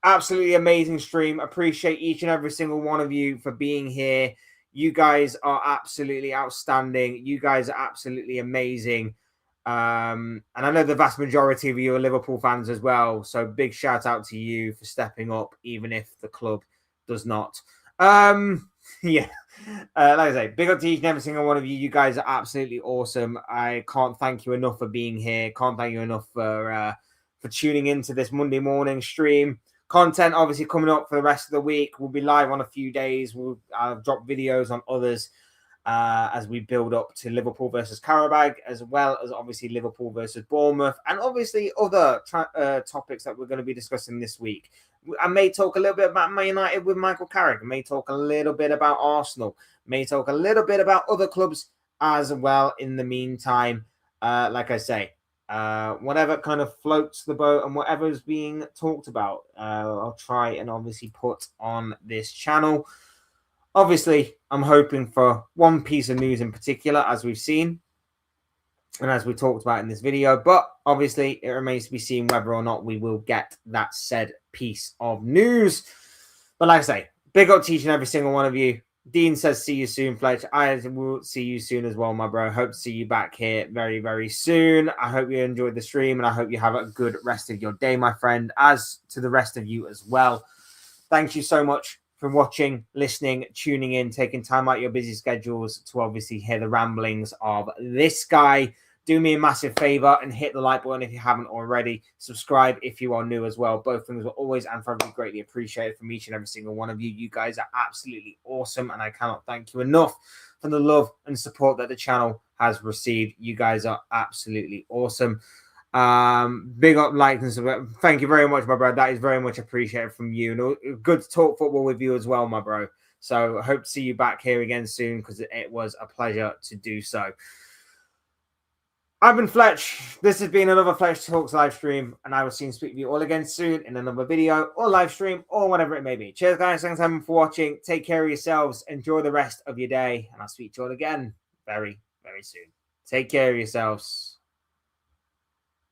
Absolutely amazing stream. Appreciate each and every single one of you for being here. You guys are absolutely outstanding. You guys are absolutely amazing. And I know the vast majority of you are Liverpool fans as well. So big shout out to you for stepping up, even if the club does not. Yeah. Like I say, big up to each and every single one of you. You guys are absolutely awesome. I can't thank you enough for being here. Can't thank you enough for tuning into this Monday morning stream. Content obviously coming up for the rest of the week. We'll be live on a few days. We'll drop videos on others as we build up to Liverpool versus Qarabag, as well as obviously Liverpool versus Bournemouth, and obviously other topics that we're going to be discussing this week. I may talk a little bit about Man United with Michael Carrick. I may talk a little bit about Arsenal. May talk a little bit about other clubs as well in the meantime. Like I say, whatever kind of floats the boat and whatever is being talked about, I'll try and obviously put on this channel. Obviously, I'm hoping for one piece of news in particular, as we've seen and as we talked about in this video. But obviously, it remains to be seen whether or not we will get that said piece of news. But like I say, big up to each and every single one of you. Dean says, see you soon, Fletch. I will see you soon as well, my bro. Hope to see you back here very, very soon. I hope you enjoyed the stream, and I hope you have a good rest of your day, my friend, as to the rest of you as well. Thank you so much for watching, listening, tuning in, taking time out of your busy schedules to obviously hear the ramblings of this guy. Do me a massive favor and hit the like button if you haven't already. Subscribe if you are new as well. Both things are always and forever greatly appreciated from each and every single one of you. You guys are absolutely awesome, and I cannot thank you enough for the love and support that the channel has received. You guys are absolutely awesome. Big up, like, and subscribe. Thank you very much, my bro. That is very much appreciated from you. And good to talk football with you as well, my bro. So I hope to see you back here again soon, because it was a pleasure to do so. I've been Fletch. This has been another Fletch Talks live stream, and I will soon speak to you all again soon in another video or live stream or whatever it may be. Cheers, guys. Thanks for watching. Take care of yourselves. Enjoy the rest of your day, and I'll speak to you all again very, very soon. Take care of yourselves.